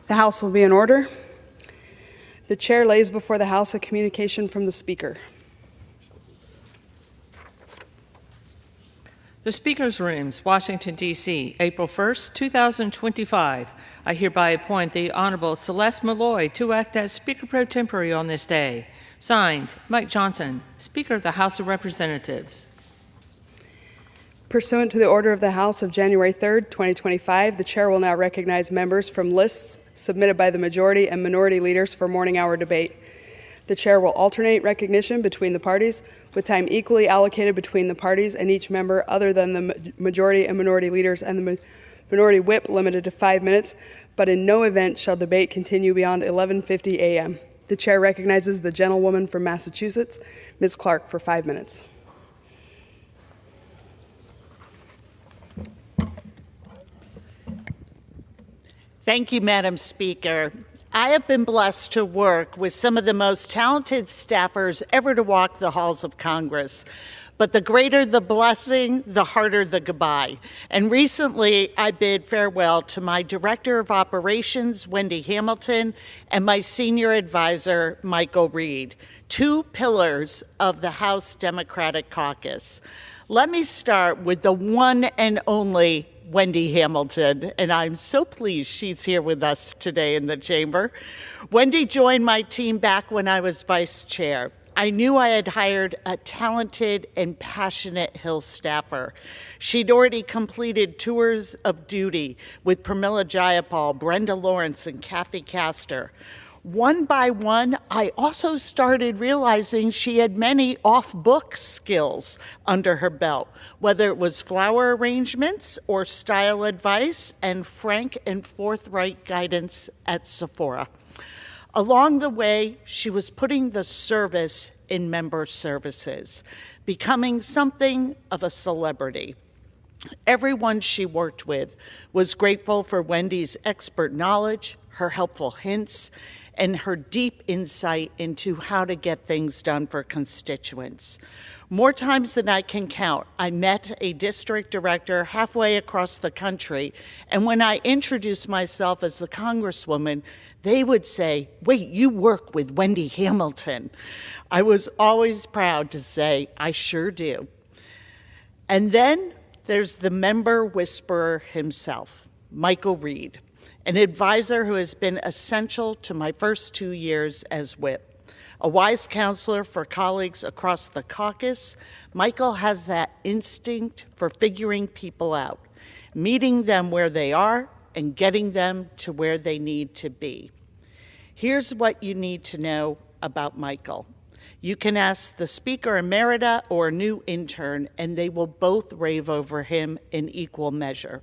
The House will be in order. The chair lays before the House a communication from the Speaker. The Speaker's Rooms, Washington, D.C., April 1st, 2025. I hereby appoint the Honorable Celeste Malloy to act as Speaker Pro Tempore on this day. Signed, Mike Johnson, Speaker of the House of Representatives. Pursuant to the order of the House of January 3rd, 2025, the chair will now recognize members from lists submitted by the majority and minority leaders for morning hour debate. The chair will alternate recognition between the parties, with time equally allocated between the parties and each member other than the majority and minority leaders, and the minority whip limited to 5 minutes, but in no event shall debate continue beyond 11:50 a.m. The chair recognizes the gentlewoman from Massachusetts, Ms. Clark, for 5 minutes. Thank you, Madam Speaker. I have been blessed to work with some of the most talented staffers ever to walk the halls of Congress. But the greater the blessing, the harder the goodbye. And recently, I bid farewell to my Director of Operations, Wendy Hamilton, and my Senior Advisor, Michael Reed, two pillars of the House Democratic Caucus. Let me start with the one and only Wendy Hamilton, and I'm so pleased she's here with us today in the chamber. Wendy joined my team back when I was vice chair. I knew I had hired a talented and passionate Hill staffer. She'd already completed tours of duty with Pramila Jayapal, Brenda Lawrence, and Kathy Castor. One by one, I also started realizing she had many off-book skills under her belt, whether it was flower arrangements or style advice and frank and forthright guidance at Sephora. Along the way, she was putting the service in member services, becoming something of a celebrity. Everyone she worked with was grateful for Wendy's expert knowledge, her helpful hints, and her deep insight into how to get things done for constituents. More times than I can count, I met a district director halfway across the country, and when I introduced myself as the Congresswoman, they would say, "Wait, you work with Wendy Hamilton." I was always proud to say, "I sure do." And then there's the member whisperer himself, Michael Reed, an advisor who has been essential to my first 2 years as whip. A wise counselor for colleagues across the caucus, Michael has that instinct for figuring people out, meeting them where they are and getting them to where they need to be. Here's what you need to know about Michael. You can ask the Speaker Emerita or a new intern, and they will both rave over him in equal measure.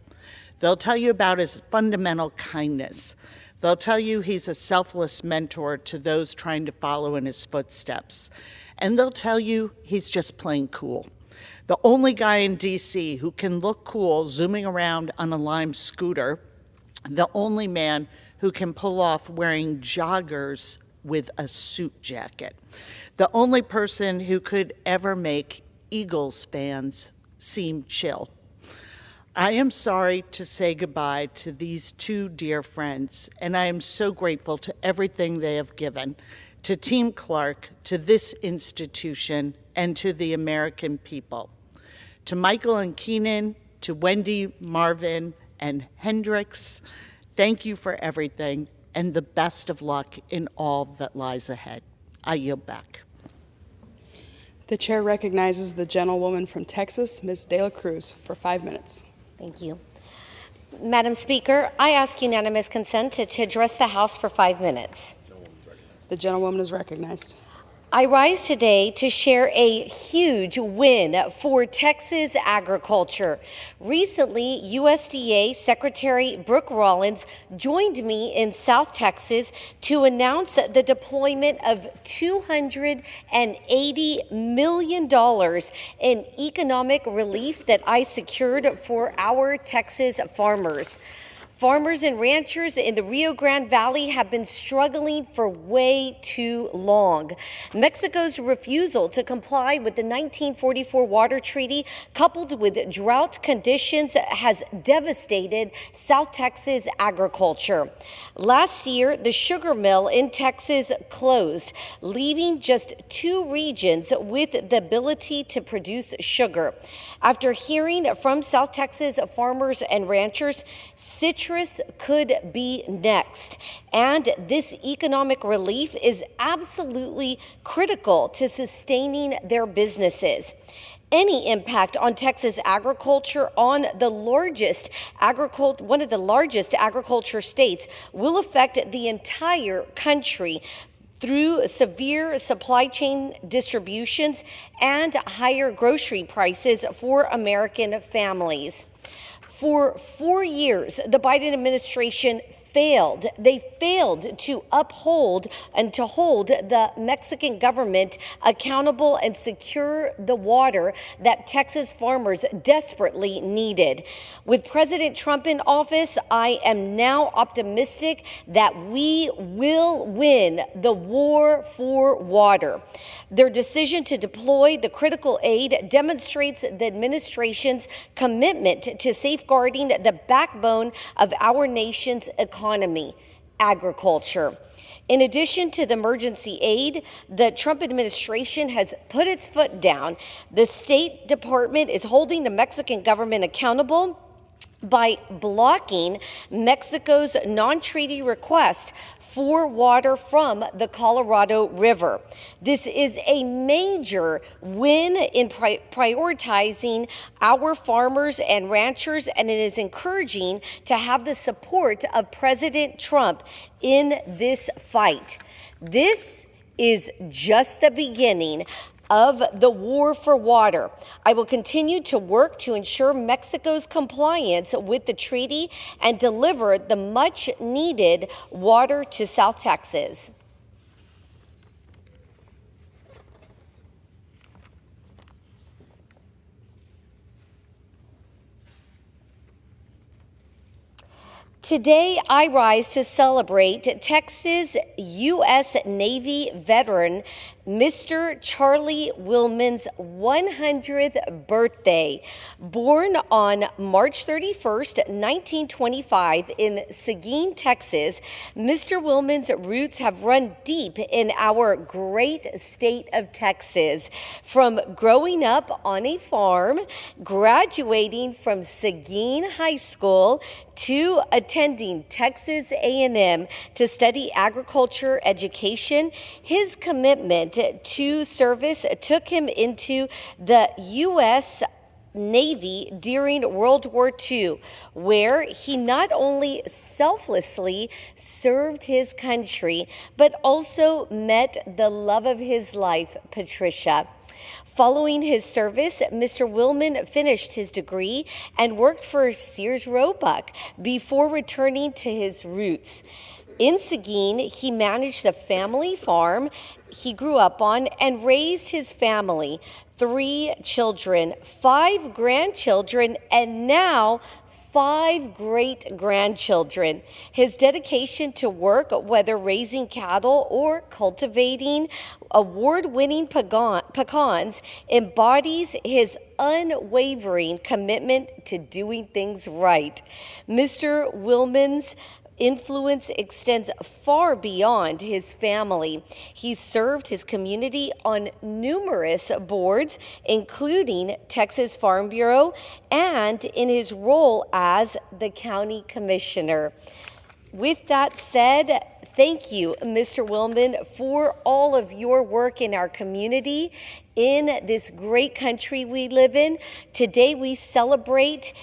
They'll tell you about his fundamental kindness. They'll tell you he's a selfless mentor to those trying to follow in his footsteps. And they'll tell you he's just plain cool. The only guy in DC who can look cool zooming around on a Lime scooter. The only man who can pull off wearing joggers with a suit jacket. The only person who could ever make Eagles fans seem chill. I am sorry to say goodbye to these two dear friends, and I am so grateful to everything they have given, to Team Clark, to this institution, and to the American people. To Michael and Keenan, to Wendy, Marvin, and Hendricks, thank you for everything, and the best of luck in all that lies ahead. I yield back. The chair recognizes the gentlewoman from Texas, Ms. De La Cruz, for 5 minutes. Thank you. Madam Speaker, I ask unanimous consent to address the House for 5 minutes. The gentlewoman is recognized. I rise today to share a huge win for Texas agriculture. Recently, USDA Secretary Brooke Rollins joined me in South Texas to announce the deployment of $280 million in economic relief that I secured for our Texas farmers. Farmers and ranchers in the Rio Grande Valley have been struggling for way too long. Mexico's refusal to comply with the 1944 water treaty, coupled with drought conditions, has devastated South Texas agriculture. Last year, the sugar mill in Texas closed, leaving just 2 regions with the ability to produce sugar. After hearing from South Texas farmers and ranchers, citrus could be next. And this economic relief is absolutely critical to sustaining their businesses. Any impact on Texas agriculture on the one of the largest agriculture states will affect the entire country through severe supply chain distributions and higher grocery prices for American families. For 4 years, the Biden administration failed. They failed to uphold and to hold the Mexican government accountable and secure the water that Texas farmers desperately needed. With President Trump in office, I am now optimistic that we will win the war for water. Their decision to deploy the critical aid demonstrates the administration's commitment to safeguarding the backbone of our nation's economy, agriculture. In addition to the emergency aid, the Trump administration has put its foot down. The State Department is holding the Mexican government accountable by blocking Mexico's non-treaty request for water from the Colorado River. This is a major win in prioritizing our farmers and ranchers, and it is encouraging to have the support of President Trump in this fight. This is just the beginning of the war for water. I will continue to work to ensure Mexico's compliance with the treaty and deliver the much needed water to South Texas. Today, I rise to celebrate Texas U.S. Navy veteran Mr. Charlie Willman's 100th birthday. Born on March 31st, 1925 in Seguin, Texas, Mr. Willman's roots have run deep in our great state of Texas. From growing up on a farm, graduating from Seguin High School, to attending Texas A&M to study agriculture education, his commitment to service took him into the U.S. Navy during World War II, where he not only selflessly served his country, but also met the love of his life, Patricia. Following his service, Mr. Willman finished his degree and worked for Sears Roebuck before returning to his roots. In Seguin, he managed the family farm he grew up on and raised his family, 3 children, 5 grandchildren, and now 5 great-grandchildren. His dedication to work, whether raising cattle or cultivating award-winning pecans, embodies his unwavering commitment to doing things right. Mr. Willman's influence extends far beyond his family. He served his community on numerous boards, including Texas Farm Bureau, and in his role as the county commissioner. With that said, thank you, Mr. Willman, for all of your work in our community, in this great country we live in. Today we celebrate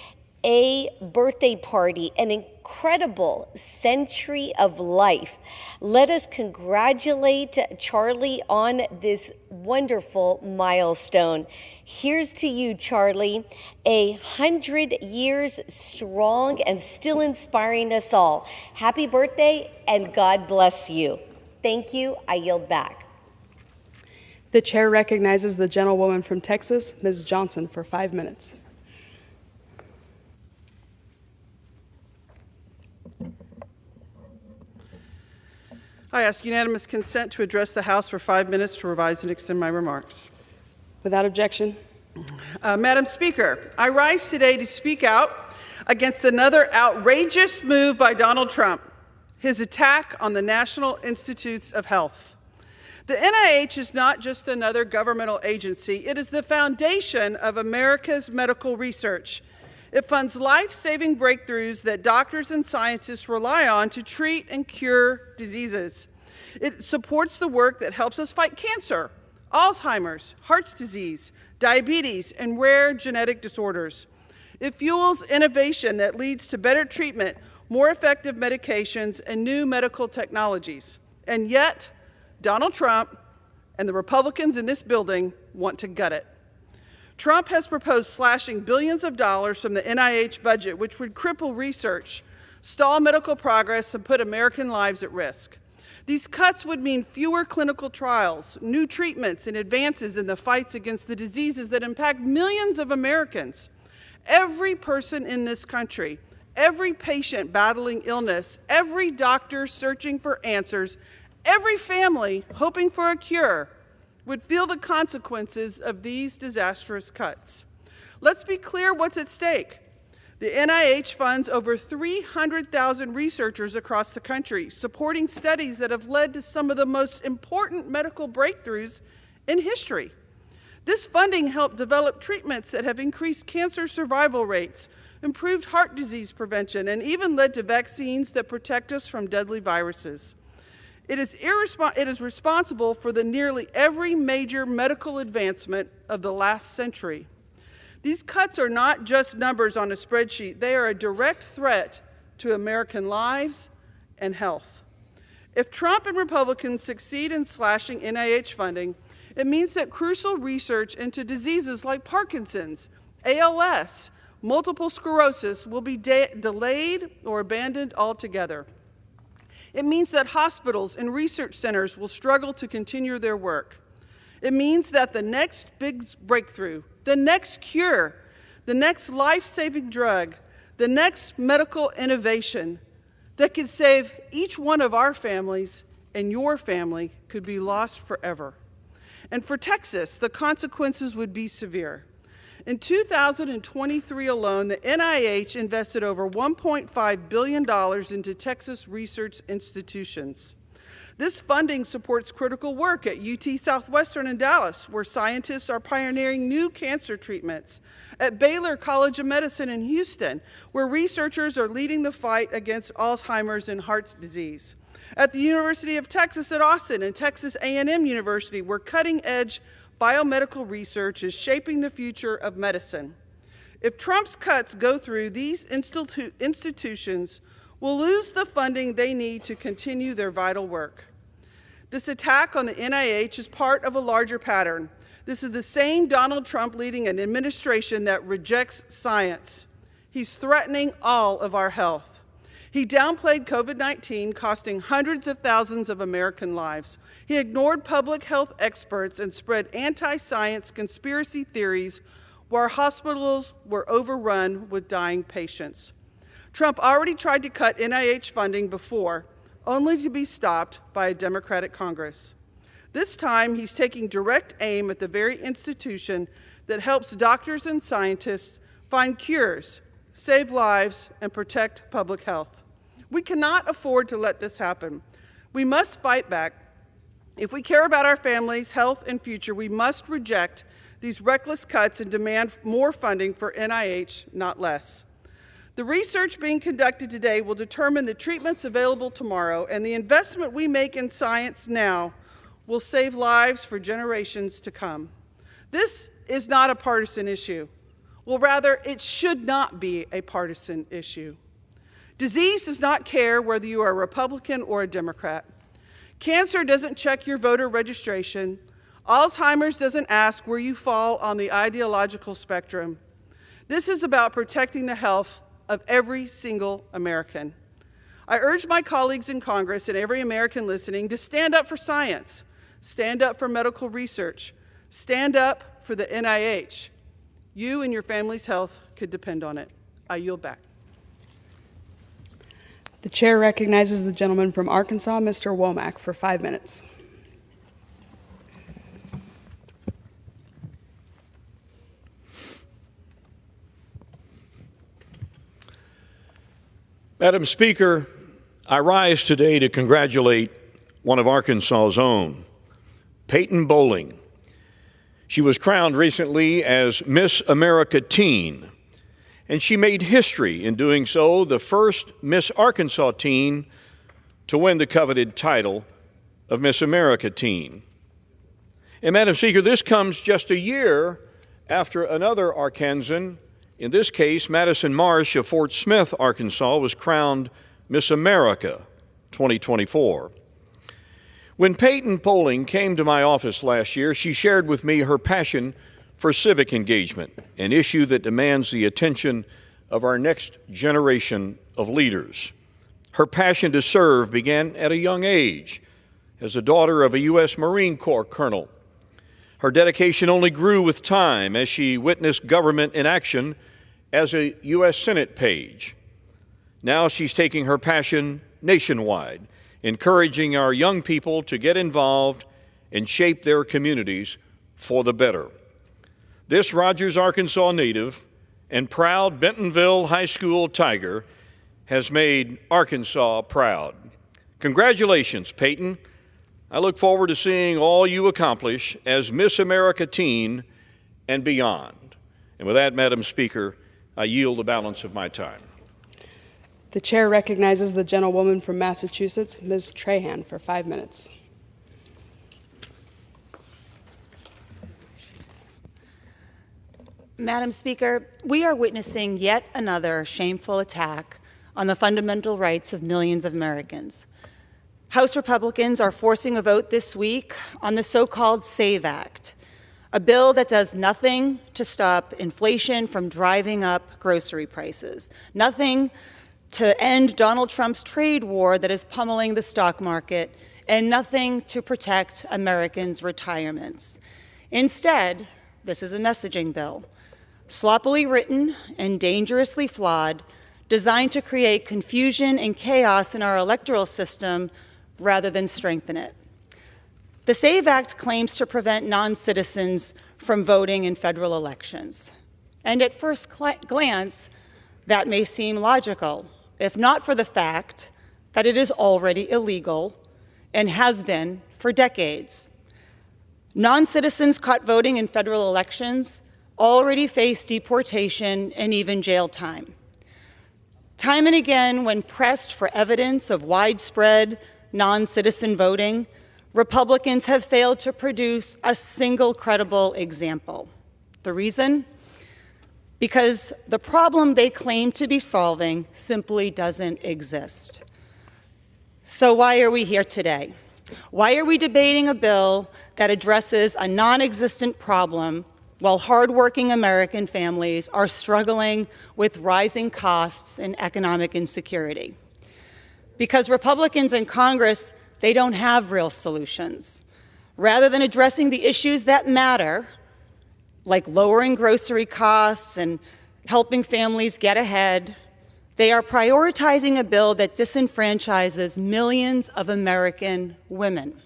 a birthday party, an incredible century of life. Let us congratulate Charlie on this wonderful milestone. Here's to you, Charlie, 100 years strong and still inspiring us all. Happy birthday, and God bless you. Thank you. I yield back. The chair recognizes the gentlewoman from Texas, Ms. Johnson, for 5 minutes. I ask unanimous consent to address the House for 5 minutes to revise and extend my remarks. Without objection. Madam Speaker, I rise today to speak out against another outrageous move by Donald Trump, his attack on the National Institutes of Health. The NIH is not just another governmental agency. It is the foundation of America's medical research. It funds life-saving breakthroughs that doctors and scientists rely on to treat and cure diseases. It supports the work that helps us fight cancer, Alzheimer's, heart disease, diabetes, and rare genetic disorders. It fuels innovation that leads to better treatment, more effective medications, and new medical technologies. And yet, Donald Trump and the Republicans in this building want to gut it. Trump has proposed slashing billions of dollars from the NIH budget, which would cripple research, stall medical progress, and put American lives at risk. These cuts would mean fewer clinical trials, new treatments, and advances in the fights against the diseases that impact millions of Americans. Every person in this country, every patient battling illness, every doctor searching for answers, every family hoping for a cure would feel the consequences of these disastrous cuts. Let's be clear what's at stake. The NIH funds over 300,000 researchers across the country, supporting studies that have led to some of the most important medical breakthroughs in history. This funding helped develop treatments that have increased cancer survival rates, improved heart disease prevention, and even led to vaccines that protect us from deadly viruses. It is responsible for the nearly every major medical advancement of the last century. These cuts are not just numbers on a spreadsheet. They are a direct threat to American lives and health. If Trump and Republicans succeed in slashing NIH funding, it means that crucial research into diseases like Parkinson's, ALS, multiple sclerosis will be delayed or abandoned altogether. It means that hospitals and research centers will struggle to continue their work. It means that the next big breakthrough, the next cure, the next life-saving drug, the next medical innovation that could save each one of our families and your family could be lost forever. And for Texas, the consequences would be severe. In 2023 alone, the NIH invested over $1.5 billion into Texas research institutions. This funding supports critical work at UT Southwestern in Dallas, where scientists are pioneering new cancer treatments, at Baylor College of Medicine in Houston, where researchers are leading the fight against Alzheimer's and heart disease, at the University of Texas at Austin and Texas A&M University, where cutting-edge biomedical research is shaping the future of medicine. If Trump's cuts go through, these institutions will lose the funding they need to continue their vital work. This attack on the NIH is part of a larger pattern. This is the same Donald Trump leading an administration that rejects science. He's threatening all of our health. He downplayed COVID-19, costing hundreds of thousands of American lives. He ignored public health experts and spread anti-science conspiracy theories while hospitals were overrun with dying patients. Trump already tried to cut NIH funding before, only to be stopped by a Democratic Congress. This time, he's taking direct aim at the very institution that helps doctors and scientists find cures, save lives, and protect public health. We cannot afford to let this happen. We must fight back. If we care about our families' health and future, we must reject these reckless cuts and demand more funding for NIH, not less. The research being conducted today will determine the treatments available tomorrow, and the investment we make in science now will save lives for generations to come. This is not a partisan issue. Well, rather, it should not be a partisan issue. Disease does not care whether you are a Republican or a Democrat. Cancer doesn't check your voter registration. Alzheimer's doesn't ask where you fall on the ideological spectrum. This is about protecting the health of every single American. I urge my colleagues in Congress and every American listening to stand up for science, stand up for medical research, stand up for the NIH. You and your family's health could depend on it. I yield back. The chair recognizes the gentleman from Arkansas, Mr. Womack, for 5 minutes. Madam Speaker, I rise today to congratulate one of Arkansas's own, Payton Bowling. She was crowned recently as Miss America Teen, and she made history in doing so, the first Miss Arkansas teen to win the coveted title of Miss America Teen. And Madam Speaker, this comes just a year after another Arkansan, in this case, Madison Marsh of Fort Smith, Arkansas, was crowned Miss America 2024. When Payton Bowling came to my office last year, she shared with me her passion for civic engagement, an issue that demands the attention of our next generation of leaders. Her passion to serve began at a young age as the daughter of a U.S. Marine Corps colonel. Her dedication only grew with time as she witnessed government in action as a U.S. Senate page. Now she's taking her passion nationwide, encouraging our young people to get involved and shape their communities for the better. This Rogers, Arkansas native and proud Bentonville High School Tiger has made Arkansas proud. Congratulations, Payton. I look forward to seeing all you accomplish as Miss America Teen and beyond. And with that, Madam Speaker, I yield the balance of my time. The chair recognizes the gentlewoman from Massachusetts, Ms. Trahan, for 5 minutes. Madam Speaker, we are witnessing yet another shameful attack on the fundamental rights of millions of Americans. House Republicans are forcing a vote this week on the so-called SAVE Act, a bill that does nothing to stop inflation from driving up grocery prices, nothing to end Donald Trump's trade war that is pummeling the stock market, and nothing to protect Americans' retirements. Instead, this is a messaging bill, sloppily written and dangerously flawed, designed to create confusion and chaos in our electoral system rather than strengthen it. The SAVE Act claims to prevent non-citizens from voting in federal elections. And at first glance, that may seem logical, if not for the fact that it is already illegal and has been for decades. Non-citizens caught voting in federal elections already face deportation and even jail time. Time and again, when pressed for evidence of widespread non-citizen voting, Republicans have failed to produce a single credible example. The reason? Because the problem they claim to be solving simply doesn't exist. So why are we here today? Why are we debating a bill that addresses a non-existent problem while hardworking American families are struggling with rising costs and economic insecurity? Because Republicans in Congress, they don't have real solutions. Rather than addressing the issues that matter, like lowering grocery costs and helping families get ahead, they are prioritizing a bill that disenfranchises millions of American women.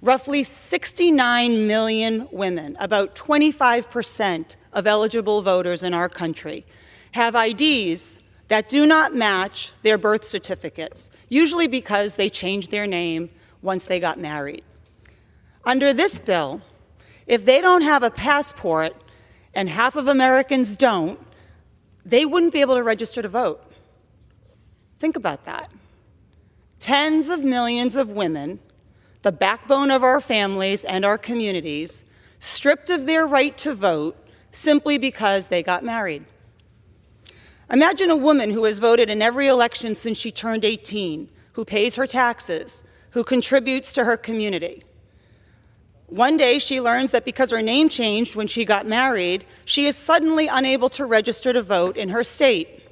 Roughly 69 million women, about 25% of eligible voters in our country, have IDs that do not match their birth certificates, usually because they changed their name once they got married. Under this bill, if they don't have a passport, and half of Americans don't, they wouldn't be able to register to vote. Think about that. Tens of millions of women, the backbone of our families and our communities, stripped of their right to vote simply because they got married. Imagine a woman who has voted in every election since she turned 18, who pays her taxes, who contributes to her community. One day she learns that because her name changed when she got married, she is suddenly unable to register to vote in her state.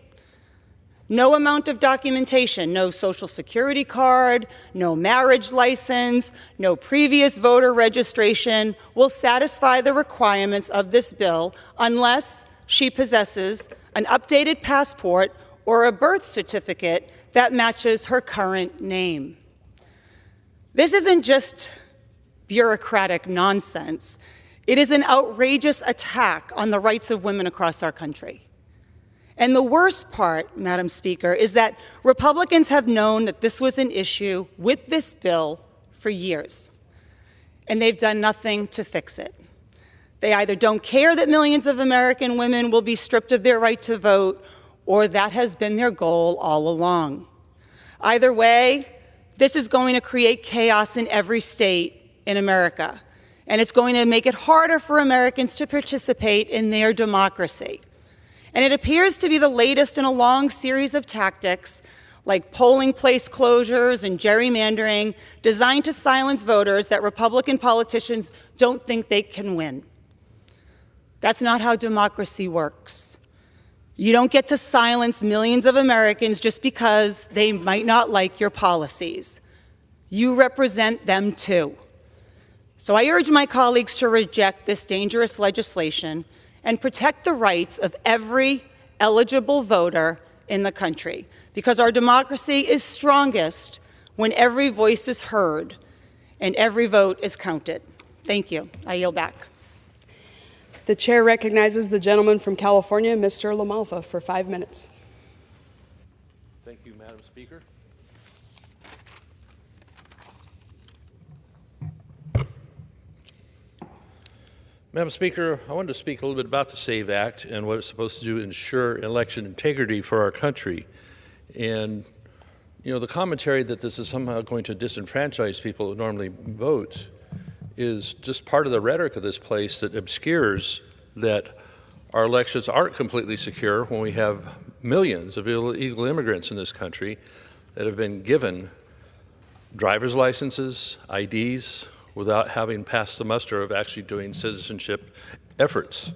No amount of documentation, no social security card, no marriage license, no previous voter registration will satisfy the requirements of this bill unless she possesses an updated passport or a birth certificate that matches her current name. This isn't just bureaucratic nonsense. It is an outrageous attack on the rights of women across our country. And the worst part, Madam Speaker, is that Republicans have known that this was an issue with this bill for years, and they've done nothing to fix it. They either don't care that millions of American women will be stripped of their right to vote, or that has been their goal all along. Either way, this is going to create chaos in every state in America, and it's going to make it harder for Americans to participate in their democracy. And it appears to be the latest in a long series of tactics like polling place closures and gerrymandering designed to silence voters that Republican politicians don't think they can win. That's not how democracy works. You don't get to silence millions of Americans just because they might not like your policies. You represent them too. So I urge my colleagues to reject this dangerous legislation and protect the rights of every eligible voter in the country, because our democracy is strongest when every voice is heard and every vote is counted. Thank you. I yield back. The chair recognizes the gentleman from California, Mr. LaMalfa, for 5 minutes. Thank you, Madam Speaker. Madam Speaker, I wanted to speak a little bit about the SAVE Act and what it's supposed to do to ensure election integrity for our country. And, you know, the commentary that this is somehow going to disenfranchise people who normally vote is just part of the rhetoric of this place that obscures that our elections aren't completely secure when we have millions of illegal immigrants in this country that have been given driver's licenses, IDs, without having passed the muster of actually doing citizenship efforts.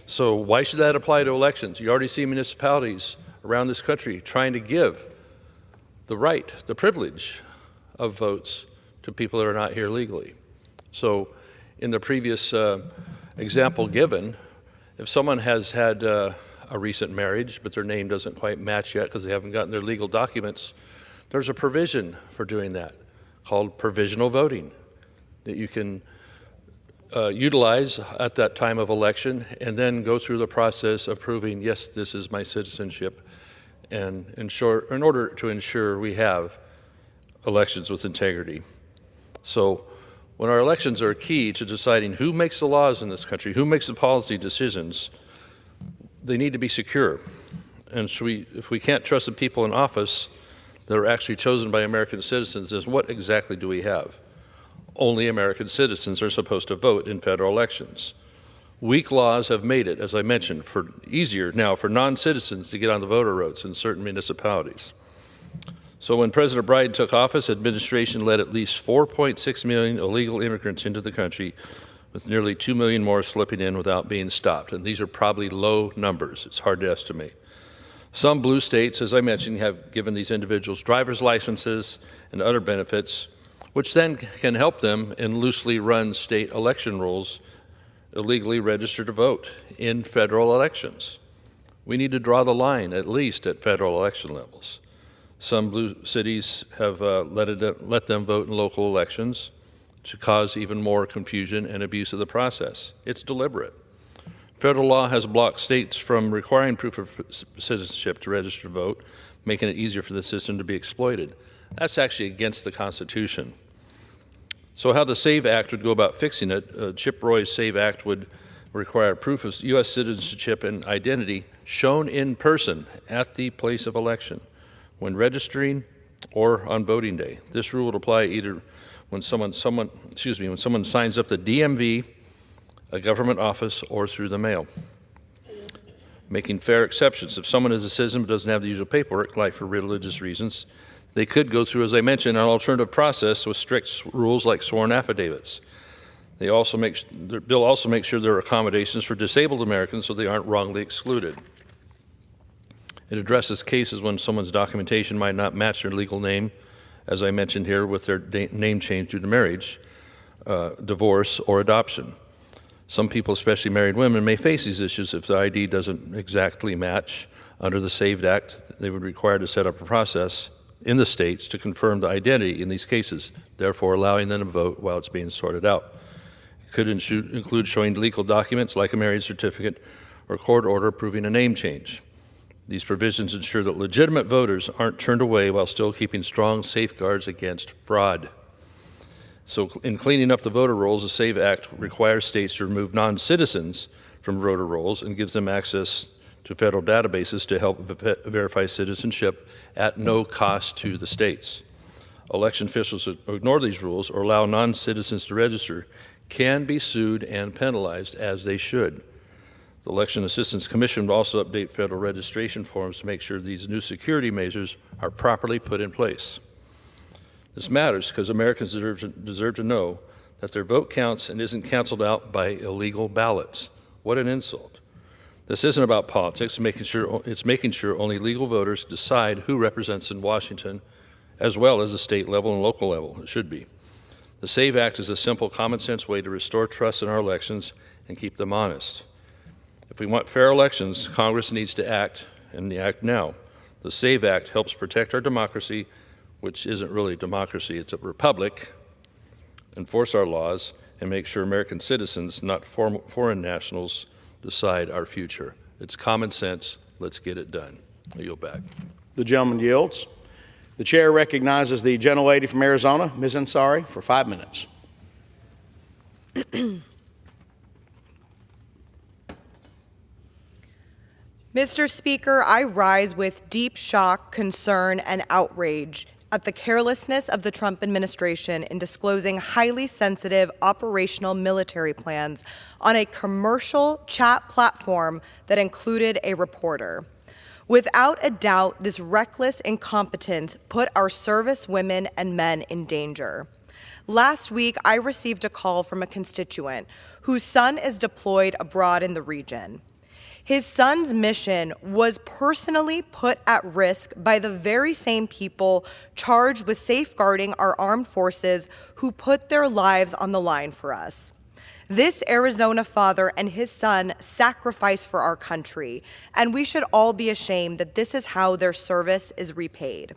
So why should that apply to elections? You already see municipalities around this country trying to give the right, the privilege of votes to people that are not here legally. So in the previous example given, if someone has had a recent marriage, but their name doesn't quite match yet because they haven't gotten their legal documents, there's a provision for doing that called provisional voting that you can utilize at that time of election and then go through the process of proving, yes, this is my citizenship, and in order to ensure we have elections with integrity. So when our elections are key to deciding who makes the laws in this country, who makes the policy decisions, they need to be secure. And so if we can't trust the people in office that are actually chosen by American citizens, then what exactly do we have? Only American citizens are supposed to vote in federal elections. Weak laws have made it, as I mentioned, easier now for non-citizens to get on the voter rolls in certain municipalities. So when President Biden took office, administration let at least 4.6 million illegal immigrants into the country, with nearly 2 million more slipping in without being stopped. And these are probably low numbers. It's hard to estimate. Some blue states, as I mentioned, have given these individuals driver's licenses and other benefits, which then can help them in loosely run state election rolls illegally register to vote in federal elections. We need to draw the line, at least at federal election levels. Some blue cities have let them vote in local elections to cause even more confusion and abuse of the process. It's deliberate. Federal law has blocked states from requiring proof of citizenship to register to vote, making it easier for the system to be exploited. That's actually against the Constitution. So how the SAVE Act would go about fixing it, Chip Roy's SAVE Act would require proof of U.S. citizenship and identity shown in person at the place of election, when registering or on voting day. This rule would apply either when someone signs up the DMV, a government office, or through the mail, making fair exceptions. If someone is a citizen but doesn't have the usual paperwork, like for religious reasons, they could go through, as I mentioned, an alternative process with strict rules like sworn affidavits. The bill also makes sure there are accommodations for disabled Americans so they aren't wrongly excluded. It addresses cases when someone's documentation might not match their legal name, as I mentioned here, with their name change due to marriage, divorce, or adoption. Some people, especially married women, may face these issues if the ID doesn't exactly match. Under the SAVE Act, they would be required to set up a process in the states to confirm the identity in these cases, therefore allowing them to vote while it's being sorted out. It could include showing legal documents like a marriage certificate or court order proving a name change. These provisions ensure that legitimate voters aren't turned away while still keeping strong safeguards against fraud. So in cleaning up the voter rolls, the SAVE Act requires states to remove non-citizens from voter rolls and gives them access to federal databases to help verify citizenship at no cost to the states. Election officials who ignore these rules or allow non-citizens to register can be sued and penalized, as they should. The Election Assistance Commission will also update federal registration forms to make sure these new security measures are properly put in place. This matters because Americans deserve to know that their vote counts and isn't canceled out by illegal ballots. What an insult. This isn't about politics. It's making sure only legal voters decide who represents in Washington, as well as the state level and local level. It should be. The SAVE Act is a simple, common sense way to restore trust in our elections and keep them honest. If we want fair elections, Congress needs to act, and act now. The SAVE Act helps protect our democracy, which isn't really democracy, it's a republic, enforce our laws, and make sure American citizens, not foreign nationals, decide our future. It's common sense. Let's get it done. I yield back. The gentleman yields. The chair recognizes the gentlelady from Arizona, Ms. Ansari, for 5 minutes. Mr. Speaker, I rise with deep shock, concern, and outrage at the carelessness of the Trump administration in disclosing highly sensitive operational military plans on a commercial chat platform that included a reporter. Without a doubt, this reckless incompetence put our service women and men in danger. Last week, I received a call from a constituent whose son is deployed abroad in the region. His son's mission was personally put at risk by the very same people charged with safeguarding our armed forces who put their lives on the line for us. This Arizona father and his son sacrificed for our country, and we should all be ashamed that this is how their service is repaid.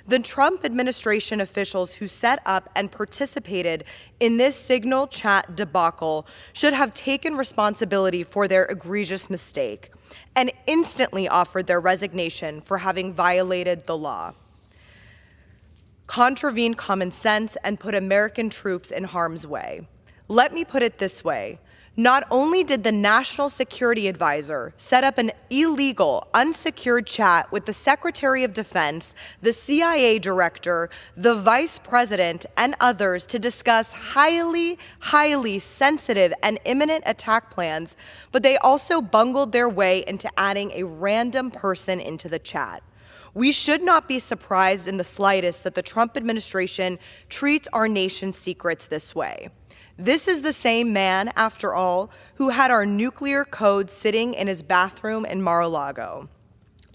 The Trump administration officials who set up and participated in this Signal chat debacle should have taken responsibility for their egregious mistake and instantly offered their resignation for having violated the law, contravened common sense, and put American troops in harm's way. Let me put it this way. Not only did the National Security Advisor set up an illegal, unsecured chat with the Secretary of Defense, the CIA Director, the Vice President, and others to discuss highly sensitive and imminent attack plans, but they also bungled their way into adding a random person into the chat. We should not be surprised in the slightest that the Trump administration treats our nation's secrets this way. This is the same man, after all, who had our nuclear code sitting in his bathroom in Mar-a-Lago.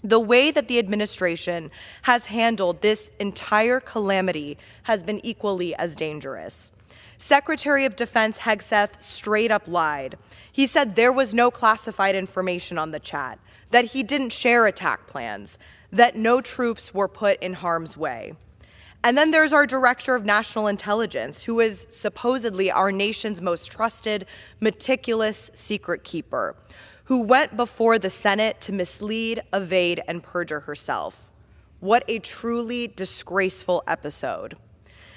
The way that the administration has handled this entire calamity has been equally as dangerous. Secretary of Defense Hegseth straight up lied. He said there was no classified information on the chat, that he didn't share attack plans, that no troops were put in harm's way. And then there's our Director of National Intelligence, who is supposedly our nation's most trusted, meticulous secret keeper, who went before the Senate to mislead, evade, and perjure herself. What a truly disgraceful episode.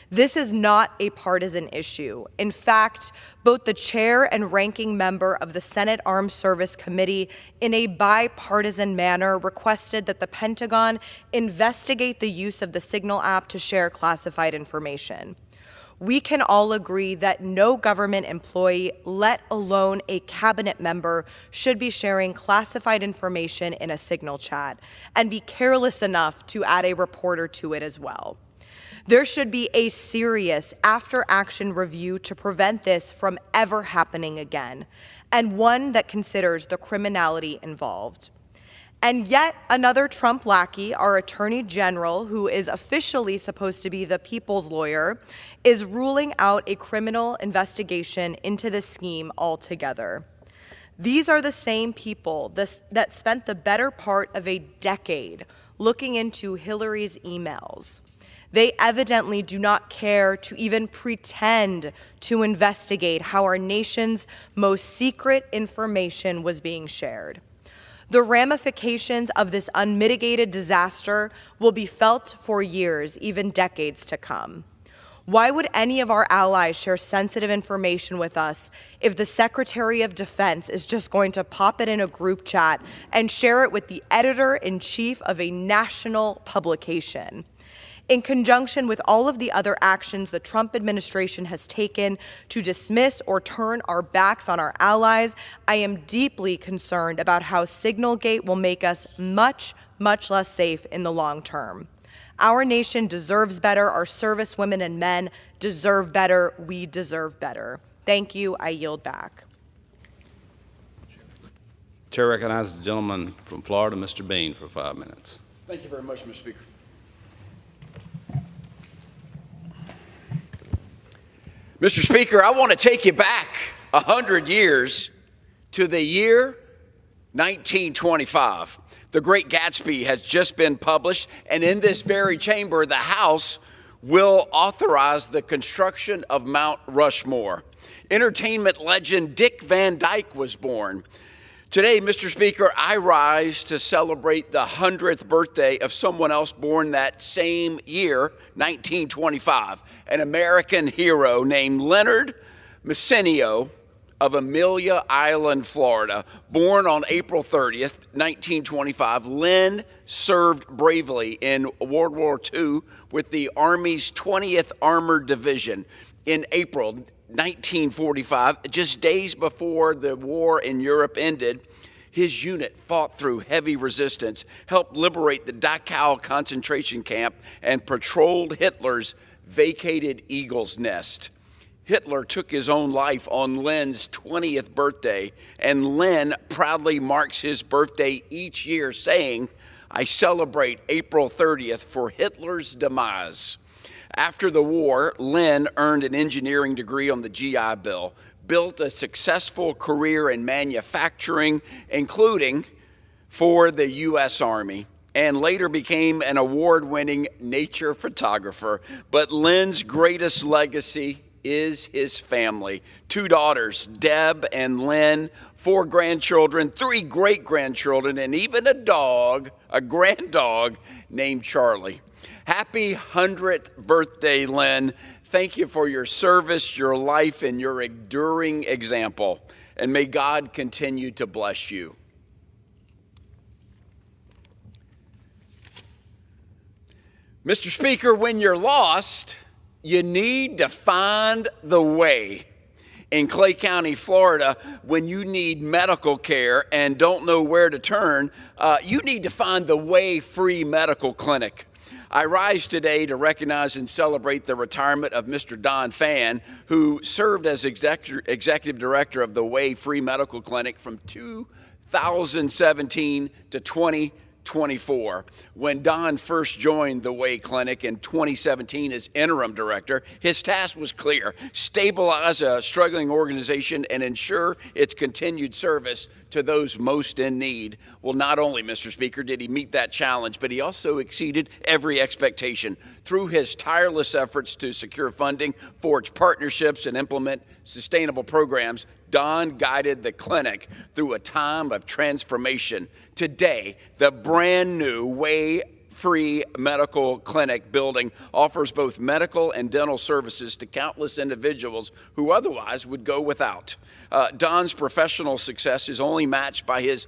This is not a partisan issue. In fact, both the chair and ranking member of the Senate Armed Service Committee, in a bipartisan manner, requested that the Pentagon investigate the use of the Signal app to share classified information. We can all agree that no government employee, let alone a cabinet member, should be sharing classified information in a Signal chat and be careless enough to add a reporter to it as well. There should be a serious after-action review to prevent this from ever happening again, and one that considers the criminality involved. And yet another Trump lackey, our Attorney General, who is officially supposed to be the people's lawyer, is ruling out a criminal investigation into the scheme altogether. These are the same people that spent the better part of a decade looking into Hillary's emails. They evidently do not care to even pretend to investigate how our nation's most secret information was being shared. The ramifications of this unmitigated disaster will be felt for years, even decades to come. Why would any of our allies share sensitive information with us if the Secretary of Defense is just going to pop it in a group chat and share it with the editor-in-chief of a national publication? In conjunction with all of the other actions the Trump administration has taken to dismiss or turn our backs on our allies, I am deeply concerned about how Signalgate will make us much, much less safe in the long term. Our nation deserves better. Our service women and men deserve better. We deserve better. Thank you. I yield back. Chair recognizes the gentleman from Florida, Mr. Bean, for 5 minutes. Thank you very much, Mr. Speaker. Mr. Speaker, I want to take you back 100 years to the year 1925. The Great Gatsby has just been published, and in this very chamber, the House will authorize the construction of Mount Rushmore. Entertainment legend Dick Van Dyke was born. Today, Mr. Speaker, I rise to celebrate the 100th birthday of someone else born that same year, 1925, an American hero named Leonard Messenio of Amelia Island, Florida. Born on April 30th, 1925, Len served bravely in World War II with the Army's 20th Armored Division. In April 1945, just days before the war in Europe ended, his unit fought through heavy resistance, helped liberate the Dachau concentration camp, and patrolled Hitler's vacated Eagle's Nest. Hitler took his own life on Len's 20th birthday, and Len proudly marks his birthday each year, saying, "I celebrate April 30th for Hitler's demise." After the war, Len earned an engineering degree on the GI Bill, built a successful career in manufacturing, including for the U.S. Army, and later became an award-winning nature photographer. But Len's greatest legacy is his family. 2 daughters, Deb and Len, 4 grandchildren, 3 great-grandchildren, and even a dog, a grand dog named Charlie. Happy 100th birthday, Len. Thank you for your service, your life, and your enduring example. And may God continue to bless you. Mr. Speaker, when you're lost, you need to find the way. In Clay County, Florida, when you need medical care and don't know where to turn, you need to find the Way Free Medical Clinic. I rise today to recognize and celebrate the retirement of Mr. Don Phan, who served as executive director of the Way Free Medical Clinic from 2017 to 2024. When Don first joined the Way Clinic in 2017 as interim director, his task was clear: stabilize a struggling organization and ensure its continued service to those most in need. Well, not only, Mr. Speaker, did he meet that challenge, but he also exceeded every expectation. Through his tireless efforts to secure funding, forge partnerships, and implement sustainable programs, Don guided the clinic through a time of transformation. Today, the brand new Way Free Medical Clinic building offers both medical and dental services to countless individuals who otherwise would go without. Don's professional success is only matched by his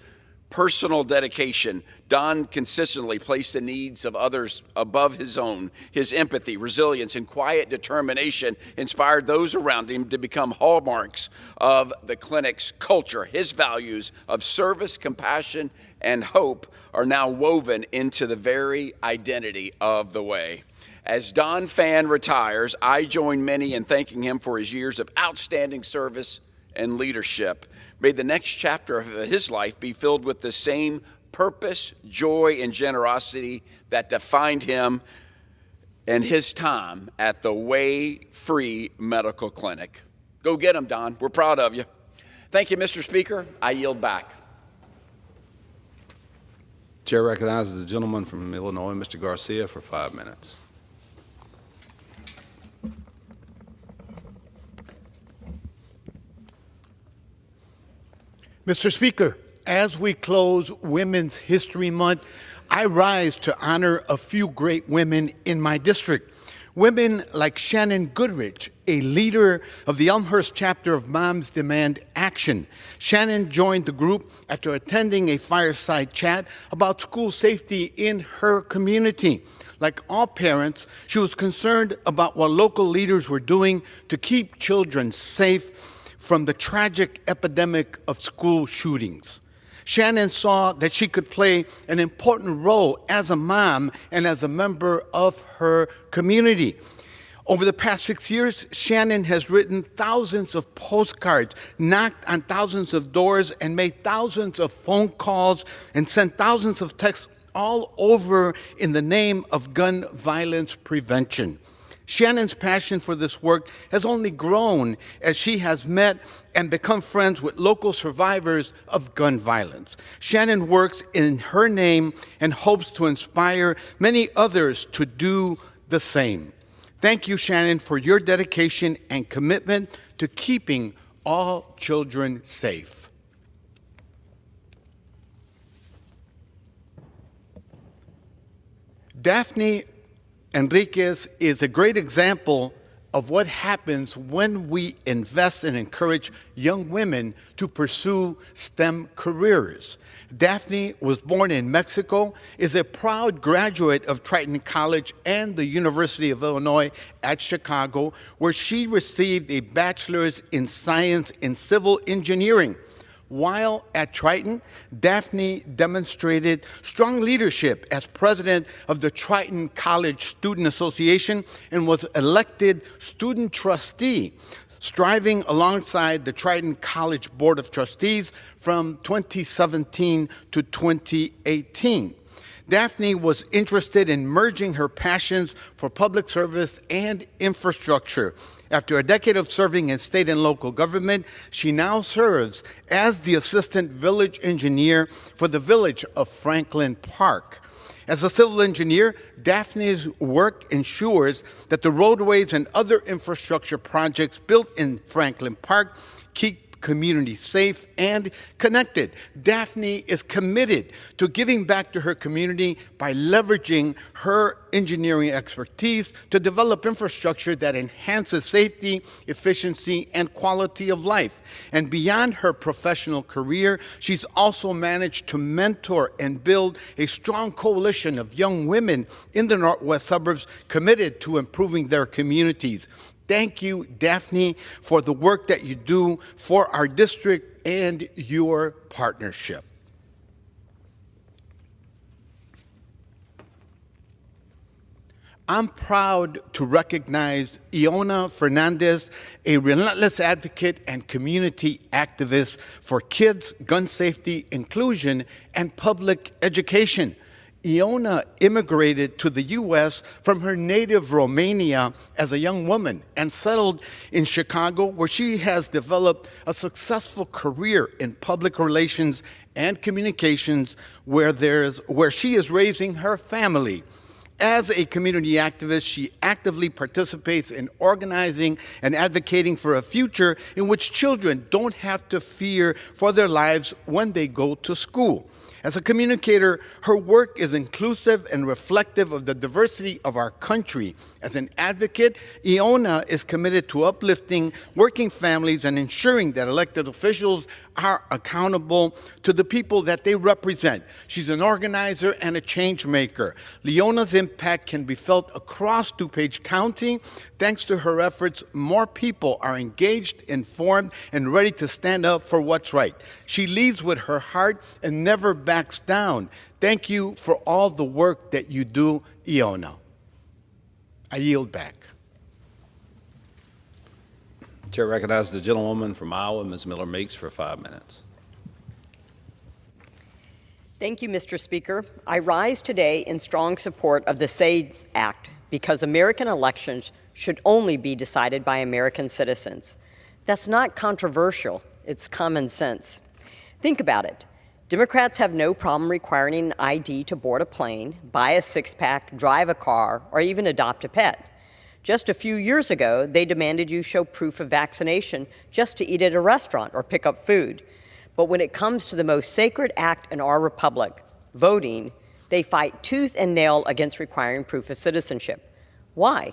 personal dedication. Don consistently placed the needs of others above his own. His empathy, resilience, and quiet determination inspired those around him to become hallmarks of the clinic's culture. His values of service, compassion, and hope are now woven into the very identity of the Way. As Don Phan retires, I join many in thanking him for his years of outstanding service and leadership. May the next chapter of his life be filled with the same purpose, joy, and generosity that defined him and his time at the Way Free Medical Clinic. Go get him, Don. We're proud of you. Thank you, Mr. Speaker. I yield back. Chair recognizes the gentleman from Illinois, Mr. Garcia, for 5 minutes. Mr. Speaker, as we close Women's History Month, I rise to honor a few great women in my district. Women like Shannon Goodrich, a leader of the Elmhurst chapter of Moms Demand Action. Shannon joined the group after attending a fireside chat about school safety in her community. Like all parents, she was concerned about what local leaders were doing to keep children safe from the tragic epidemic of school shootings. Shannon saw that she could play an important role as a mom and as a member of her community. Over the past 6 years, Shannon has written thousands of postcards, knocked on thousands of doors, and made thousands of phone calls and sent thousands of texts all over in the name of gun violence prevention. Shannon's passion for this work has only grown as she has met and become friends with local survivors of gun violence. Shannon works in her name and hopes to inspire many others to do the same. Thank you, Shannon, for your dedication and commitment to keeping all children safe. Daphne Enriquez is a great example of what happens when we invest and encourage young women to pursue STEM careers. Daphne was born in Mexico, is a proud graduate of Triton College and the University of Illinois at Chicago, where she received a bachelor's in science in civil engineering. While at Triton, Daphne demonstrated strong leadership as president of the Triton College Student Association and was elected student trustee, striving alongside the Triton College Board of Trustees from 2017 to 2018. Daphne was interested in merging her passions for public service and infrastructure. After a decade of serving in state and local government, she now serves as the assistant village engineer for the village of Franklin Park. As a civil engineer, Daphne's work ensures that the roadways and other infrastructure projects built in Franklin Park keep communities safe and connected. Daphne is committed to giving back to her community by leveraging her engineering expertise to develop infrastructure that enhances safety, efficiency, and quality of life. And beyond her professional career, she's also managed to mentor and build a strong coalition of young women in the Northwest suburbs committed to improving their communities. Thank you, Daphne, for the work that you do for our district and your partnership. I'm proud to recognize Iona Fernandez, a relentless advocate and community activist for kids, gun safety, inclusion, and public education. Iona immigrated to the U.S. from her native Romania as a young woman and settled in Chicago, where she has developed a successful career in public relations and communications, where she is raising her family. As a community activist, she actively participates in organizing and advocating for a future in which children don't have to fear for their lives when they go to school. As a communicator, her work is inclusive and reflective of the diversity of our country. As an advocate, Iona is committed to uplifting working families and ensuring that elected officials are accountable to the people that they represent. She's an organizer and a change maker. Leona's impact can be felt across DuPage County. Thanks to her efforts, more people are engaged, informed, and ready to stand up for what's right. She leads with her heart and never backs down. Thank you for all the work that you do, Iona. I yield back. Chair recognizes the gentlewoman from Iowa, Ms. Miller Meeks, for 5 minutes. Thank you, Mr. Speaker. I rise today in strong support of the SAVE Act because American elections should only be decided by American citizens. That's not controversial. It's common sense. Think about it. Democrats have no problem requiring an ID to board a plane, buy a six-pack, drive a car, or even adopt a pet. Just a few years ago, they demanded you show proof of vaccination just to eat at a restaurant or pick up food. But when it comes to the most sacred act in our republic, voting, they fight tooth and nail against requiring proof of citizenship. Why?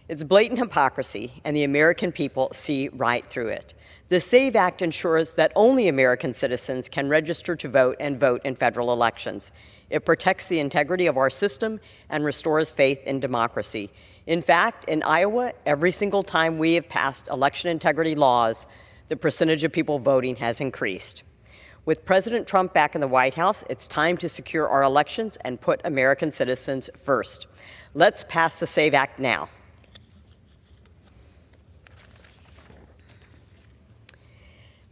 It's blatant hypocrisy, and the American people see right through it. The SAVE Act ensures that only American citizens can register to vote and vote in federal elections. It protects the integrity of our system and restores faith in democracy. In fact, in Iowa, every single time we have passed election integrity laws, the percentage of people voting has increased. With President Trump back in the White House, it's time to secure our elections and put American citizens first. Let's pass the SAVE Act now.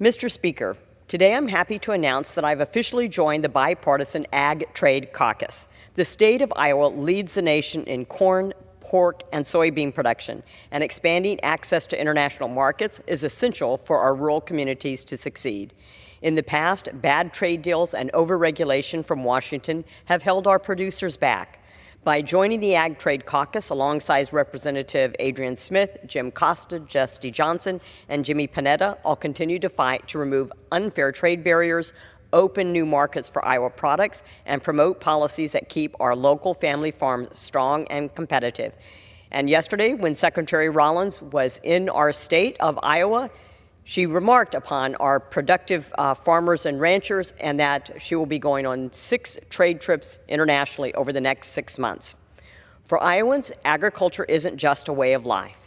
Mr. Speaker, today I'm happy to announce that I've officially joined the bipartisan Ag Trade Caucus. The state of Iowa leads the nation in corn, pork, and soybean production, and expanding access to international markets is essential for our rural communities to succeed. In the past, bad trade deals and overregulation from Washington have held our producers back. By joining the Ag Trade Caucus alongside Representative Adrian Smith, Jim Costa, Jesse Johnson, and Jimmy Panetta, I'll continue to fight to remove unfair trade barriers, open new markets for Iowa products, and promote policies that keep our local family farms strong and competitive. And yesterday, when Secretary Rollins was in our state of Iowa, she remarked upon our productive farmers and ranchers, and that she will be going on 6 trade trips internationally over the next 6 months. For Iowans, agriculture isn't just a way of life.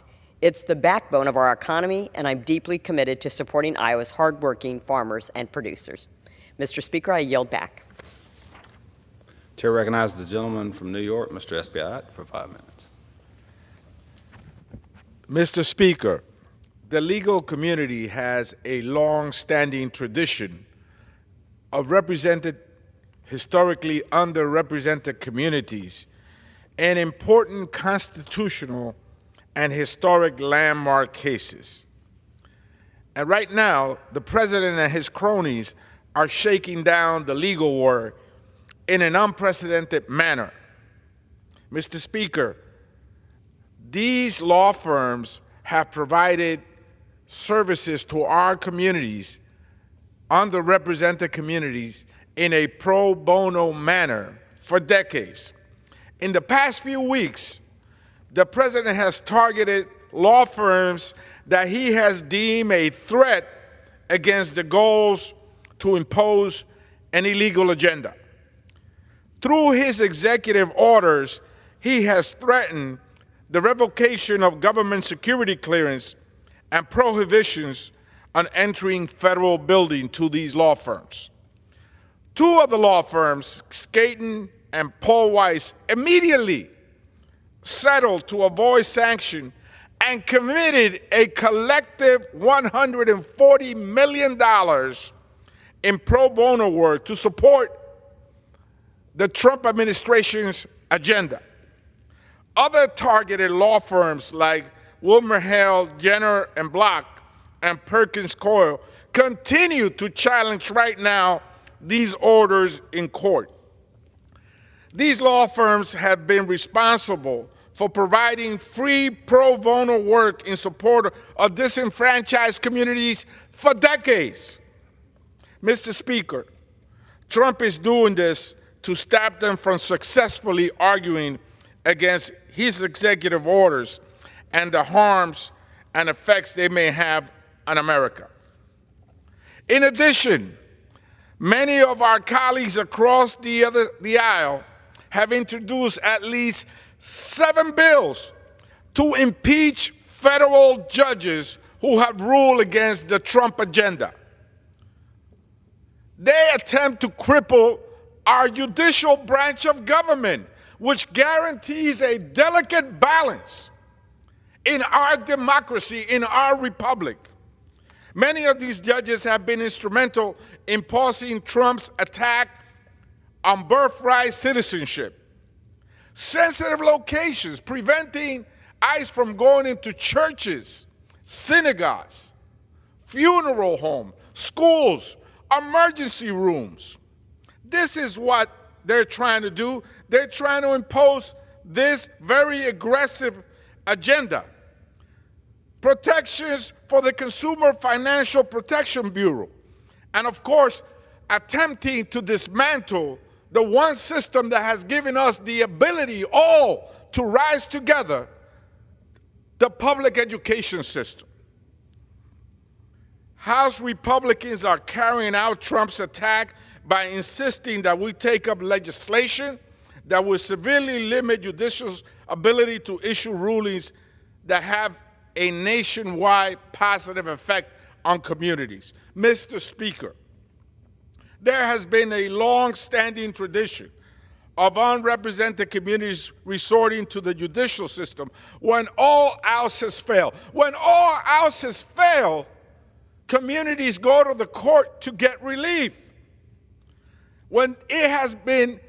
It's the backbone of our economy, and I'm deeply committed to supporting Iowa's hardworking farmers and producers. Mr. Speaker, I yield back. Chair recognizes the gentleman from New York, Mr. Espiat, for 5 minutes. Mr. Speaker, the legal community has a long-standing tradition of represented, historically underrepresented communities in important constitutional and historic landmark cases. And right now, the president and his cronies are shaking down the legal war in an unprecedented manner. Mr. Speaker, these law firms have provided services to our communities, underrepresented communities, in a pro bono manner for decades. In the past few weeks, the president has targeted law firms that he has deemed a threat against the goals to impose an illegal agenda. Through his executive orders, he has threatened the revocation of government security clearance and prohibitions on entering federal buildings to these law firms. 2 of the law firms, Payton and Paul Weiss, immediately settled to avoid sanction and committed a collective $140 million in pro bono work to support the Trump administration's agenda. Other targeted law firms like WilmerHale, Jenner & Block, and Perkins Coie continue to challenge right now these orders in court. These law firms have been responsible for providing free pro bono work in support of disenfranchised communities for decades. Mr. Speaker, Trump is doing this to stop them from successfully arguing against his executive orders and the harms and effects they may have on America. In addition, many of our colleagues across the aisle have introduced at least 7 bills to impeach federal judges who have ruled against the Trump agenda. They attempt to cripple our judicial branch of government, which guarantees a delicate balance in our democracy, in our republic. Many of these judges have been instrumental in pausing Trump's attack on birthright citizenship, sensitive locations, preventing ICE from going into churches, synagogues, funeral homes, schools, emergency rooms. This is what they're trying to do. They're trying to impose this very aggressive agenda. Protections for the Consumer Financial Protection Bureau. And of course, attempting to dismantle the one system that has given us the ability all to rise together, the public education system. House Republicans are carrying out Trump's attack by insisting that we take up legislation that will severely limit judicial's ability to issue rulings that have a nationwide positive effect on communities. Mr. Speaker, there has been a long-standing tradition of unrepresented communities resorting to the judicial system when all else has failed. When all else has failed, communities go to the court to get relief. When it has been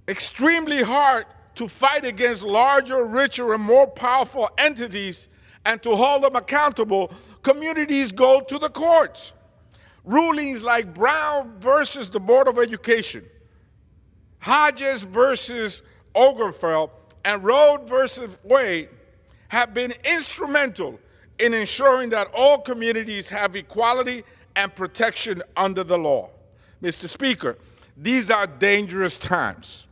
extremely hard to fight against larger, richer, and more powerful entities and to hold them accountable, communities go to the courts. Rulings like Brown versus the Board of Education, Hodges versus Obergefell, and Roe versus Wade have been instrumental in ensuring that all communities have equality and protection under the law. Mr. Speaker, these are dangerous times.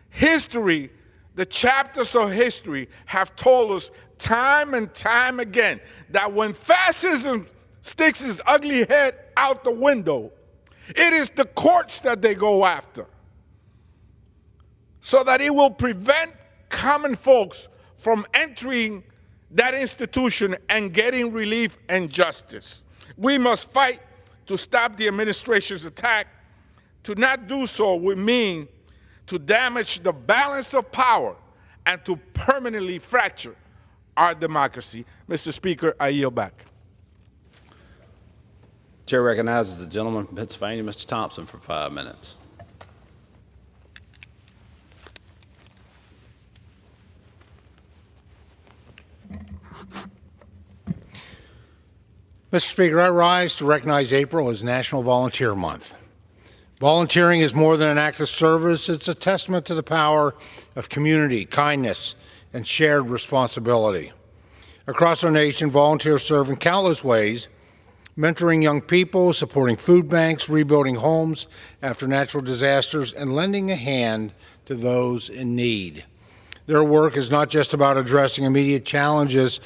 History, the chapters of history have told us time and time again that when fascism sticks its ugly head out the window, it is the courts that they go after, so that it will prevent common folks from entering that institution and getting relief and justice. We must fight to stop the administration's attack. To not do so would mean to damage the balance of power and to permanently fracture our democracy. Mr. Speaker, I yield back. Chair recognizes the gentleman from Pennsylvania, Mr. Thompson, for 5 minutes. Mr. Speaker, I rise to recognize April as National Volunteer Month. Volunteering is more than an act of service. It's a testament to the power of community, kindness, and shared responsibility. Across our nation, volunteers serve in countless ways, mentoring young people, supporting food banks, rebuilding homes after natural disasters, and lending a hand to those in need. Their work is not just about addressing immediate challenges,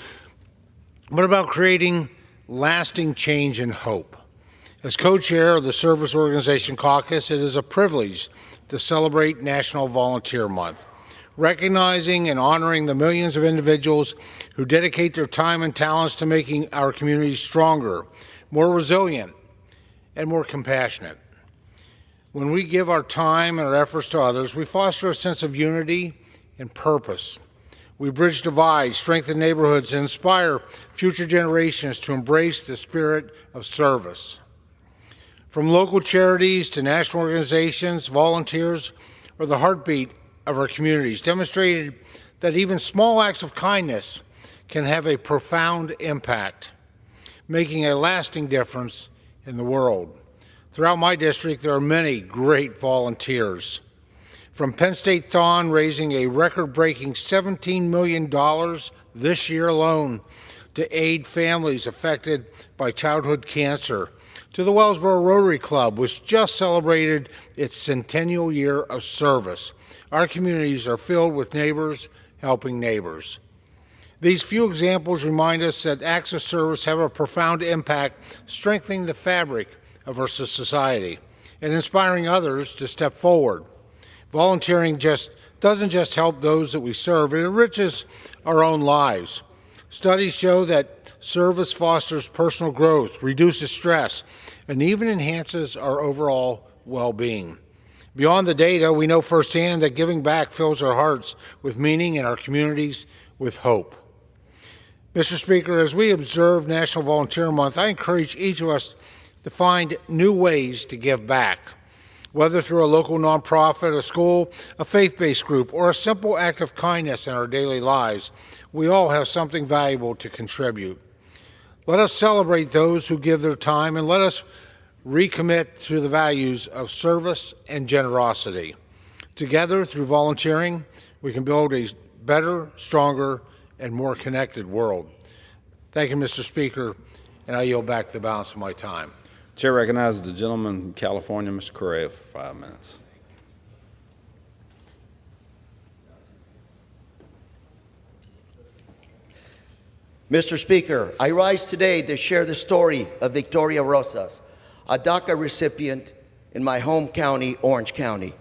but about creating lasting change and hope. As co-chair of the Service Organization Caucus, it is a privilege to celebrate National Volunteer Month, recognizing and honoring the millions of individuals who dedicate their time and talents to making our communities stronger, more resilient, and more compassionate. When we give our time and our efforts to others, we foster a sense of unity and purpose. We bridge divides, strengthen neighborhoods, and inspire future generations to embrace the spirit of service. From local charities to national organizations, volunteers are the heartbeat of our communities, demonstrated that even small acts of kindness can have a profound impact, making a lasting difference in the world. Throughout my district, there are many great volunteers. From Penn State Thon raising a record-breaking $17 million this year alone to aid families affected by childhood cancer, to the Wellsboro Rotary Club, which just celebrated its centennial year of service. Our communities are filled with neighbors helping neighbors. These few examples remind us that acts of service have a profound impact, strengthening the fabric of our society and inspiring others to step forward. Volunteering doesn't just help those that we serve, it enriches our own lives. Studies show that service fosters personal growth, reduces stress, and even enhances our overall well-being. Beyond the data, we know firsthand that giving back fills our hearts with meaning and our communities with hope. Mr. Speaker, as we observe National Volunteer Month, I encourage each of us to find new ways to give back. Whether through a local nonprofit, a school, a faith-based group, or a simple act of kindness in our daily lives, we all have something valuable to contribute. Let us celebrate those who give their time, and let us recommit to the values of service and generosity. Together, through volunteering, we can build a better, stronger, and more connected world. Thank you, Mr. Speaker, and I yield back the balance of my time. Chair recognizes the gentleman from California, Mr. Correa, for 5 minutes. Mr. Speaker, I rise today to share the story of Victoria Rosas, a DACA recipient in my home county, Orange County.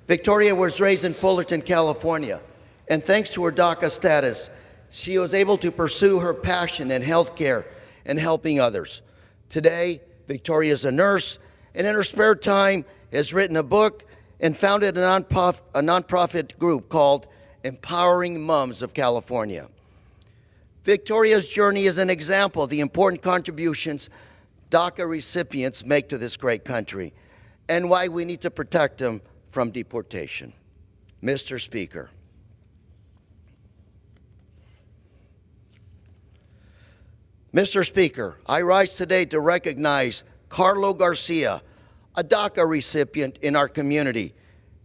Victoria was raised in Fullerton, California, and thanks to her DACA status, she was able to pursue her passion in healthcare and helping others. Today, Victoria is a nurse, and in her spare time has written a book and founded a nonprofit group called Empowering Moms of California. Victoria's journey is an example of the important contributions DACA recipients make to this great country and why we need to protect them from deportation. Mr. Speaker, I rise today to recognize Carlo Garcia, a DACA recipient in our community,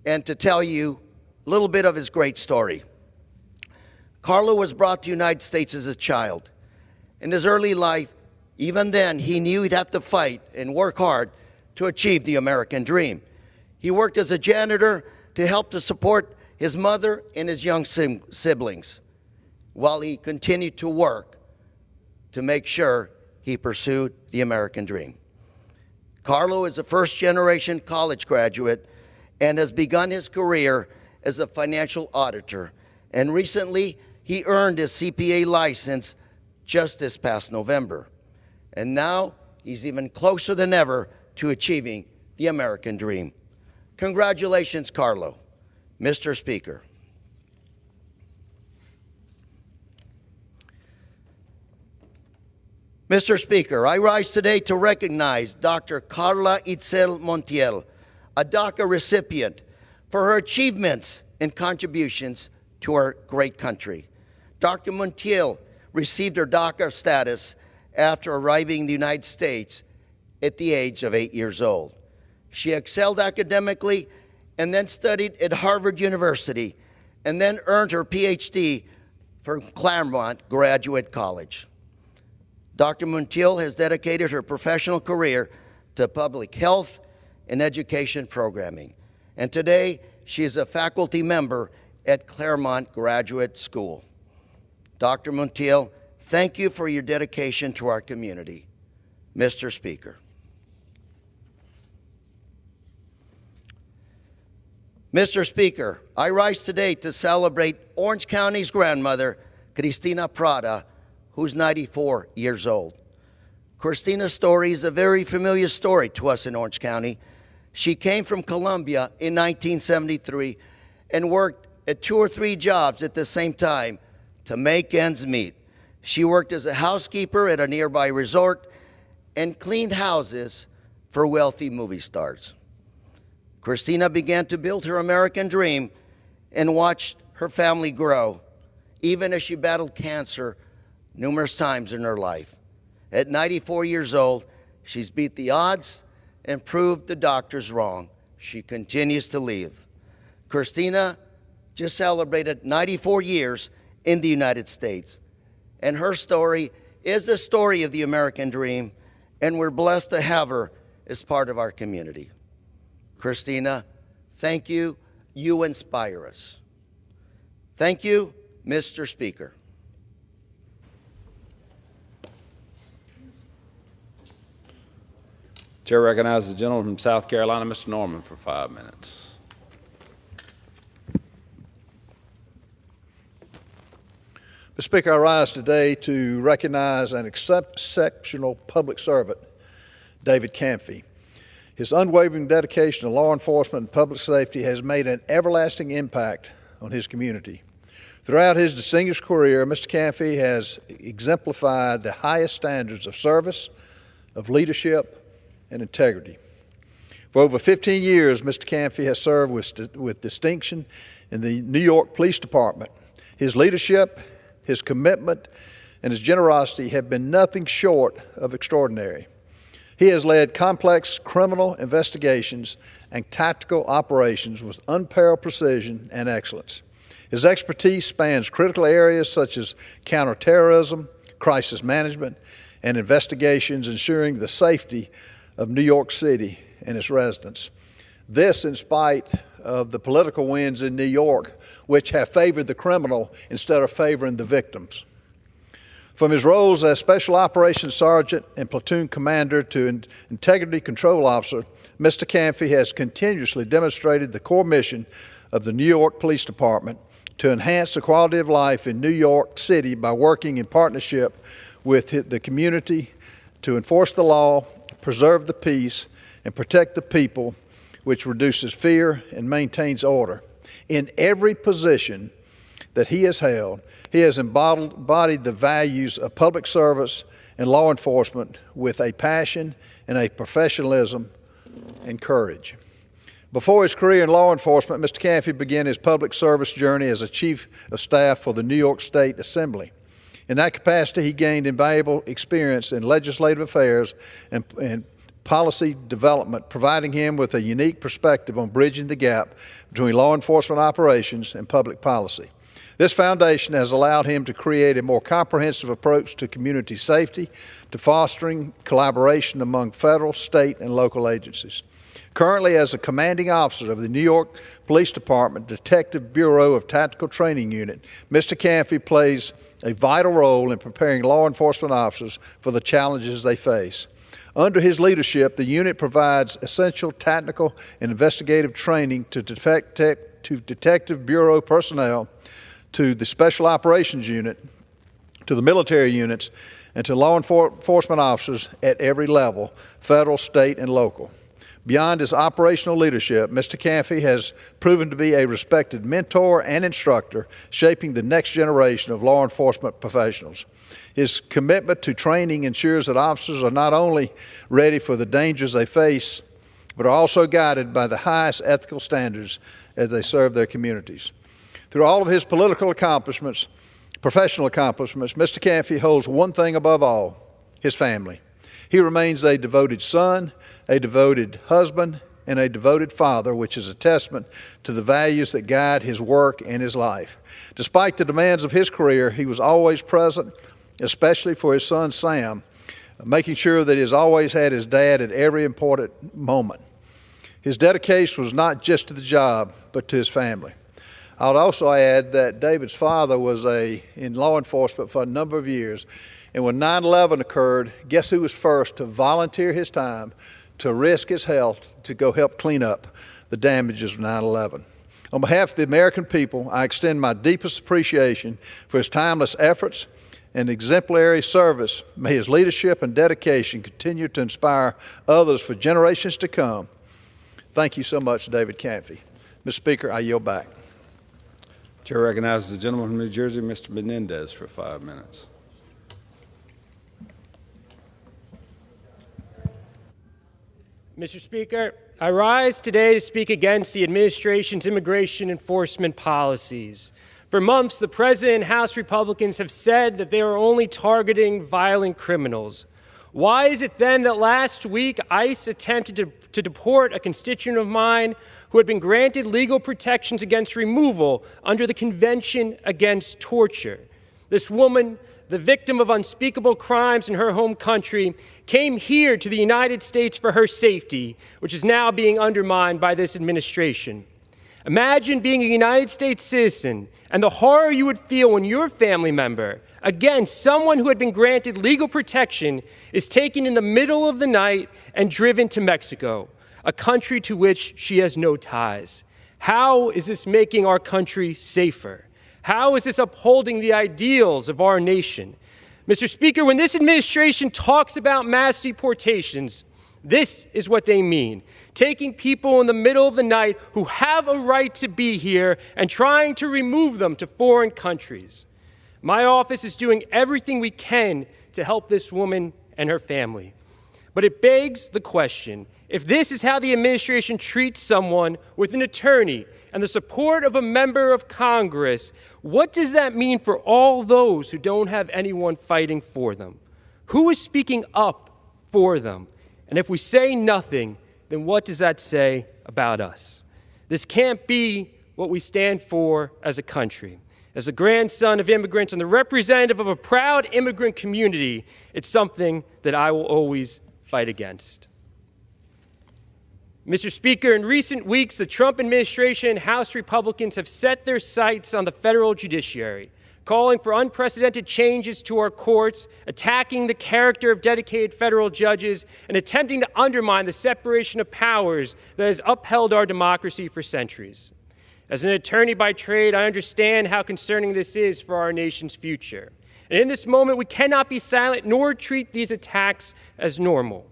and to tell you a little bit of his great story. Carlo was brought to the United States as a child. In his early life, even then, he knew he'd have to fight and work hard to achieve the American dream. He worked as a janitor to help to support his mother and his young siblings, while he continued to work to make sure he pursued the American dream. Carlo is a first-generation college graduate and has begun his career as a financial auditor, and recently he earned his CPA license just this past November. And now he's even closer than ever to achieving the American dream. Congratulations, Carlo. Mr. Speaker. Mr. Speaker, I rise today to recognize Dr. Carla Itzel Montiel, a DACA recipient, for her achievements and contributions to our great country. Dr. Montiel received her DACA status after arriving in the United States at the age of 8 years old. She excelled academically and then studied at Harvard University and then earned her PhD from Claremont Graduate College. Dr. Montiel has dedicated her professional career to public health and education programming, and today she is a faculty member at Claremont Graduate School. Dr. Montiel, thank you for your dedication to our community. Mr. Speaker. Mr. Speaker, I rise today to celebrate Orange County's grandmother, Cristina Prada, who's 94 years old. Cristina's story is a very familiar story to us in Orange County. She came from Colombia in 1973 and worked at 2 or 3 jobs at the same time to make ends meet. She worked as a housekeeper at a nearby resort and cleaned houses for wealthy movie stars. Cristina began to build her American dream and watched her family grow, even as she battled cancer numerous times in her life. At 94 years old, she's beat the odds and proved the doctors wrong. She continues to live. Cristina just celebrated 94 years in the United States, and her story is the story of the American dream, and we're blessed to have her as part of our community. Cristina, thank you. You inspire us. Thank you, Mr. Speaker. Chair recognizes the gentleman from South Carolina, Mr. Norman, for 5 minutes. Mr. Speaker, I rise today to recognize an exceptional public servant, David Camphy. His unwavering dedication to law enforcement and public safety has made an everlasting impact on his community. Throughout his distinguished career, Mr. Camphy has exemplified the highest standards of service, of leadership, and integrity. For over 15 years, Mr. Camphy has served with distinction in the New York Police Department. His leadership, his commitment, and his generosity have been nothing short of extraordinary. He has led complex criminal investigations and tactical operations with unparalleled precision and excellence. His expertise spans critical areas such as counterterrorism, crisis management, and investigations ensuring the safety of New York City and its residents. This in spite of the political winds in New York, which have favored the criminal instead of favoring the victims. From his roles as Special Operations Sergeant and Platoon Commander to Integrity Control Officer, Mr. Canfy has continuously demonstrated the core mission of the New York Police Department to enhance the quality of life in New York City by working in partnership with the community to enforce the law, preserve the peace, and protect the people, which reduces fear and maintains order. In every position that he has held, he has embodied the values of public service and law enforcement with a passion and a professionalism and courage. Before his career in law enforcement, Mr. Canfy began his public service journey as a Chief of Staff for the New York State Assembly. In that capacity, he gained invaluable experience in legislative affairs and policy development, providing him with a unique perspective on bridging the gap between law enforcement operations and public policy. This foundation has allowed him to create a more comprehensive approach to community safety, to fostering collaboration among federal, state, and local agencies. Currently, as a commanding officer of the New York Police Department Detective Bureau of Tactical Training Unit, Mr. Canfy plays a vital role in preparing law enforcement officers for the challenges they face. Under his leadership, the unit provides essential tactical and investigative training to Detective Bureau personnel, to the Special Operations Unit, to the military units, and to law enforcement officers at every level, federal, state, and local. Beyond his operational leadership, Mr. Canfy has proven to be a respected mentor and instructor, shaping the next generation of law enforcement professionals. His commitment to training ensures that officers are not only ready for the dangers they face, but are also guided by the highest ethical standards as they serve their communities. Through all of his political accomplishments, professional accomplishments, Mr. Canfy holds one thing above all: his family. He remains a devoted son, a devoted husband, and a devoted father, which is a testament to the values that guide his work and his life. Despite the demands of his career, he was always present, especially for his son Sam, making sure that he has always had his dad at every important moment. His dedication was not just to the job, but to his family. I would also add that David's father was in law enforcement for a number of years, and when 9/11 occurred, guess who was first to volunteer his time, to risk his health, to go help clean up the damages of 9/11. On behalf of the American people, I extend my deepest appreciation for his timeless efforts and exemplary service. May his leadership and dedication continue to inspire others for generations to come. Thank you so much, David Canfy. Mr. Speaker, I yield back. Chair recognizes the gentleman from New Jersey, Mr. Menendez, for 5 minutes. Mr. Speaker, I rise today to speak against the administration's immigration enforcement policies. For months, the President and House Republicans have said that they are only targeting violent criminals. Why is it then that last week ICE attempted to deport a constituent of mine who had been granted legal protections against removal under the Convention Against Torture? This woman, the victim of unspeakable crimes in her home country, came here to the United States for her safety, which is now being undermined by this administration. Imagine being a United States citizen and the horror you would feel when your family member, again, someone who had been granted legal protection, is taken in the middle of the night and driven to Mexico, a country to which she has no ties. How is this making our country safer? How is this upholding the ideals of our nation? Mr. Speaker, when this administration talks about mass deportations, this is what they mean: taking people in the middle of the night who have a right to be here and trying to remove them to foreign countries. My office is doing everything we can to help this woman and her family. But it begs the question, if this is how the administration treats someone with an attorney and the support of a member of Congress, what does that mean for all those who don't have anyone fighting for them? Who is speaking up for them? And if we say nothing, then what does that say about us? This can't be what we stand for as a country. As a grandson of immigrants and the representative of a proud immigrant community, it's something that I will always fight against. Mr. Speaker, in recent weeks, the Trump administration and House Republicans have set their sights on the federal judiciary, calling for unprecedented changes to our courts, attacking the character of dedicated federal judges, and attempting to undermine the separation of powers that has upheld our democracy for centuries. As an attorney by trade, I understand how concerning this is for our nation's future. And in this moment, we cannot be silent nor treat these attacks as normal.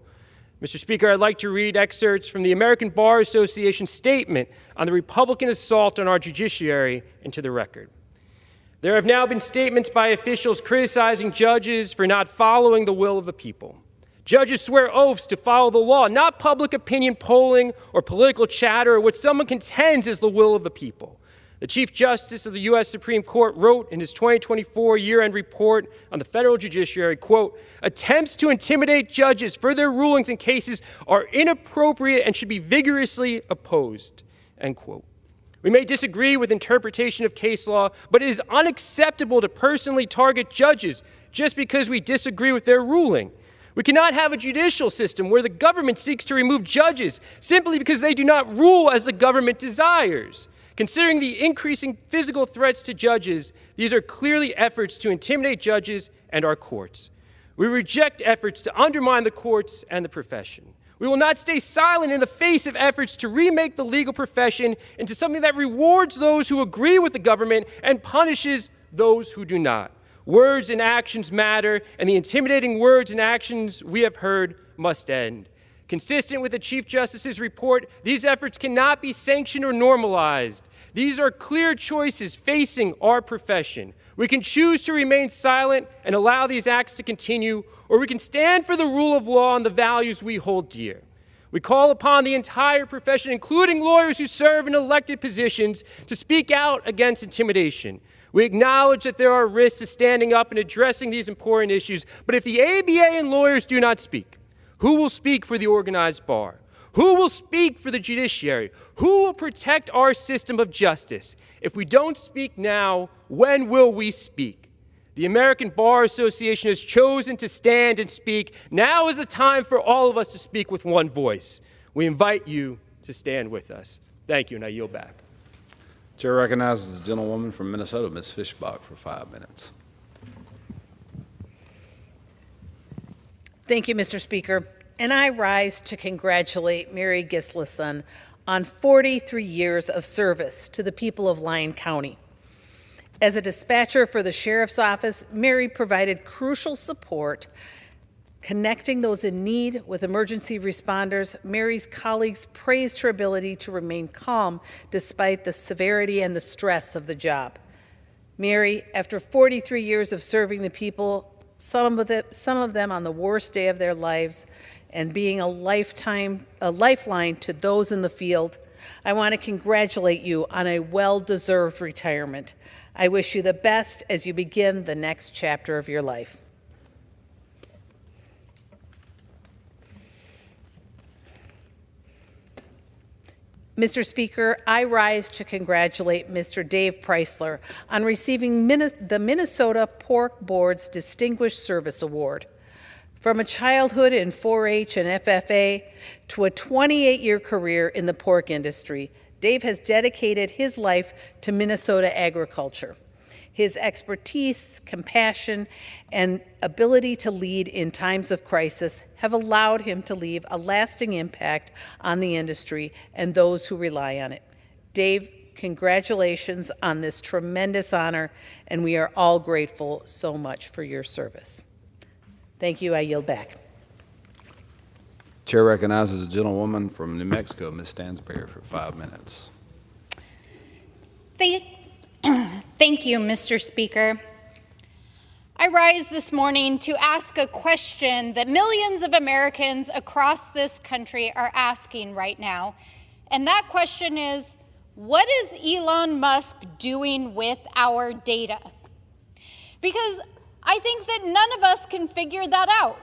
Mr. Speaker, I'd like to read excerpts from the American Bar Association statement on the Republican assault on our judiciary into the record. There have now been statements by officials criticizing judges for not following the will of the people. Judges swear oaths to follow the law, not public opinion polling or political chatter or what someone contends is the will of the people. The Chief Justice of the U.S. Supreme Court wrote in his 2024 year-end report on the federal judiciary, quote, "Attempts to intimidate judges for their rulings in cases are inappropriate and should be vigorously opposed," end quote. We may disagree with interpretation of case law, but it is unacceptable to personally target judges just because we disagree with their ruling. We cannot have a judicial system where the government seeks to remove judges simply because they do not rule as the government desires. Considering the increasing physical threats to judges, these are clearly efforts to intimidate judges and our courts. We reject efforts to undermine the courts and the profession. We will not stay silent in the face of efforts to remake the legal profession into something that rewards those who agree with the government and punishes those who do not. Words and actions matter, and the intimidating words and actions we have heard must end. Consistent with the Chief Justice's report, these efforts cannot be sanctioned or normalized. These are clear choices facing our profession. We can choose to remain silent and allow these acts to continue, or we can stand for the rule of law and the values we hold dear. We call upon the entire profession, including lawyers who serve in elected positions, to speak out against intimidation. We acknowledge that there are risks to standing up and addressing these important issues, but if the ABA and lawyers do not speak, who will speak for the organized bar? Who will speak for the judiciary? Who will protect our system of justice? If we don't speak now, when will we speak? The American Bar Association has chosen to stand and speak. Now is the time for all of us to speak with one voice. We invite you to stand with us. Thank you, and I yield back. Chair recognizes the gentlewoman from Minnesota, Ms. Fishbach, for 5 minutes. Thank you, Mr. Speaker. And I rise to congratulate Mary Gislason on 43 years of service to the people of Lyon County. As a dispatcher for the Sheriff's Office, Mary provided crucial support, connecting those in need with emergency responders. Mary's colleagues praised her ability to remain calm despite the severity and the stress of the job. Mary, after 43 years of serving the people, some of them on the worst day of their lives, and being a lifeline to those in the field, I want to congratulate you on a well-deserved retirement. I wish you the best as you begin the next chapter of your life. Mr. Speaker, I rise to congratulate Mr. Dave Preisler on receiving the Minnesota Pork Board's Distinguished Service Award. From a childhood in 4-H and FFA to a 28-year career in the pork industry, Dave has dedicated his life to Minnesota agriculture. His expertise, compassion, and ability to lead in times of crisis have allowed him to leave a lasting impact on the industry and those who rely on it. Dave, congratulations on this tremendous honor, and we are all grateful so much for your service. Thank you. I yield back. Chair recognizes a gentlewoman from New Mexico, Ms. Stansberry, for 5 minutes. Thank you, Mr. Speaker. I rise this morning to ask a question that millions of Americans across this country are asking right now. And that question is, what is Elon Musk doing with our data? Because I think that none of us can figure that out.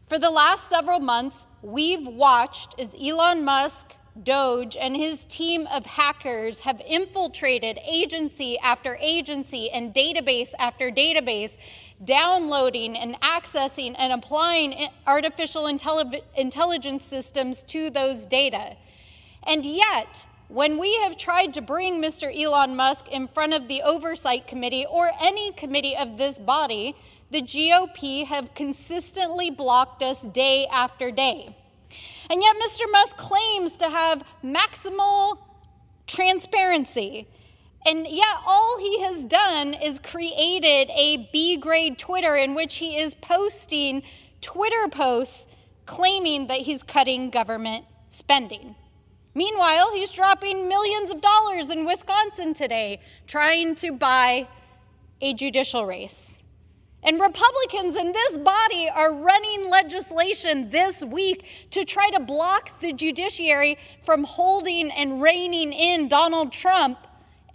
For the last several months, we've watched as Elon Musk, Doge, and his team of hackers have infiltrated agency after agency and database after database, downloading and accessing and applying artificial intelligence systems to those data. And yet, when we have tried to bring Mr. Elon Musk in front of the Oversight Committee or any committee of this body, the GOP have consistently blocked us day after day. And yet Mr. Musk claims to have maximal transparency. And yet all he has done is created a B-grade Twitter in which he is posting Twitter posts claiming that he's cutting government spending. Meanwhile, he's dropping millions of dollars in Wisconsin today trying to buy a judicial race. And Republicans in this body are running legislation this week to try to block the judiciary from holding and reining in Donald Trump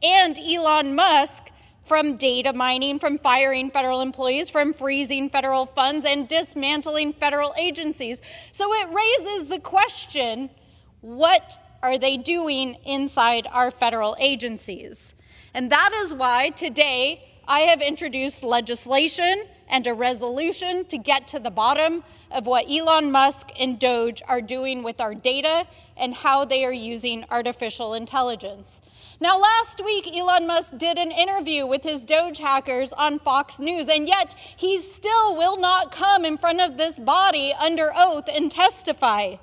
and Elon Musk from data mining, from firing federal employees, from freezing federal funds, and dismantling federal agencies. So it raises the question, what are they doing inside our federal agencies? And that is why today I have introduced legislation and a resolution to get to the bottom of what Elon Musk and Doge are doing with our data and how they are using artificial intelligence. Now, last week, Elon Musk did an interview with his Doge hackers on Fox News, and yet he still will not come in front of this body under oath and testify.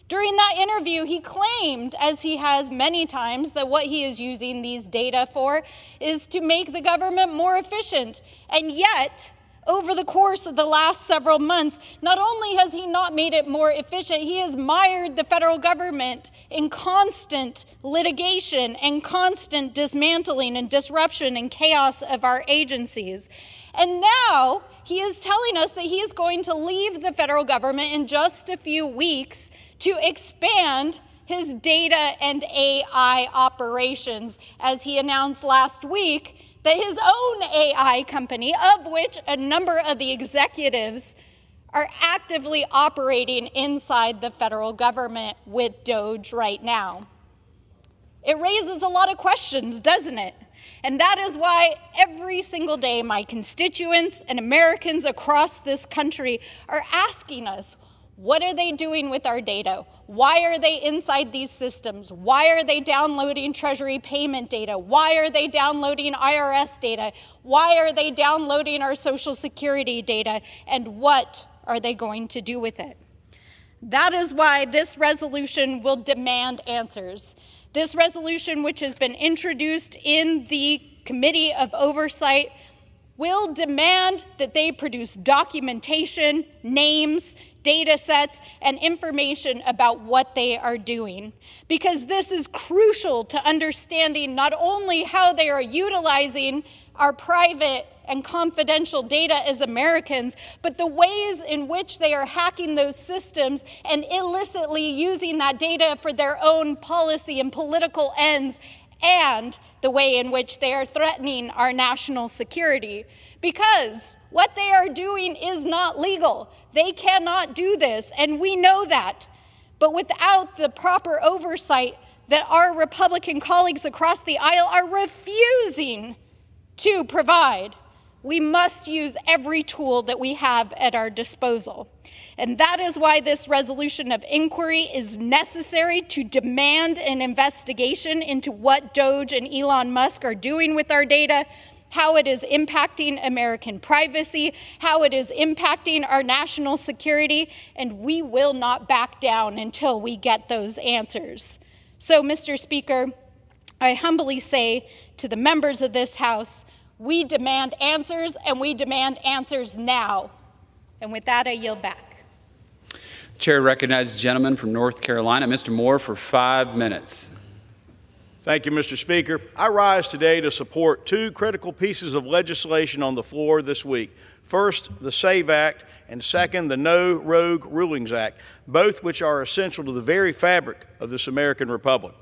During that interview, he claimed, as he has many times, that what he is using these data for is to make the government more efficient. And yet, over the course of the last several months, not only has he not made it more efficient, he has mired the federal government in constant litigation and constant dismantling and disruption and chaos of our agencies. And now he is telling us that he is going to leave the federal government in just a few weeks to expand his data and AI operations, as he announced last week that his own AI company, of which a number of the executives are actively operating inside the federal government with Doge right now. It raises a lot of questions, doesn't it? And that is why every single day my constituents and Americans across this country are asking us, what are they doing with our data? Why are they inside these systems? Why are they downloading Treasury payment data? Why are they downloading IRS data? Why are they downloading our Social Security data? And what are they going to do with it? That is why this resolution will demand answers. This resolution, which has been introduced in the Committee of Oversight, will demand that they produce documentation, names, data sets, and information about what they are doing. Because this is crucial to understanding not only how they are utilizing our private and confidential data as Americans, but the ways in which they are hacking those systems and illicitly using that data for their own policy and political ends, and the way in which they are threatening our national security. Because what they are doing is not legal. They cannot do this, and we know that. But without the proper oversight that our Republican colleagues across the aisle are refusing to provide, we must use every tool that we have at our disposal. And that is why this resolution of inquiry is necessary to demand an investigation into what Doge and Elon Musk are doing with our data, how it is impacting American privacy, how it is impacting our national security, and we will not back down until we get those answers. So, Mr. Speaker, I humbly say to the members of this House, we demand answers, and we demand answers now. And with that, I yield back. The chair recognizes the gentleman from North Carolina, Mr. Moore, for 5 minutes. Thank you, Mr. Speaker. I rise today to support two critical pieces of legislation on the floor this week. First, the SAVE Act, and second, the No Rogue Rulings Act, both which are essential to the very fabric of this American republic.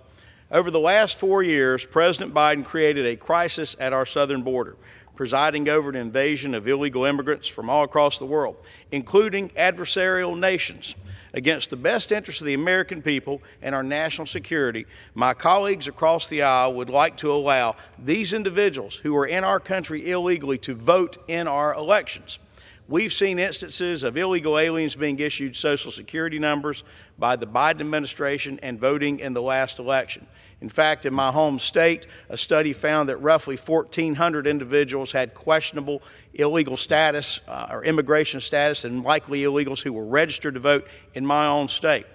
Over the last 4 years, President Biden created a crisis at our southern border, presiding over an invasion of illegal immigrants from all across the world, including adversarial nations. against the best interests of the American people and our national security, my colleagues across the aisle would like to allow these individuals who are in our country illegally to vote in our elections. We've seen instances of illegal aliens being issued Social Security numbers by the Biden administration and voting in the last election. In fact, in my home state, a study found that roughly 1,400 individuals had questionable illegal status or immigration status, and likely illegals who were registered to vote in my own state.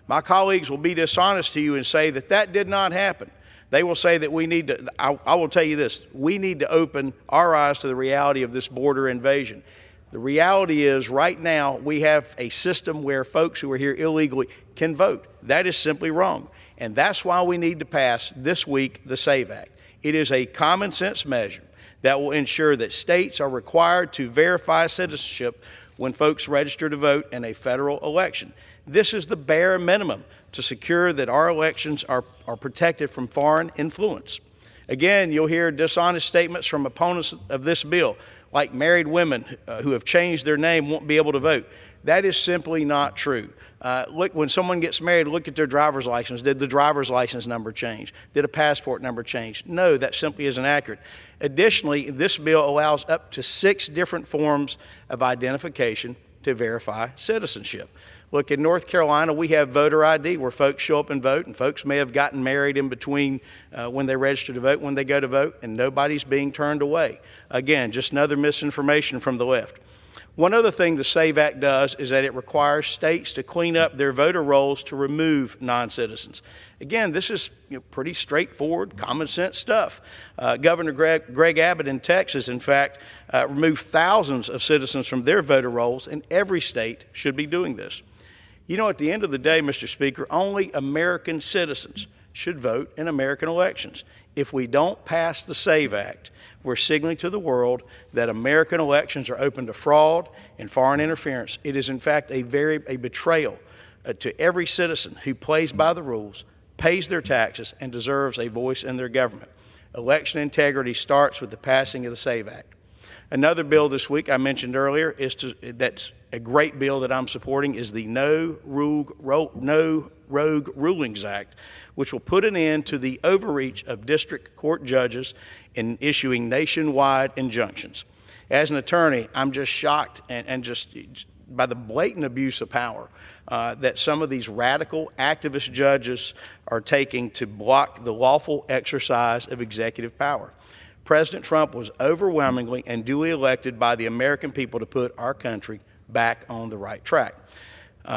My colleagues will be dishonest to you and say that that did not happen. They will say that we need to, I will tell you this, we need to open our eyes to the reality of this border invasion. The reality is right now we have a system where folks who are here illegally can vote. That is simply wrong. And that's why we need to pass this week the SAVE Act. It is a common sense measure that will ensure that states are required to verify citizenship when folks register to vote in a federal election. This is the bare minimum to secure that our elections are protected from foreign influence. Again, you'll hear dishonest statements from opponents of this bill, like married women who have changed their name won't be able to vote. That is simply not true. Look, when someone gets married, look at their driver's license. Did the driver's license number change? Did a passport number change? No, that simply isn't accurate. Additionally, this bill allows up to 6 different forms of identification to verify citizenship. Look, in North Carolina, we have voter ID where folks show up and vote, and folks may have gotten married in between when they register to vote, when they go to vote, and nobody's being turned away. Again, just another misinformation from the left. One other thing the SAVE Act does is that it requires states to clean up their voter rolls to remove non-citizens. Again, this is pretty straightforward, common sense stuff. Governor Greg Abbott in Texas, in fact, removed thousands of citizens from their voter rolls, and every state should be doing this. You know, at the end of the day, Mr. Speaker, only American citizens should vote in American elections. If we don't pass the SAVE Act, we're signaling to the world that American elections are open to fraud and foreign interference. It is, in fact, a betrayal to every citizen who plays by the rules, pays their taxes, and deserves a voice in their government. Election integrity starts with the passing of the SAVE Act. Another bill this week I mentioned earlier that's a great bill that I'm supporting is the No Rogue Rulings Act, which will put an end to the overreach of district court judges in issuing nationwide injunctions. As an attorney, I'm just shocked and just by the blatant abuse of power that some of these radical activist judges are taking to block the lawful exercise of executive power. President Trump was overwhelmingly and duly elected by the American people to put our country back on the right track.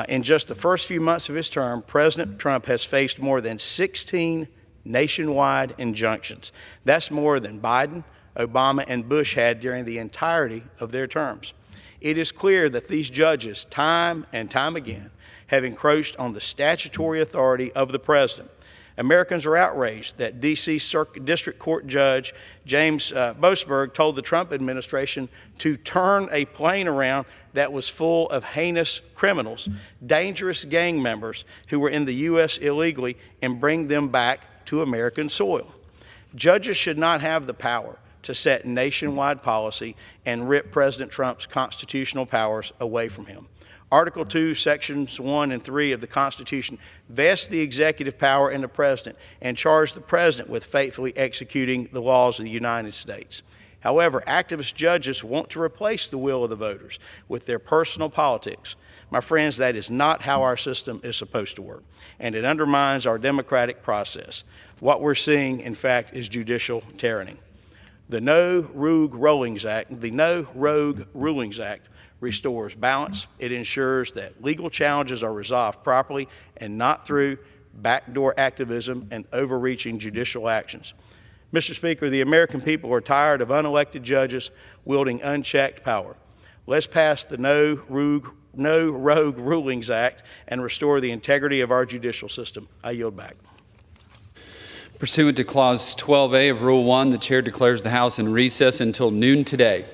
In just the first few months of his term, President Trump has faced more than 16 nationwide injunctions. That's more than Biden, Obama, and Bush had during the entirety of their terms. It is clear that these judges, time and time again, have encroached on the statutory authority of the president. Americans are outraged that D.C. District Court Judge James Boasberg told the Trump administration to turn a plane around that was full of heinous criminals, dangerous gang members who were in the U.S. illegally, and bring them back to American soil. Judges should not have the power to set nationwide policy and rip President Trump's constitutional powers away from him. Article 2, Sections 1 and 3 of the Constitution vest the executive power in the president and charge the president with faithfully executing the laws of the United States. However, activist judges want to replace the will of the voters with their personal politics. My friends, that is not how our system is supposed to work, and it undermines our democratic process. What we're seeing, in fact, is judicial tyranny. The No Rogue Rulings Act restores balance. It ensures that legal challenges are resolved properly and not through backdoor activism and overreaching judicial actions. Mr. Speaker, the American people are tired of unelected judges wielding unchecked power. Let's pass the No Rogue Rulings Act and restore the integrity of our judicial system. I yield back. Pursuant to Clause 12A of Rule 1, the Chair declares the House in recess until noon today.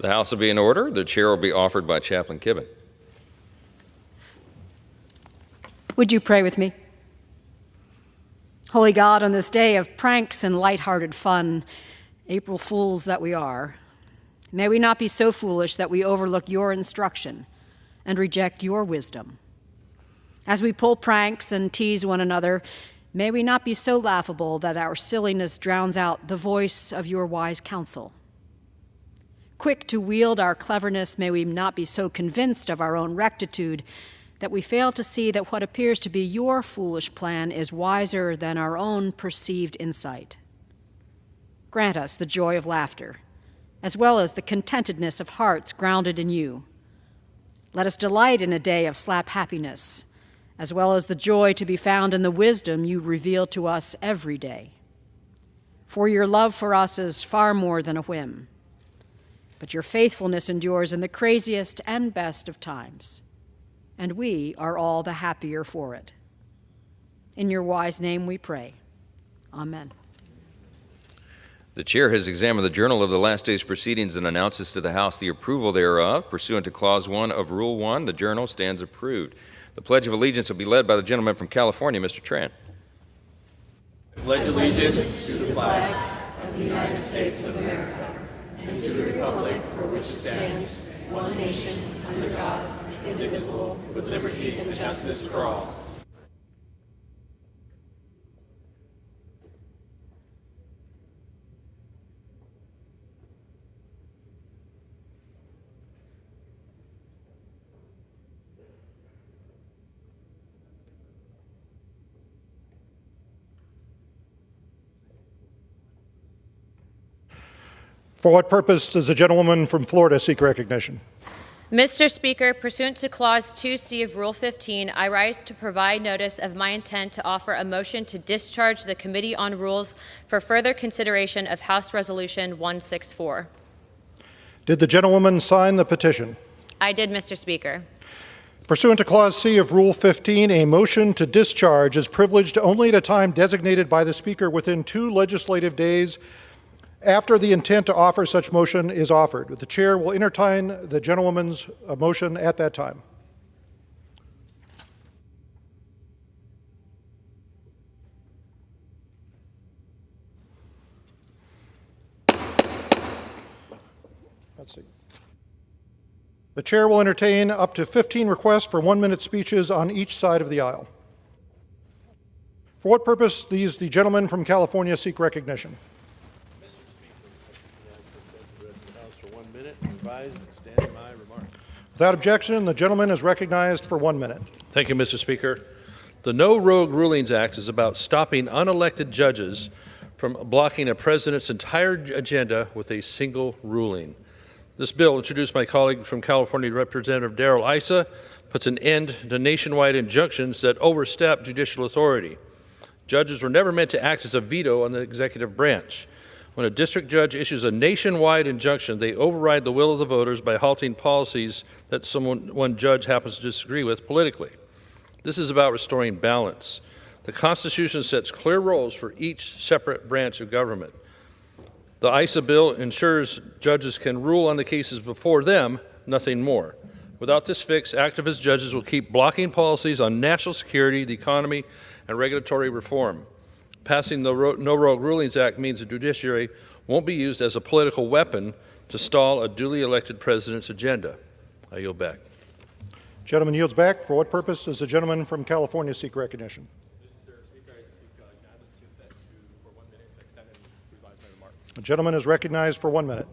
The House will be in order. The chair will be offered by Chaplain Kibben. Would you pray with me? Holy God, on this day of pranks and lighthearted fun, April Fools that we are, may we not be so foolish that we overlook your instruction and reject your wisdom. As we pull pranks and tease one another, may we not be so laughable that our silliness drowns out the voice of your wise counsel. Quick to wield our cleverness, may we not be so convinced of our own rectitude that we fail to see that what appears to be your foolish plan is wiser than our own perceived insight. Grant us the joy of laughter, as well as the contentedness of hearts grounded in you. Let us delight in a day of slap happiness, as well as the joy to be found in the wisdom you reveal to us every day. For your love for us is far more than a whim, but your faithfulness endures in the craziest and best of times, and we are all the happier for it. In your wise name we pray. Amen. The chair has examined the journal of the last day's proceedings and announces to the House the approval thereof. Pursuant to Clause 1 of Rule 1, the journal stands approved. The Pledge of Allegiance will be led by the gentleman from California, Mr. Tran. Pledge allegiance to the flag of the United States of America and to the republic for which it stands, one nation, under God, indivisible, with liberty and justice for all. For what purpose does the gentlewoman from Florida seek recognition? Mr. Speaker, pursuant to Clause 2C of Rule 15, I rise to provide notice of my intent to offer a motion to discharge the Committee on Rules for further consideration of House Resolution 164. Did the gentlewoman sign the petition? I did, Mr. Speaker. Pursuant to Clause C of Rule 15, a motion to discharge is privileged only at a time designated by the Speaker within 2 legislative days after the intent to offer such motion is offered. The chair will entertain the gentlewoman's motion at that time. Let's see. The chair will entertain up to 15 requests for 1-minute speeches on each side of the aisle. For what purpose does the gentleman from California seek recognition? Without objection, the gentleman is recognized for 1 minute. Thank you, Mr. Speaker. The No Rogue Rulings Act is about stopping unelected judges from blocking a president's entire agenda with a single ruling. This bill, introduced by my colleague from California, Representative Darrell Issa, puts an end to nationwide injunctions that overstep judicial authority. Judges were never meant to act as a veto on the executive branch. When a district judge issues a nationwide injunction, they override the will of the voters by halting policies that one judge happens to disagree with politically. This is about restoring balance. The Constitution sets clear roles for each separate branch of government. The ISA bill ensures judges can rule on the cases before them, nothing more. Without this fix, activist judges will keep blocking policies on national security, the economy, and regulatory reform. Passing the No Rogue Rulings Act means the judiciary won't be used as a political weapon to stall a duly elected president's agenda. I yield back. Gentleman yields back. For what purpose does the gentleman from California seek recognition? Mr. Speaker, I seek unanimous consent for 1 minute to extend and revise my remarks. The gentleman is recognized for 1 minute.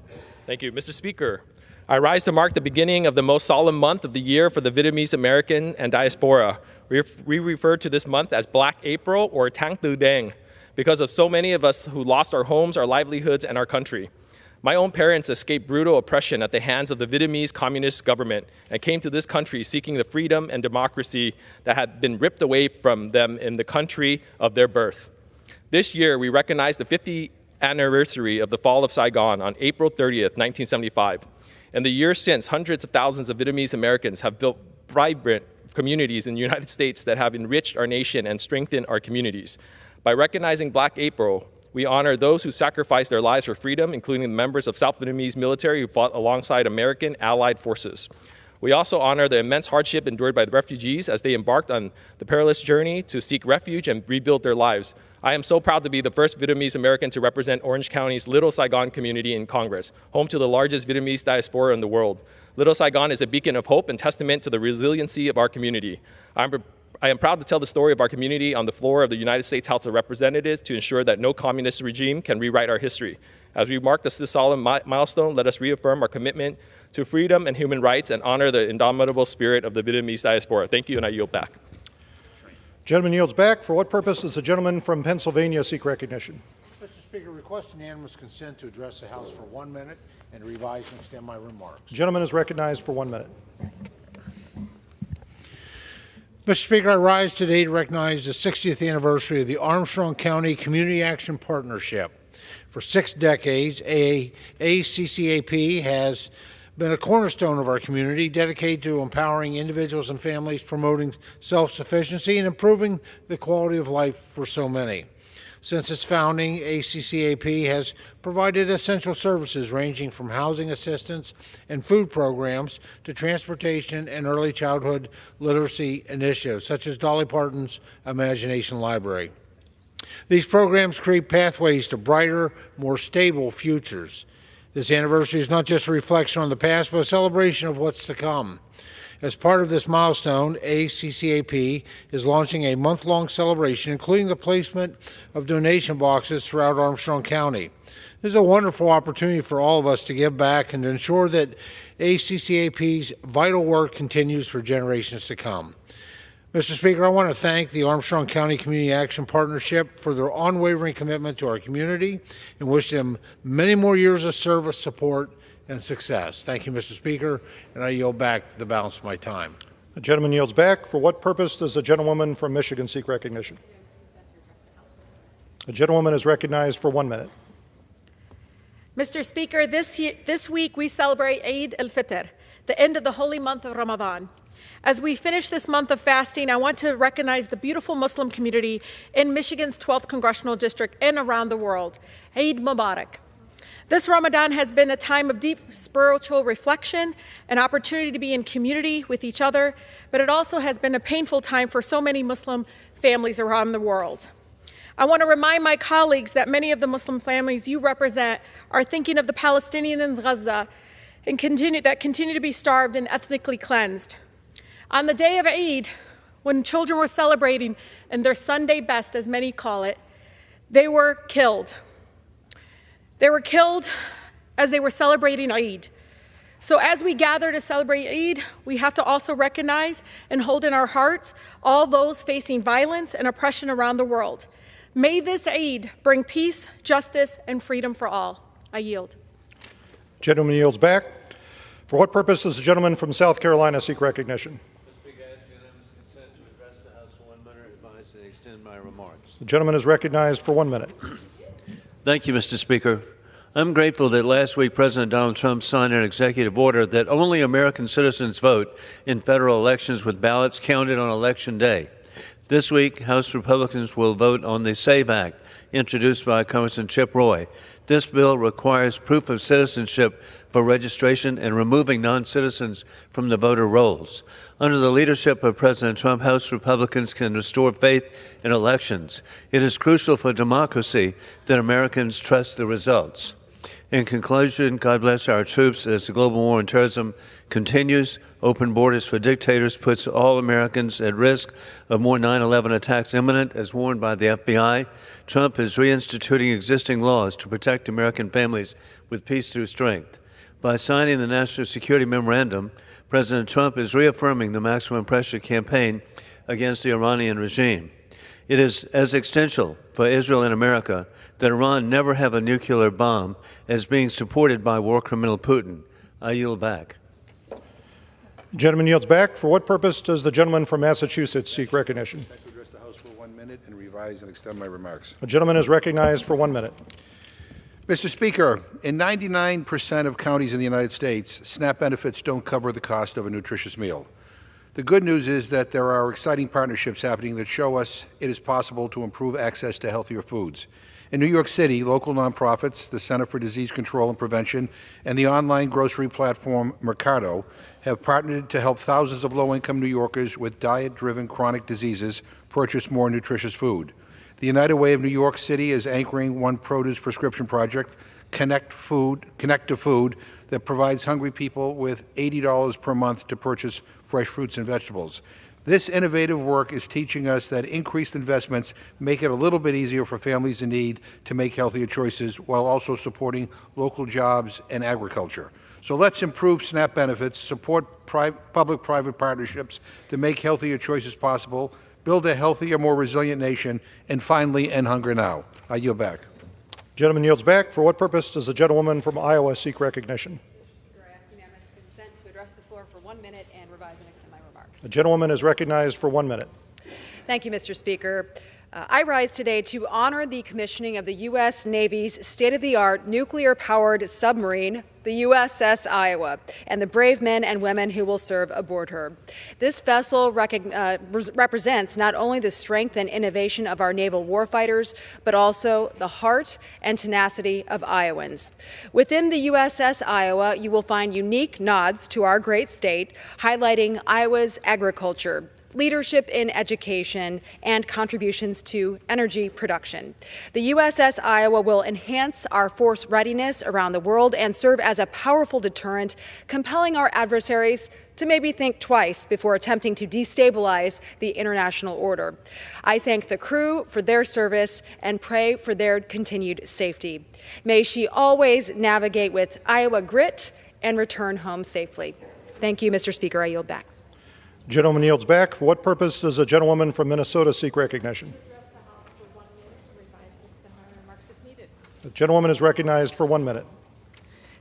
Thank you, Mr. Speaker. I rise to mark the beginning of the most solemn month of the year for the Vietnamese American and diaspora. We refer to this month as Black April or Tháng Tư Đen because of so many of us who lost our homes, our livelihoods, and our country. My own parents escaped brutal oppression at the hands of the Vietnamese communist government and came to this country seeking the freedom and democracy that had been ripped away from them in the country of their birth. This year, we recognize the 50th anniversary of the fall of Saigon on April 30th, 1975. In the years since, hundreds of thousands of Vietnamese Americans have built vibrant communities in the United States that have enriched our nation and strengthened our communities. By recognizing Black April We honor those who sacrificed their lives for freedom, including the members of South Vietnamese military who fought alongside American allied forces. We also honor the immense hardship endured by the refugees as they embarked on the perilous journey to seek refuge and rebuild their lives. I am so proud to be the first Vietnamese American to represent Orange County's Little Saigon community in Congress, home to the largest Vietnamese diaspora in the world. Little Saigon is a beacon of hope and testament to the resiliency of our community. I am proud to tell the story of our community on the floor of the United States House of Representatives to ensure that no communist regime can rewrite our history. As we mark this solemn milestone, let us reaffirm our commitment to freedom and human rights and honor the indomitable spirit of the Vietnamese diaspora. Thank you, and I yield back. Gentleman yields back. For what purpose does the gentleman from Pennsylvania seek recognition? Mr. Speaker, request unanimous consent to address the House for 1 minute and revise and extend my remarks. The gentleman is recognized for 1 minute. Mr. Speaker, I rise today to recognize the 60th anniversary of the Armstrong County Community Action Partnership. For 6 decades, ACCAP has been a cornerstone of our community, dedicated to empowering individuals and families, promoting self-sufficiency, and improving the quality of life for so many. Since its founding, ACCAP has provided essential services ranging from housing assistance and food programs to transportation and early childhood literacy initiatives, such as Dolly Parton's Imagination Library. These programs create pathways to brighter, more stable futures. This anniversary is not just a reflection on the past, but a celebration of what's to come. As part of this milestone, ACCAP is launching a month-long celebration, including the placement of donation boxes throughout Armstrong County. This is a wonderful opportunity for all of us to give back and to ensure that ACCAP's vital work continues for generations to come. Mr. Speaker, I want to thank the Armstrong County Community Action Partnership for their unwavering commitment to our community and wish them many more years of service, support, and success. Thank you, Mr. Speaker, and I yield back the balance of my time. The gentleman yields back. For what purpose does the gentlewoman from Michigan seek recognition? The gentlewoman is recognized for 1 minute. Mr. Speaker, this week we celebrate Eid al-Fitr, the end of the holy month of Ramadan. As we finish this month of fasting, I want to recognize the beautiful Muslim community in Michigan's 12th Congressional District and around the world. Eid Mubarak. This Ramadan has been a time of deep spiritual reflection, an opportunity to be in community with each other, but it also has been a painful time for so many Muslim families around the world. I want to remind my colleagues that many of the Muslim families you represent are thinking of the Palestinians in Gaza and continue to be starved and ethnically cleansed. On the day of Eid, when children were celebrating in their Sunday best, as many call it, they were killed. They were killed as they were celebrating Eid. So as we gather to celebrate Eid, we have to also recognize and hold in our hearts all those facing violence and oppression around the world. May this Eid bring peace, justice, and freedom for all. I yield. Gentleman yields back. For what purpose does the gentleman from South Carolina seek recognition? My remarks. The gentleman is recognized for 1 minute. Thank you, Mr. Speaker. I'm grateful that last week President Donald Trump signed an executive order that only American citizens vote in federal elections with ballots counted on Election Day. This week, House Republicans will vote on the SAVE Act, introduced by Congressman Chip Roy. This bill requires proof of citizenship for registration and removing non-citizens from the voter rolls. Under the leadership of President Trump, House Republicans can restore faith in elections. It is crucial for democracy that Americans trust the results. In conclusion, God bless our troops as the global war on terrorism continues. Open borders for dictators puts all Americans at risk of more 9/11 attacks imminent, as warned by the FBI. Trump is reinstituting existing laws to protect American families with peace through strength. By signing the National Security Memorandum, President Trump is reaffirming the maximum pressure campaign against the Iranian regime. It is as essential for Israel and America that Iran never have a nuclear bomb as being supported by war criminal Putin. I yield back. The gentleman yields back. For what purpose does the gentleman from Massachusetts seek recognition? I'd like to address the House for 1 minute and revise and extend my remarks. The gentleman is recognized for 1 minute. Mr. Speaker, in 99% of counties in the United States, SNAP benefits don't cover the cost of a nutritious meal. The good news is that there are exciting partnerships happening that show us it is possible to improve access to healthier foods. In New York City, local nonprofits, the Center for Disease Control and Prevention, and the online grocery platform Mercado have partnered to help thousands of low-income New Yorkers with diet-driven chronic diseases purchase more nutritious food. The United Way of New York City is anchoring one produce prescription project, Connect to Food, that provides hungry people with $80 per month to purchase fresh fruits and vegetables. This innovative work is teaching us that increased investments make it a little bit easier for families in need to make healthier choices while also supporting local jobs and agriculture. So let's improve SNAP benefits, support public-private partnerships to make healthier choices possible, build a healthier, more resilient nation, and finally end hunger now. I yield back. Gentleman yields back. For what purpose does the gentlewoman from Iowa seek recognition? Mr. Speaker, I ask unanimous consent to address the floor for 1 minute and revise and extend my remarks. The gentlewoman is recognized for 1 minute. Thank you, Mr. Speaker. I rise today to honor the commissioning of the U.S. Navy's state-of-the-art nuclear-powered submarine, the USS Iowa, and the brave men and women who will serve aboard her. This vessel represents not only the strength and innovation of our naval warfighters, but also the heart and tenacity of Iowans. Within the USS Iowa, you will find unique nods to our great state, highlighting Iowa's agriculture, leadership in education, and contributions to energy production. The USS Iowa will enhance our force readiness around the world and serve as a powerful deterrent, compelling our adversaries to maybe think twice before attempting to destabilize the international order. I thank the crew for their service and pray for their continued safety. May she always navigate with Iowa grit and return home safely. Thank you, Mr. Speaker. I yield back. Gentleman yields back. For what purpose does a gentlewoman from Minnesota seek recognition? The gentlewoman is recognized for 1 minute.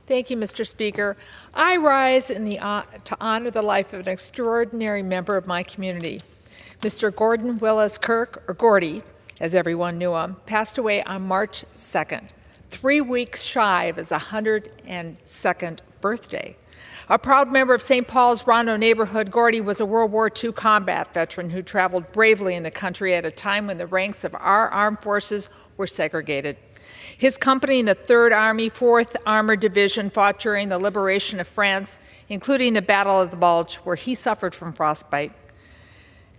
Thank you, Mr. Speaker. I rise to honor the life of an extraordinary member of my community. Mr. Gordon Willis Kirk, or Gordy, as everyone knew him, passed away on March 2nd, 3 weeks shy of his 102nd birthday. A proud member of St. Paul's Rondo neighborhood, Gordy was a World War II combat veteran who traveled bravely in the country at a time when the ranks of our armed forces were segregated. His company in the 3rd Army, 4th Armored Division fought during the liberation of France, including the Battle of the Bulge, where he suffered from frostbite.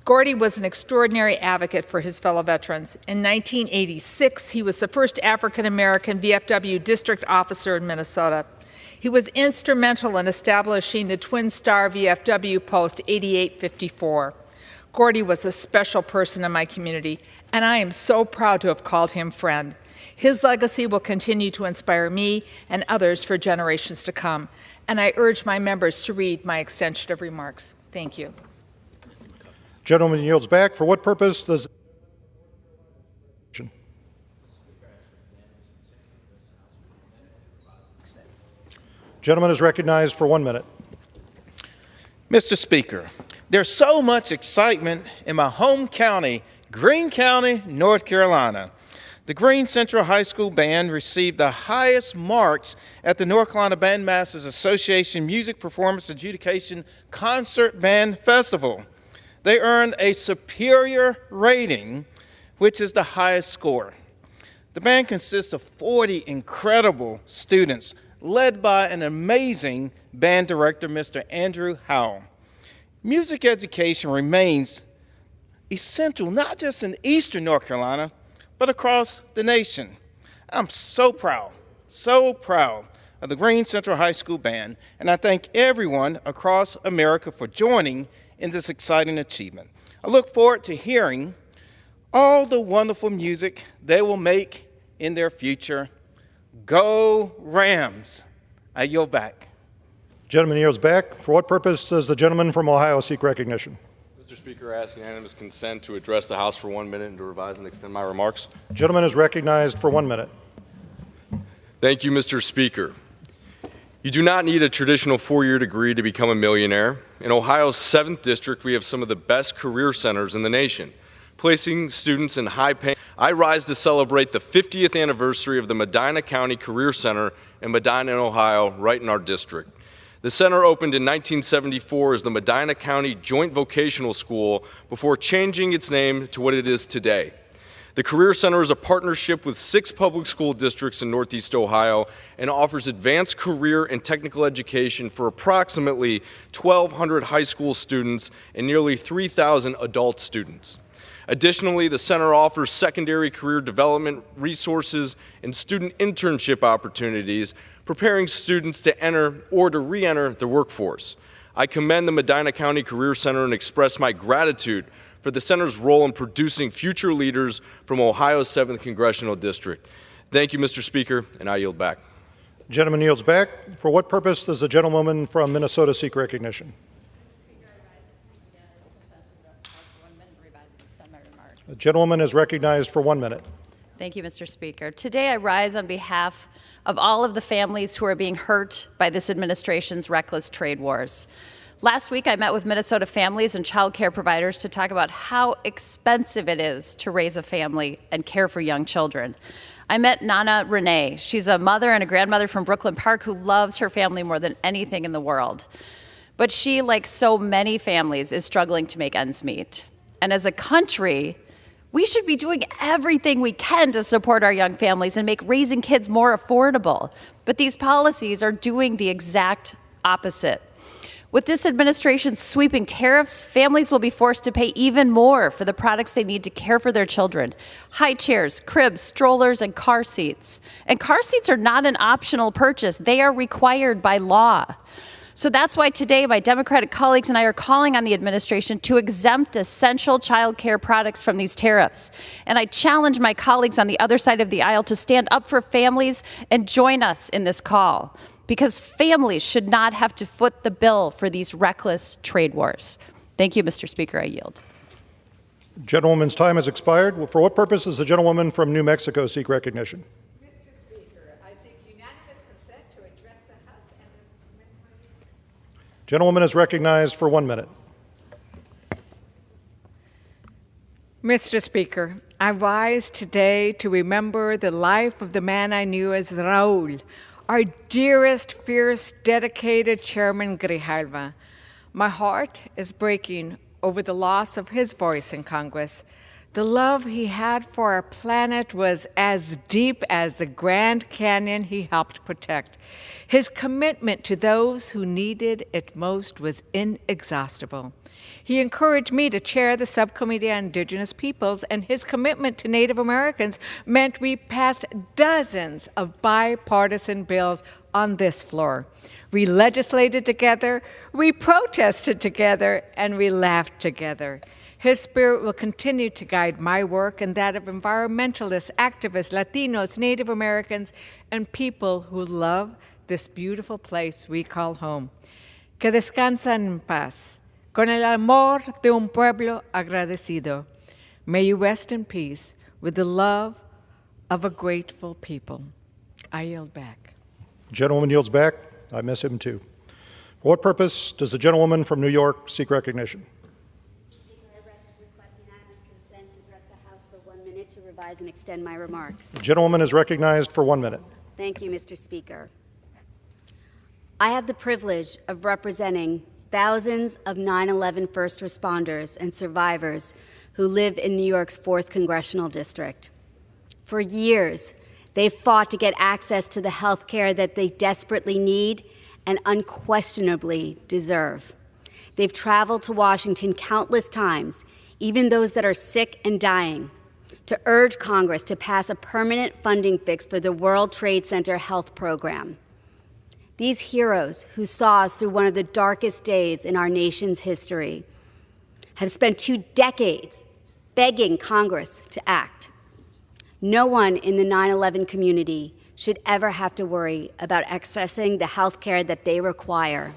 Gordy was an extraordinary advocate for his fellow veterans. In 1986, he was the first African-American VFW district officer in Minnesota. He was instrumental in establishing the Twin Star VFW Post 8854. Gordy was a special person in my community, and I am so proud to have called him friend. His legacy will continue to inspire me and others for generations to come, and I urge my members to read my extension of remarks. Thank you. Gentleman yields back. For what purpose does Gentleman is recognized for 1 minute. Mr. Speaker, there's so much excitement in my home county, Greene County, North Carolina. The Greene Central High School Band received the highest marks at the North Carolina Bandmasters Association Music Performance Adjudication Concert Band Festival. They earned a superior rating, which is the highest score. The band consists of 40 incredible students, led by an amazing band director, Mr. Andrew Howell. Music education remains essential, not just in eastern North Carolina, but across the nation. I'm so proud of the Greene Central High School Band, and I thank everyone across America for joining in this exciting achievement. I look forward to hearing all the wonderful music they will make in their future. Go Rams! I yield back. Gentleman yields back. For what purpose does the gentleman from Ohio seek recognition? Mr. Speaker, I ask unanimous consent to address the House for 1 minute and to revise and extend my remarks. Gentleman is recognized for 1 minute. Thank you, Mr. Speaker. You do not need a traditional 4-year degree to become a millionaire. In Ohio's 7th district, we have some of the best career centers in the nation, placing students in high-paying. I rise to celebrate the 50th anniversary of the Medina County Career Center in Medina, Ohio, right in our district. The center opened in 1974 as the Medina County Joint Vocational School before changing its name to what it is today. The Career Center is a partnership with 6 public school districts in Northeast Ohio and offers advanced career and technical education for approximately 1,200 high school students and nearly 3,000 adult students. Additionally, the center offers secondary career development resources and student internship opportunities, preparing students to enter or to re-enter the workforce. I commend the Medina County Career Center and express my gratitude for the center's role in producing future leaders from Ohio's 7th Congressional District. Thank you, Mr. Speaker, and I yield back. Gentleman yields back. For what purpose does the gentlewoman from Minnesota seek recognition? The gentlewoman is recognized for 1 minute. Thank you, Mr. Speaker. Today I rise on behalf of all of the families who are being hurt by this administration's reckless trade wars. Last week I met with Minnesota families and child care providers to talk about how expensive it is to raise a family and care for young children. I met Nana Renee. She's a mother and a grandmother from Brooklyn Park who loves her family more than anything in the world. But she, like so many families, is struggling to make ends meet. And as a country, we should be doing everything we can to support our young families and make raising kids more affordable. But these policies are doing the exact opposite. With this administration's sweeping tariffs, families will be forced to pay even more for the products they need to care for their children. High chairs, cribs, strollers, and car seats. And car seats are not an optional purchase. They are required by law. So that's why today my Democratic colleagues and I are calling on the administration to exempt essential child care products from these tariffs. And I challenge my colleagues on the other side of the aisle to stand up for families and join us in this call, because families should not have to foot the bill for these reckless trade wars. Thank you, Mr. Speaker. I yield. Gentlewoman's time has expired. For what purpose does the gentlewoman from New Mexico seek recognition? Gentlewoman is recognized for 1 minute. Mr. Speaker, I rise today to remember the life of the man I knew as Raul, our dearest, fierce, dedicated Chairman Grijalva. My heart is breaking over the loss of his voice in Congress. The love he had for our planet was as deep as the Grand Canyon he helped protect. His commitment to those who needed it most was inexhaustible. He encouraged me to chair the Subcommittee on Indigenous Peoples, and his commitment to Native Americans meant we passed dozens of bipartisan bills on this floor. We legislated together, we protested together, and we laughed together. His spirit will continue to guide my work and that of environmentalists, activists, Latinos, Native Americans, and people who love this beautiful place we call home. Que descansen en paz, con el amor de un pueblo agradecido. May you rest in peace with the love of a grateful people. I yield back. Gentlewoman yields back. I miss him too. For what purpose does the gentlewoman from New York seek recognition? To revise and extend my remarks. The gentlewoman is recognized for 1 minute. Thank you, Mr. Speaker. I have the privilege of representing thousands of 9/11 first responders and survivors who live in New York's 4th Congressional District. For years, they've fought to get access to the health care that they desperately need and unquestionably deserve. They've traveled to Washington countless times, even those that are sick and dying, to urge Congress to pass a permanent funding fix for the World Trade Center health program. These heroes who saw us through one of the darkest days in our nation's history have spent 2 decades begging Congress to act. No one in the 9/11 community should ever have to worry about accessing the health care that they require.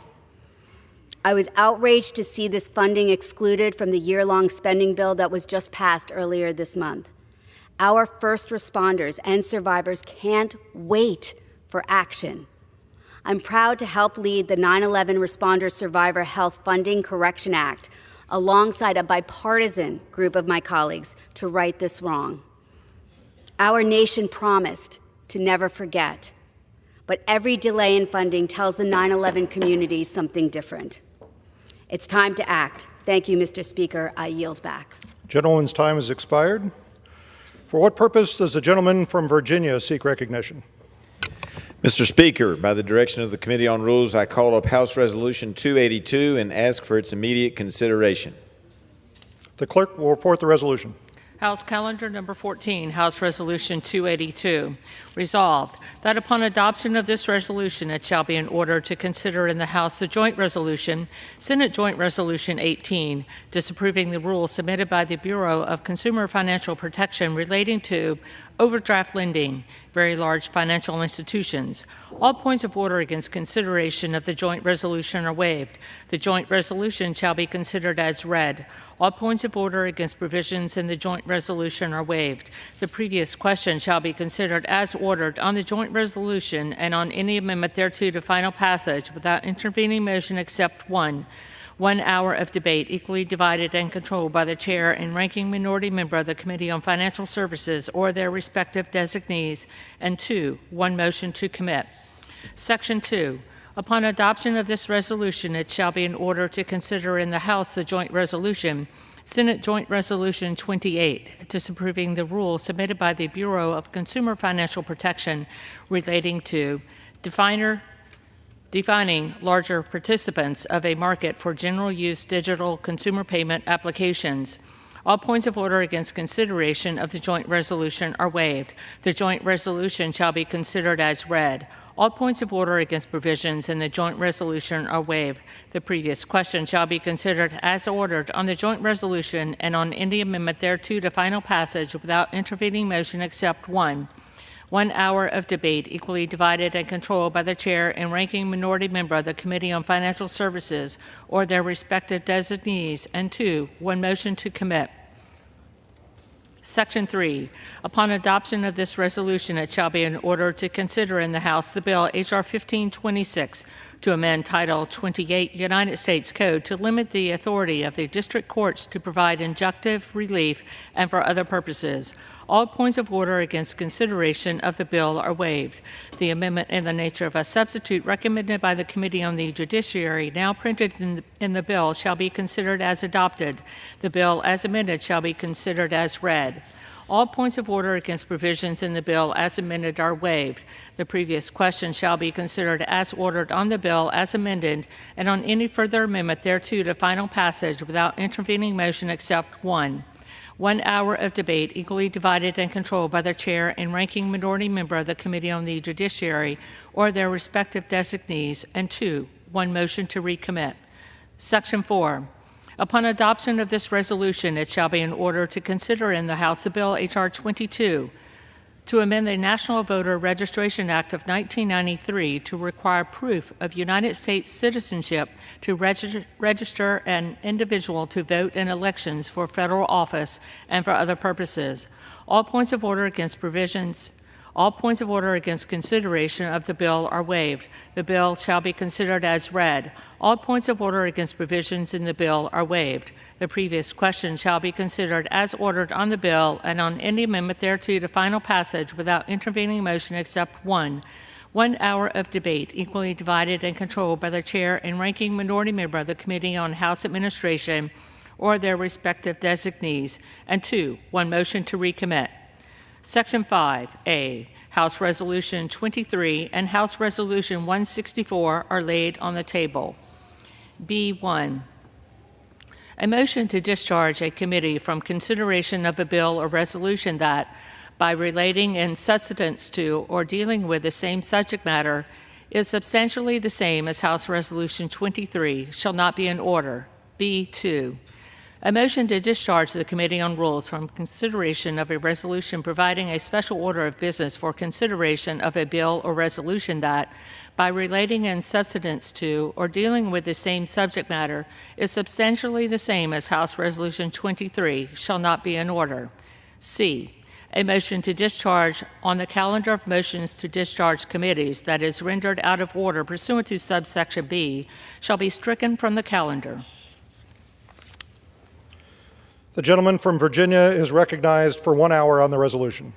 I was outraged to see this funding excluded from the year-long spending bill that was just passed earlier this month. Our first responders and survivors can't wait for action. I'm proud to help lead the 9/11 Responder Survivor Health Funding Correction Act alongside a bipartisan group of my colleagues to right this wrong. Our nation promised to never forget, but every delay in funding tells the 9/11 community something different. It's time to act. Thank you, Mr. Speaker. I yield back. Gentlewoman's time has expired. For what purpose does the gentleman from Virginia seek recognition? Mr. Speaker, by the direction of the Committee on Rules, I call up House Resolution 282 and ask for its immediate consideration. The clerk will report the resolution. House Calendar Number 14, House Resolution 282. Resolved, that upon adoption of this resolution, it shall be in order to consider in the House the joint resolution, Senate Joint Resolution 18, disapproving the rule submitted by the Bureau of Consumer Financial Protection relating to overdraft lending, very large financial institutions. All points of order against consideration of the joint resolution are waived. The joint resolution shall be considered as read. All points of order against provisions in the joint resolution are waived. The previous question shall be considered as ordered on the joint resolution and on any amendment thereto to final passage without intervening motion except one. 1 hour of debate equally divided and controlled by the chair and ranking minority member of the Committee on Financial Services or their respective designees, and 2, 1 motion to commit. Section 2. Upon adoption of this resolution, it shall be in order to consider in the House the joint resolution, Senate Joint Resolution 28, disapproving the rule submitted by the Bureau of Consumer Financial Protection relating to defining larger participants of a market for general use digital consumer payment applications. All points of order against consideration of the joint resolution are waived. The joint resolution shall be considered as read. All points of order against provisions in the joint resolution are waived. The previous question shall be considered as ordered on the joint resolution and on any amendment thereto to final passage without intervening motion except one. 1 hour of debate equally divided and controlled by the chair and ranking minority member of the Committee on Financial Services or their respective designees, and 2, 1 motion to commit. Section 3. Upon adoption of this resolution, it shall be in order to consider in the House the bill H.R. 1526 to amend Title 28 United States Code to limit the authority of the district courts to provide injunctive relief and for other purposes. All points of order against consideration of the bill are waived. The amendment in the nature of a substitute recommended by the Committee on the Judiciary, now printed in the bill, shall be considered as adopted. The bill as amended shall be considered as read. All points of order against provisions in the bill as amended are waived. The previous question shall be considered as ordered on the bill as amended and on any further amendment thereto to final passage without intervening motion except one. 1 hour of debate equally divided and controlled by the chair and ranking minority member of the Committee on the Judiciary or their respective designees, and 2, 1 motion to recommit. Section 4. Upon adoption of this resolution, it shall be in order to consider in the House the bill H.R. 22 to amend the National Voter Registration Act of 1993 to require proof of United States citizenship to register an individual to vote in elections for federal office and for other purposes. All points of order against consideration of the bill are waived. The bill shall be considered as read. All points of order against provisions in the bill are waived. The previous question shall be considered as ordered on the bill and on any amendment thereto to final passage without intervening motion except one. 1 hour of debate equally divided and controlled by the chair and ranking minority member of the Committee on House Administration or their respective designees, and 2, 1 motion to recommit. Section 5A, House Resolution 23 and House Resolution 164 are laid on the table. B1, a motion to discharge a committee from consideration of a bill or resolution that, by relating in substance to or dealing with the same subject matter, is substantially the same as House Resolution 23, shall not be in order. B2, a motion to discharge the Committee on Rules from consideration of a resolution providing a special order of business for consideration of a bill or resolution that, by relating in substance to or dealing with the same subject matter, is substantially the same as House Resolution 23, shall not be in order. C, a motion to discharge on the calendar of motions to discharge committees that is rendered out of order pursuant to subsection B, shall be stricken from the calendar. The gentleman from Virginia is recognized for 1 hour on the resolution.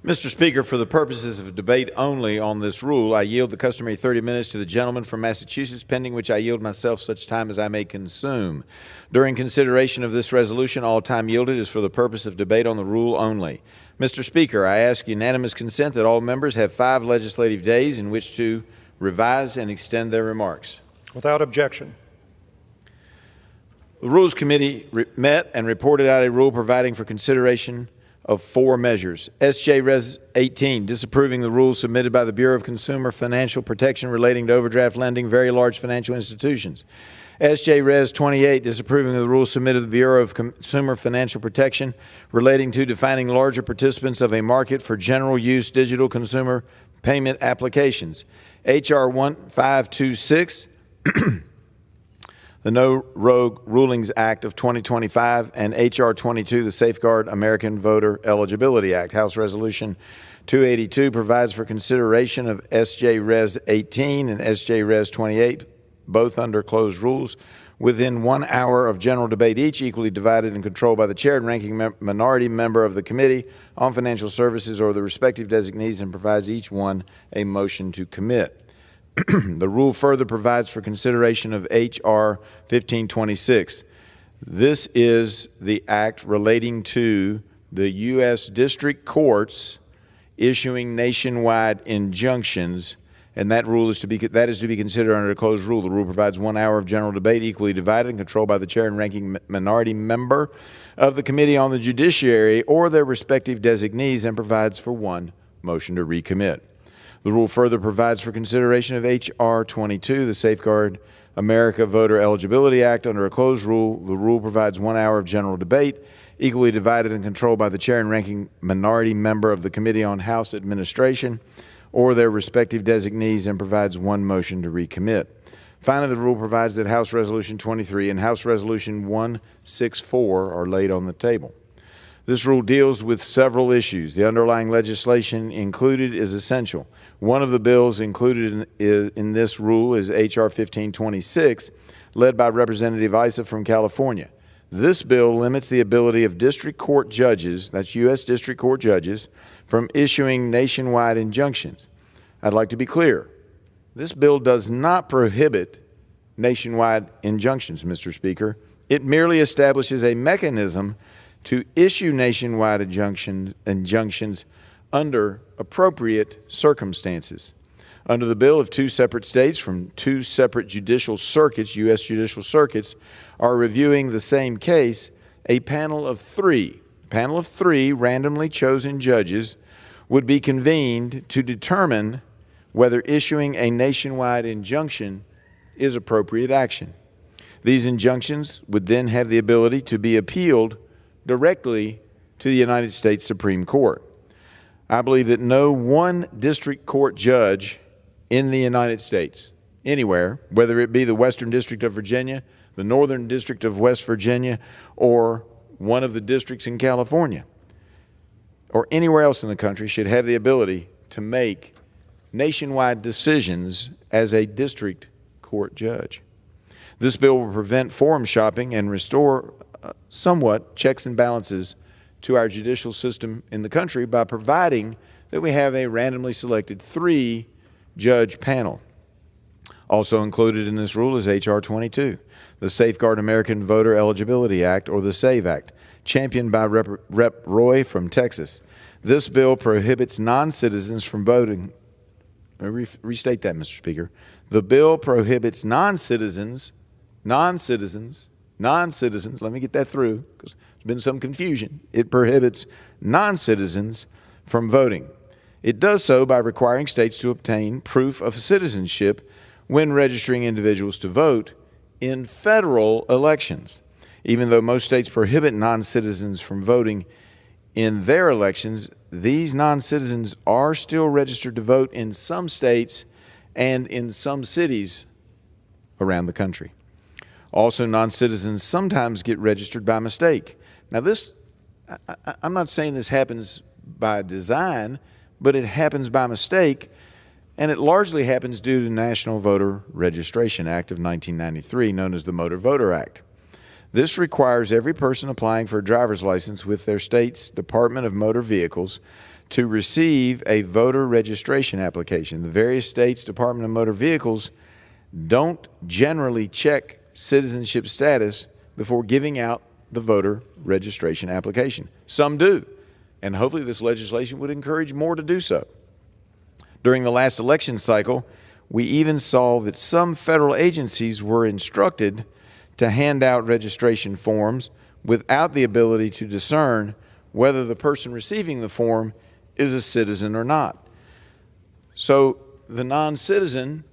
Mr. Speaker, for the purposes of debate only on this rule, I yield the customary 30 minutes to the gentleman from Massachusetts, pending which I yield myself such time as I may consume. During consideration of this resolution, all time yielded is for the purpose of debate on the rule only. Mr. Speaker, I ask unanimous consent that all members have 5 legislative days in which to revise and extend their remarks. Without objection. The Rules Committee met and reported out a rule providing for consideration of 4 measures. S.J. Res. 18, disapproving the rules submitted by the Bureau of Consumer Financial Protection relating to overdraft lending, very large financial institutions. S.J. Res. 28, disapproving of the rules submitted to the Bureau of Consumer Financial Protection relating to defining larger participants of a market for general use digital consumer payment applications. H.R. 1526, the No Rogue Rulings Act of 2025, and H.R. 22, the Safeguard American Voter Eligibility Act. House Resolution 282 provides for consideration of S.J. Res. 18 and S.J. Res. 28, both under closed rules, within 1 hour of general debate each, equally divided and controlled by the chair and ranking minority member of the Committee on Financial Services or the respective designees, and provides each one a motion to commit. The rule further provides for consideration of H.R. 1526. This is the act relating to the U.S. District Courts issuing nationwide injunctions, and that is to be considered under a closed rule. The rule provides 1 hour of general debate, equally divided and controlled by the chair and ranking minority member of the Committee on the Judiciary or their respective designees, and provides for 1 motion to recommit. The rule further provides for consideration of H.R. 22, the Safeguard America Voter Eligibility Act, under a closed rule. The rule provides 1 hour of general debate, equally divided and controlled by the chair and ranking minority member of the Committee on House Administration or their respective designees, and provides 1 motion to recommit. Finally, the rule provides that House Resolution 23 and House Resolution 164 are laid on the table. This rule deals with several issues. The underlying legislation included is essential. One of the bills included in this rule is H.R. 1526, led by Representative Issa from California. This bill limits the ability of district court judges, that's U.S. district court judges, from issuing nationwide injunctions. I'd like to be clear. This bill does not prohibit nationwide injunctions, Mr. Speaker. It merely establishes a mechanism to issue nationwide injunctions under appropriate circumstances. Under the bill, if 2 separate states from 2 separate judicial circuits, U.S. judicial circuits, are reviewing the same case, a panel of 3 randomly chosen judges would be convened to determine whether issuing a nationwide injunction is appropriate action. These injunctions would then have the ability to be appealed directly to the United States Supreme Court. I believe that no one district court judge in the United States, anywhere, whether it be the Western District of Virginia, the Northern District of West Virginia, or one of the districts in California, or anywhere else in the country, should have the ability to make nationwide decisions as a district court judge. This bill will prevent forum shopping and restore somewhat checks and balances to our judicial system in the country by providing that we have a randomly selected 3-judge panel. Also included in this rule is H.R. 22, the Safeguard American Voter Eligibility Act, or the SAVE Act, championed by Rep. Roy from Texas. This bill prohibits non-citizens from voting. Restate that, Mr. Speaker. The bill prohibits non-citizens, let me get that through because there's been some confusion. It prohibits non-citizens from voting. It does so by requiring states to obtain proof of citizenship when registering individuals to vote in federal elections. Even though most states prohibit non-citizens from voting in their elections, these non-citizens are still registered to vote in some states and in some cities around the country. Also, non-citizens sometimes get registered by mistake. Now, I'm not saying this happens by design, but it happens by mistake, and it largely happens due to the National Voter Registration Act of 1993, known as the Motor Voter Act. This requires every person applying for a driver's license with their state's Department of Motor Vehicles to receive a voter registration application. The various states' Department of Motor Vehicles don't generally check citizenship status before giving out the voter registration application. Some do, and hopefully this legislation would encourage more to do so. During the last election cycle, we even saw that some federal agencies were instructed to hand out registration forms without the ability to discern whether the person receiving the form is a citizen or not. So the non-citizen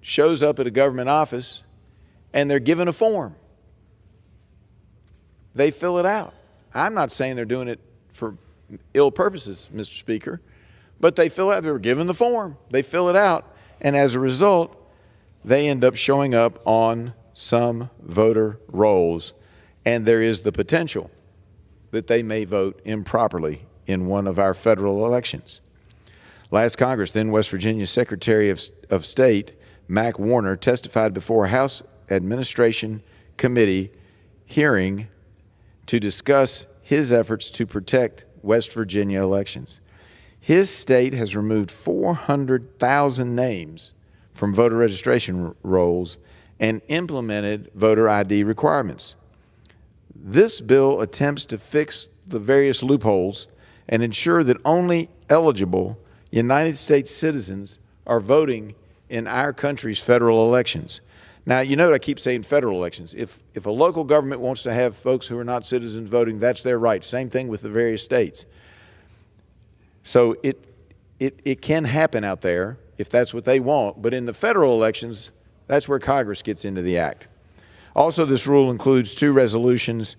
shows up at a government office and they're given a form. They fill it out. I'm not saying they're doing it for ill purposes, Mr. Speaker, but they fill out, they were given the form, they fill it out, and as a result, they end up showing up on some voter rolls, and there is the potential that they may vote improperly in one of our federal elections. Last Congress, then West Virginia Secretary of State Mac Warner testified before a House Administration Committee hearing to discuss his efforts to protect West Virginia elections. His state has removed 400,000 names from voter registration rolls and implemented voter ID requirements. This bill attempts to fix the various loopholes and ensure that only eligible United States citizens are voting in our country's federal elections. Now, you know I keep saying federal elections. If a local government wants to have folks who are not citizens voting, that's their right. Same thing with the various states. So it can happen out there if that's what they want, but in the federal elections, that's where Congress gets into the act. Also, this rule includes two resolutions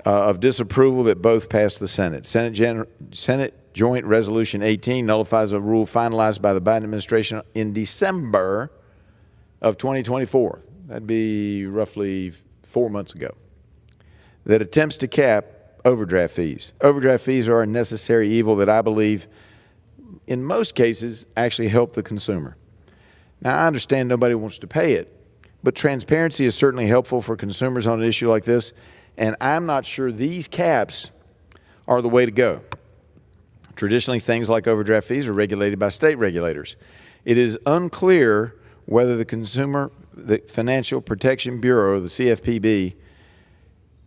of disapproval that both passed the Senate. Senate Joint Resolution 18 nullifies a rule finalized by the Biden administration in December of 2024. That'd be roughly 4 months ago. That attempts to cap overdraft fees. Overdraft fees are a necessary evil that I believe in most cases actually help the consumer. Now, I understand nobody wants to pay it, but transparency is certainly helpful for consumers on an issue like this, and I'm not sure these caps are the way to go. Traditionally, things like overdraft fees are regulated by state regulators. It is unclear whether the Financial Protection Bureau, the CFPB,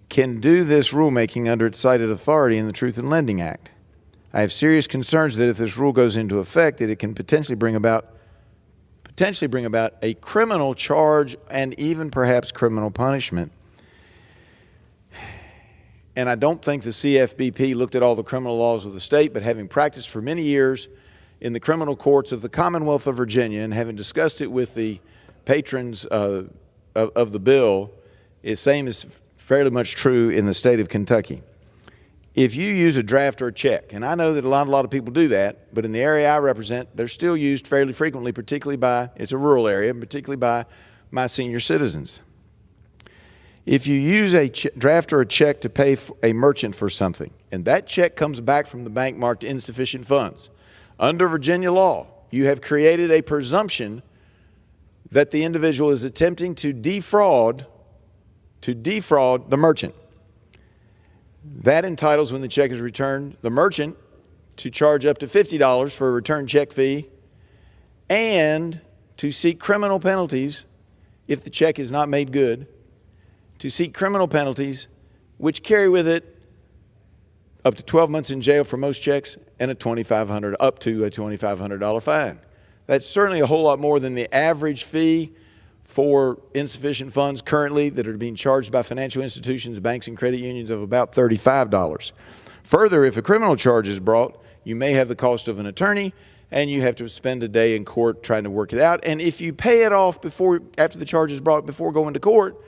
can do this rulemaking under its cited authority in the Truth in Lending Act. I have serious concerns that if this rule goes into effect, that it can potentially bring about a criminal charge and even perhaps criminal punishment. And I don't think the CFPB looked at all the criminal laws of the state, but having practiced for many years in the criminal courts of the Commonwealth of Virginia and having discussed it with the patrons of the bill, the same is fairly much true in the state of Kentucky. If you use a draft or a check, and I know that a lot of people do that, but in the area I represent, they're still used fairly frequently, particularly by, it's a rural area, particularly by my senior citizens. If you use a draft or a check to pay a merchant for something, and that check comes back from the bank marked insufficient funds, under Virginia law, you have created a presumption that the individual is attempting to defraud the merchant. That entitles, when the check is returned, the merchant to charge up to $50 for a return check fee and to seek criminal penalties if the check is not made good, to seek criminal penalties which carry with it up to 12 months in jail for most checks and up to a $2,500 fine. That's certainly a whole lot more than the average fee for insufficient funds currently that are being charged by financial institutions, banks, and credit unions of about $35. Further, if a criminal charge is brought, you may have the cost of an attorney, and you have to spend a day in court trying to work it out. And if you pay it off after the charge is brought, before going to court,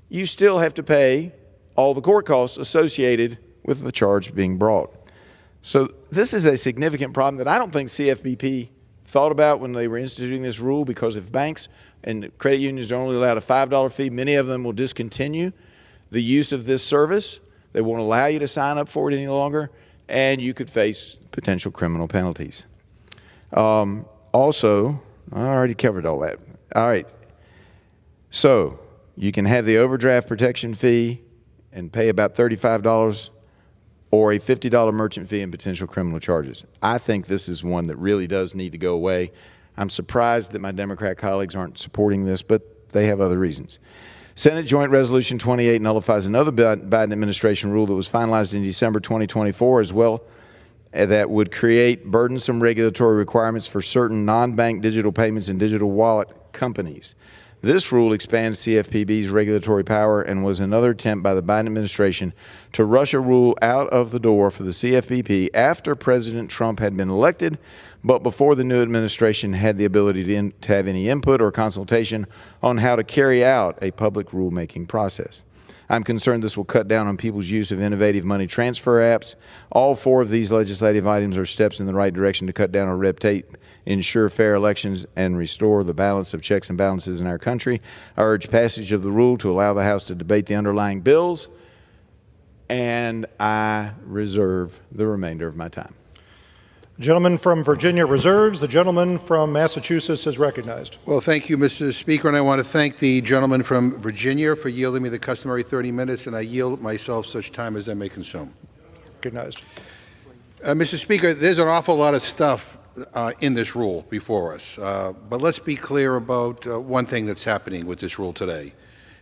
you still have to pay all the court costs associated with the charge being brought. So this is a significant problem that I don't think CFPB thought about when they were instituting this rule, because if banks and credit unions are only allowed a $5 fee, many of them will discontinue the use of this service. They won't allow you to sign up for it any longer, and you could face potential criminal penalties. Also, I already covered all that. All right. So you can have the overdraft protection fee and pay about $35 or a $50 merchant fee and potential criminal charges. I think this is one that really does need to go away. I'm surprised that my Democrat colleagues aren't supporting this, but they have other reasons. Senate Joint Resolution 28 nullifies another Biden administration rule that was finalized in December 2024 as well, that would create burdensome regulatory requirements for certain non-bank digital payments and digital wallet companies. This rule expands CFPB's regulatory power and was another attempt by the Biden administration to rush a rule out of the door for the CFPB after President Trump had been elected, but before the new administration had the ability to have any input or consultation on how to carry out a public rulemaking process. I'm concerned this will cut down on people's use of innovative money transfer apps. All 4 of these legislative items are steps in the right direction to cut down on red tape, ensure fair elections, and restore the balance of checks and balances in our country. I urge passage of the rule to allow the House to debate the underlying bills, and I reserve the remainder of my time. The gentleman from Virginia reserves. The gentleman from Massachusetts is recognized. Well, thank you, Mr. Speaker, and I want to thank the gentleman from Virginia for yielding me the customary 30 minutes, and I yield myself such time as I may consume. Recognized. Mr. Speaker, there's an awful lot of stuff in this rule before us, but let's be clear about one thing that's happening with this rule today,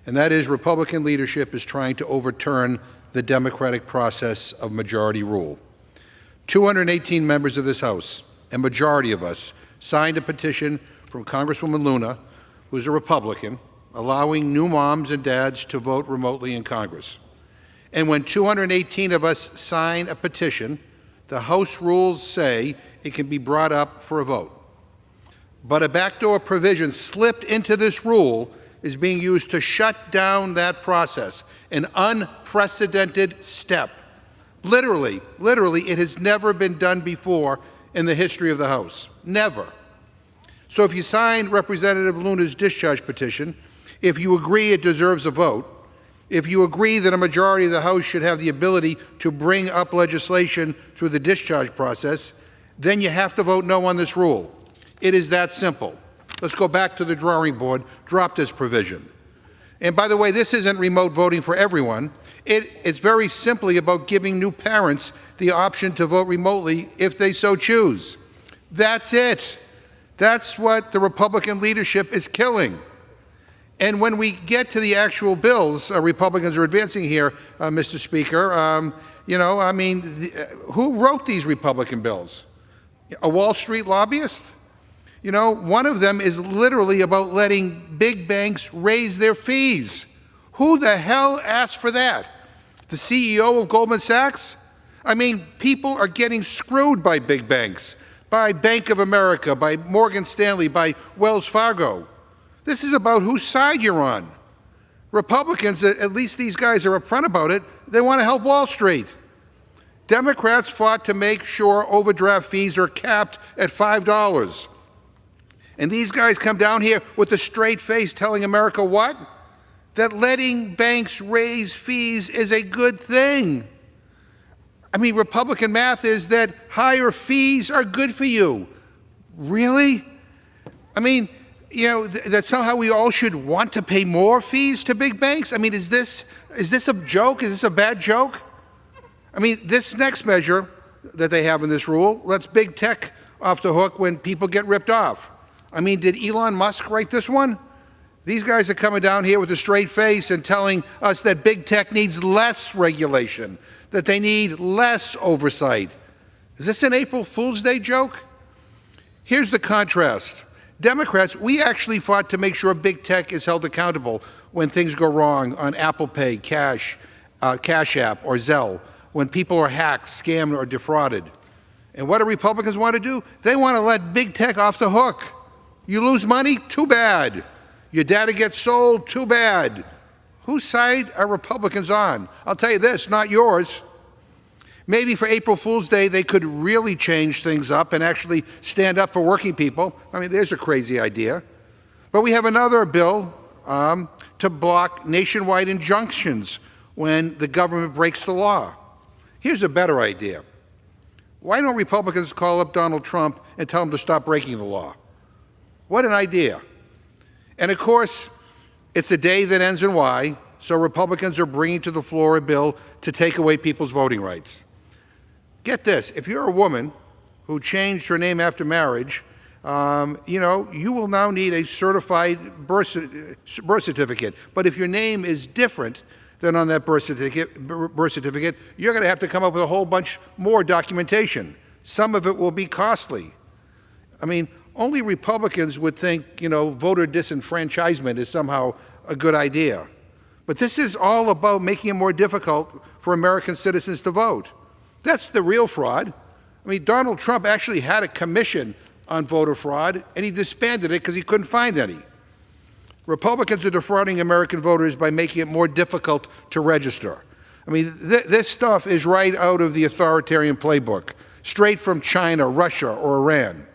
and that is Republican leadership is trying to overturn the democratic process of majority rule. 218 members of this House, a majority of us, signed a petition from Congresswoman Luna, who's a Republican, allowing new moms and dads to vote remotely in Congress. And when 218 of us sign a petition, the House rules say it can be brought up for a vote. But a backdoor provision slipped into this rule is being used to shut down that process, an unprecedented step. Literally, it has never been done before in the history of the House. Never. So if you sign Representative Luna's discharge petition, if you agree it deserves a vote, if you agree that a majority of the House should have the ability to bring up legislation through the discharge process, then you have to vote no on this rule. It is that simple. Let's go back to the drawing board, drop this provision. And by the way, this isn't remote voting for everyone. It's very simply about giving new parents the option to vote remotely if they so choose. That's it. That's what the Republican leadership is killing. And when we get to the actual bills Republicans are advancing here, Mr. Speaker, who wrote these Republican bills? A Wall Street lobbyist? You know, one of them is literally about letting big banks raise their fees. Who the hell asked for that? The CEO of Goldman Sachs? I mean, people are getting screwed by big banks, by Bank of America, by Morgan Stanley, by Wells Fargo. This is about whose side you're on. Republicans, at least these guys are upfront about it, they want to help Wall Street. Democrats fought to make sure overdraft fees are capped at $5. And these guys come down here with a straight face telling America what? That letting banks raise fees is a good thing. I mean, Republican math is that higher fees are good for you. Really? I mean, you know, that somehow we all should want to pay more fees to big banks? I mean, is this a joke? Is this a bad joke? I mean, this next measure that they have in this rule lets big tech off the hook when people get ripped off. I mean, did Elon Musk write this one? These guys are coming down here with a straight face and telling us that big tech needs less regulation, that they need less oversight. Is this an April Fool's Day joke? Here's the contrast. Democrats, we actually fought to make sure big tech is held accountable when things go wrong on Apple Pay, Cash App, or Zelle, when people are hacked, scammed, or defrauded. And what do Republicans want to do? They want to let big tech off the hook. You lose money? Too bad. Your data gets sold? Too bad. Whose side are Republicans on? I'll tell you this, not yours. Maybe for April Fool's Day, they could really change things up and actually stand up for working people. I mean, there's a crazy idea. But we have another bill to block nationwide injunctions when the government breaks the law. Here's a better idea. Why don't Republicans call up Donald Trump and tell him to stop breaking the law? What an idea. And of course, it's a day that ends in Y, so Republicans are bringing to the floor a bill to take away people's voting rights. Get this, if you're a woman who changed her name after marriage, you will now need a certified birth certificate. But if your name is different than on that birth certificate, you're going to have to come up with a whole bunch more documentation. Some of it will be costly. I mean, only Republicans would think, voter disenfranchisement is somehow a good idea. But this is all about making it more difficult for American citizens to vote. That's the real fraud. I mean, Donald Trump actually had a commission on voter fraud, and he disbanded it because he couldn't find any. Republicans are defrauding American voters by making it more difficult to register. I mean, this stuff is right out of the authoritarian playbook, straight from China, Russia, or Iran.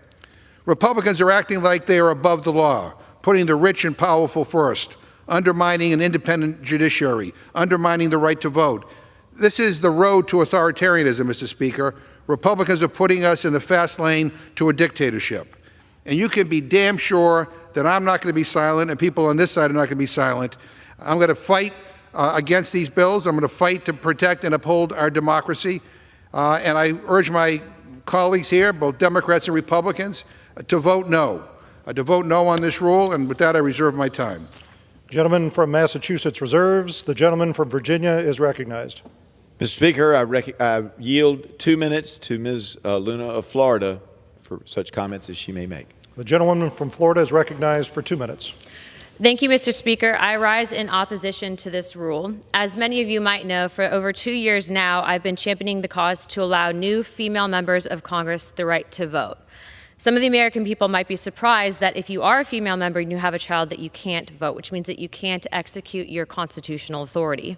Republicans are acting like they are above the law, putting the rich and powerful first, undermining an independent judiciary, undermining the right to vote. This is the road to authoritarianism, Mr. Speaker. Republicans are putting us in the fast lane to a dictatorship. And you can be damn sure that I'm not going to be silent, and people on this side are not going to be silent. I'm going to fight against these bills. I'm going to fight to protect and uphold our democracy. And I urge my colleagues here, both Democrats and Republicans, to vote no. To vote no on this rule, and with that, I reserve my time. Gentleman from Massachusetts reserves. The gentleman from Virginia is recognized. Mr. Speaker, I yield 2 minutes to Ms. Luna of Florida for such comments as she may make. The gentleman from Florida is recognized for 2 minutes. Thank you, Mr. Speaker. I rise in opposition to this rule. As many of you might know, for over 2 years now, I've been championing the cause to allow new female members of Congress the right to vote. Some of the American people might be surprised that if you are a female member and you have a child that you can't vote, which means that you can't execute your constitutional authority.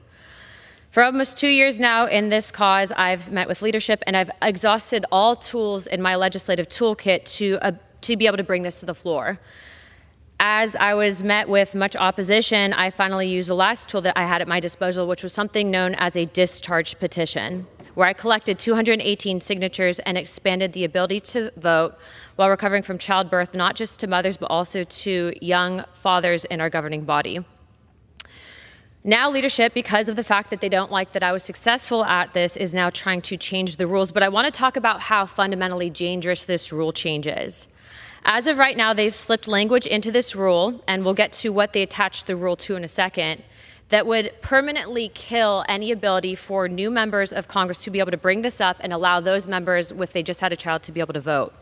For almost 2 years now in this cause, I've met with leadership and I've exhausted all tools in my legislative toolkit to be able to bring this to the floor. As I was met with much opposition, I finally used the last tool that I had at my disposal, which was something known as a discharge petition, where I collected 218 signatures and expanded the ability to vote while recovering from childbirth, not just to mothers, but also to young fathers in our governing body. Now leadership, because of the fact that they don't like that I was successful at this, is now trying to change the rules. But I want to talk about how fundamentally dangerous this rule change is. As of right now, they've slipped language into this rule, and we'll get to what they attached the rule to in a second, that would permanently kill any ability for new members of Congress to be able to bring this up and allow those members, if they just had a child, to be able to vote.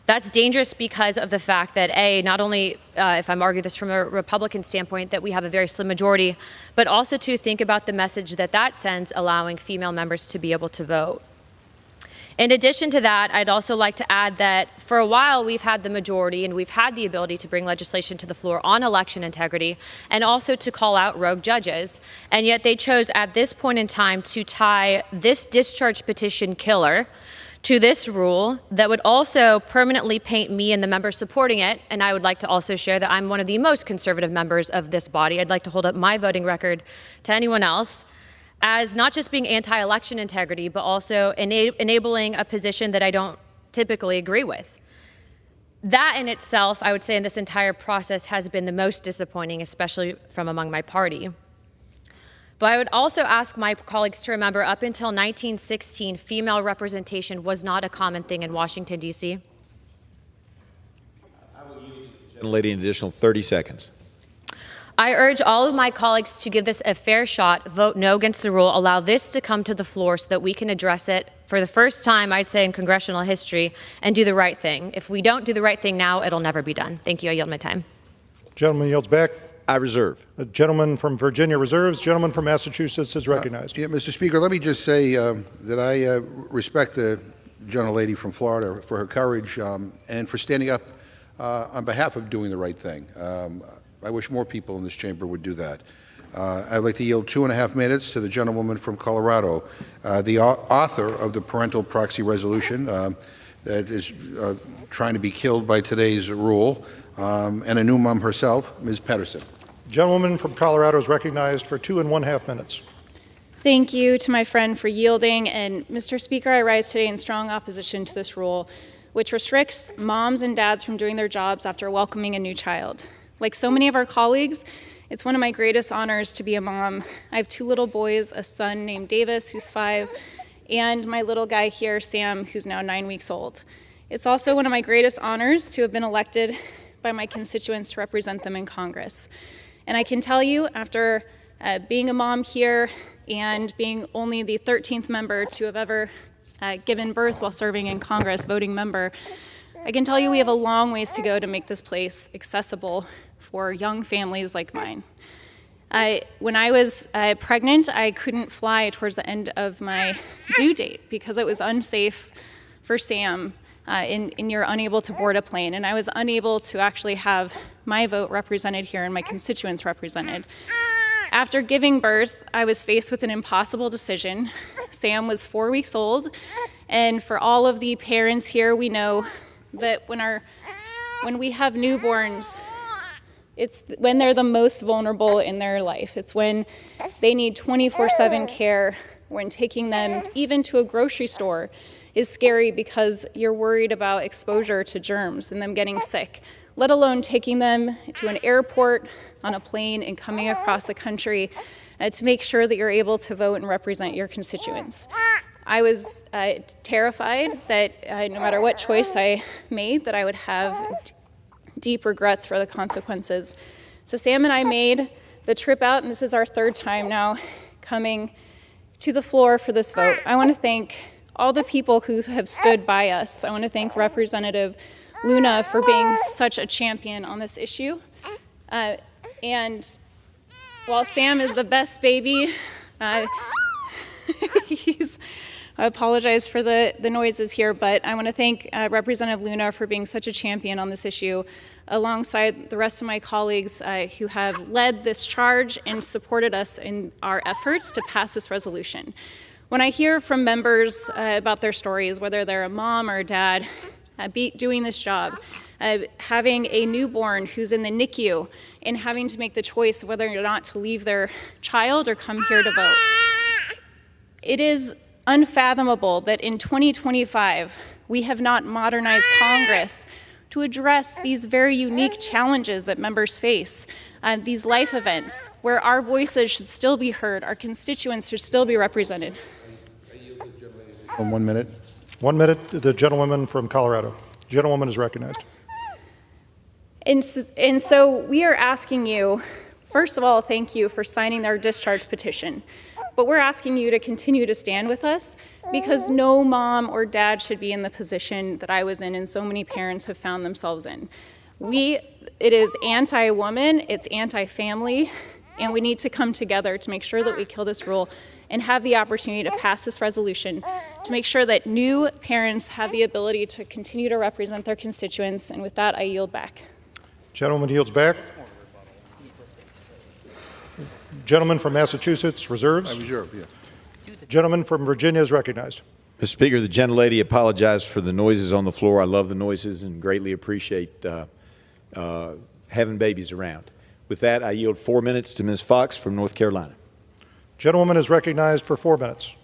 That's dangerous because of the fact that, A, not only, if I'm arguing this from a Republican standpoint, that we have a very slim majority, but also to think about the message that that sends allowing female members to be able to vote. In addition to that, I'd also like to add that for a while we've had the majority and we've had the ability to bring legislation to the floor on election integrity and also to call out rogue judges. And yet they chose at this point in time to tie this discharge petition killer to this rule that would also permanently paint me and the members supporting it, and I would like to also share that I'm one of the most conservative members of this body. I'd like to hold up my voting record to anyone else as not just being anti-election integrity, but also enabling a position that I don't typically agree with. That in itself, I would say in this entire process has been the most disappointing, especially from among my party. But I would also ask my colleagues to remember, up until 1916, female representation was not a common thing in Washington, D.C. I will use the gentlelady an additional 30 seconds. I urge all of my colleagues to give this a fair shot, vote no against the rule, allow this to come to the floor so that we can address it for the first time, I'd say, in congressional history, and do the right thing. If we don't do the right thing now, it'll never be done. Thank you. I yield my time. Gentleman yields back. I reserve. The gentleman from Virginia reserves. Gentleman from Massachusetts is recognized. Yeah, Mr. Speaker, let me just say that I respect the gentlelady from Florida for her courage and for standing up on behalf of doing the right thing. I wish more people in this chamber would do that. I'd like to yield 2.5 minutes to the gentlewoman from Colorado, the author of the parental proxy resolution that is trying to be killed by today's rule, and a new mom herself, Ms. Pedersen. Gentlewoman from Colorado is recognized for 2.5 minutes. Thank you to my friend for yielding. And Mr. Speaker, I rise today in strong opposition to this rule, which restricts moms and dads from doing their jobs after welcoming a new child. Like so many of our colleagues, it's one of my greatest honors to be a mom. I have 2 little boys, a son named Davis, who's 5, and my little guy here, Sam, who's now 9 weeks old. It's also one of my greatest honors to have been elected by my constituents to represent them in Congress. And I can tell you, after being a mom here and being only the 13th member to have ever given birth while serving in Congress, voting member, I can tell you we have a long ways to go to make this place accessible for young families like mine. When I was pregnant, I couldn't fly towards the end of my due date because it was unsafe for Sam, and you're unable to board a plane. And I was unable to actually have my vote represented here and my constituents represented. After giving birth, I was faced with an impossible decision. Sam was 4 weeks old, and for all of the parents here, we know that when we have newborns, it's when they're the most vulnerable in their life. It's when they need 24/7 care, when taking them even to a grocery store is scary because you're worried about exposure to germs and them getting sick, let alone taking them to an airport, on a plane, and coming across the country to make sure that you're able to vote and represent your constituents. I was terrified that no matter what choice I made, that I would have deep regrets for the consequences. So Sam and I made the trip out, and this is our third time now coming to the floor for this vote. I want to thank all the people who have stood by us. I want to thank Representative Luna for being such a champion on this issue. And while Sam is the best baby, I apologize for the noises here, but I want to thank Representative Luna for being such a champion on this issue, alongside the rest of my colleagues who have led this charge and supported us in our efforts to pass this resolution. When I hear from members about their stories, whether they're a mom or a dad doing this job, having a newborn who's in the NICU and having to make the choice of whether or not to leave their child or come here to vote, it is unfathomable that in 2025 we have not modernized Congress to address these very unique challenges that members face, these life events where our voices should still be heard, our constituents should still be represented. 1 minute. 1 minute, the gentlewoman from Colorado. Gentlewoman is recognized. And so we are asking you, first of all, thank you for signing our discharge petition. But we're asking you to continue to stand with us because no mom or dad should be in the position that I was in and so many parents have found themselves in. It is anti-woman, it's anti-family, and we need to come together to make sure that we kill this rule and have the opportunity to pass this resolution to make sure that new parents have the ability to continue to represent their constituents. And with that, I yield back. Gentleman yields back. Gentleman from Massachusetts reserves. I reserve, yeah. Gentleman from Virginia is recognized. Mr. Speaker, the gentlelady apologized for the noises on the floor. I love the noises and greatly appreciate having babies around. With that, I yield 4 minutes to Ms. Fox from North Carolina. Gentlewoman is recognized for 4 minutes.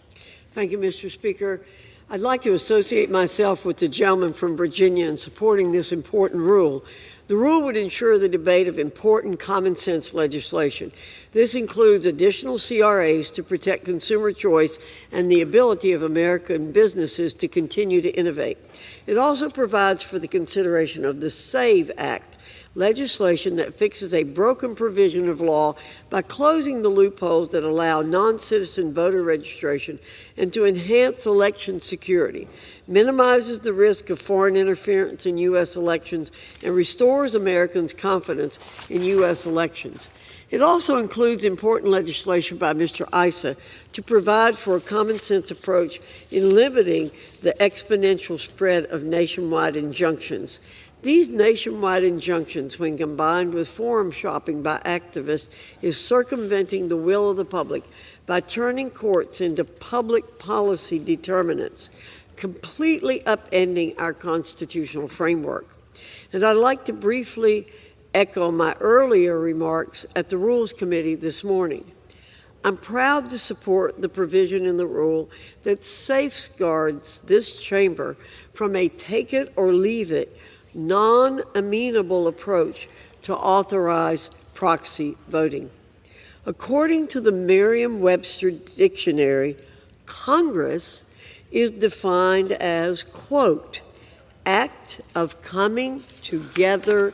Thank you, Mr. Speaker. I'd like to associate myself with the gentleman from Virginia in supporting this important rule. The rule would ensure the debate of important common sense legislation. This includes additional CRAs to protect consumer choice and the ability of American businesses to continue to innovate. It also provides for the consideration of the SAVE Act, legislation that fixes a broken provision of law by closing the loopholes that allow non-citizen voter registration and to enhance election security, minimizes the risk of foreign interference in U.S. elections, and restores Americans' confidence in U.S. elections. It also includes important legislation by Mr. Issa to provide for a common-sense approach in limiting the exponential spread of nationwide injunctions. These nationwide injunctions, when combined with forum shopping by activists, is circumventing the will of the public by turning courts into public policy determinants, completely upending our constitutional framework. And I'd like to briefly echo my earlier remarks at the Rules Committee this morning. I'm proud to support the provision in the rule that safeguards this chamber from a take-it-or-leave-it non-amenable approach to authorize proxy voting. According to the Merriam-Webster Dictionary, Congress is defined as, quote, act of coming together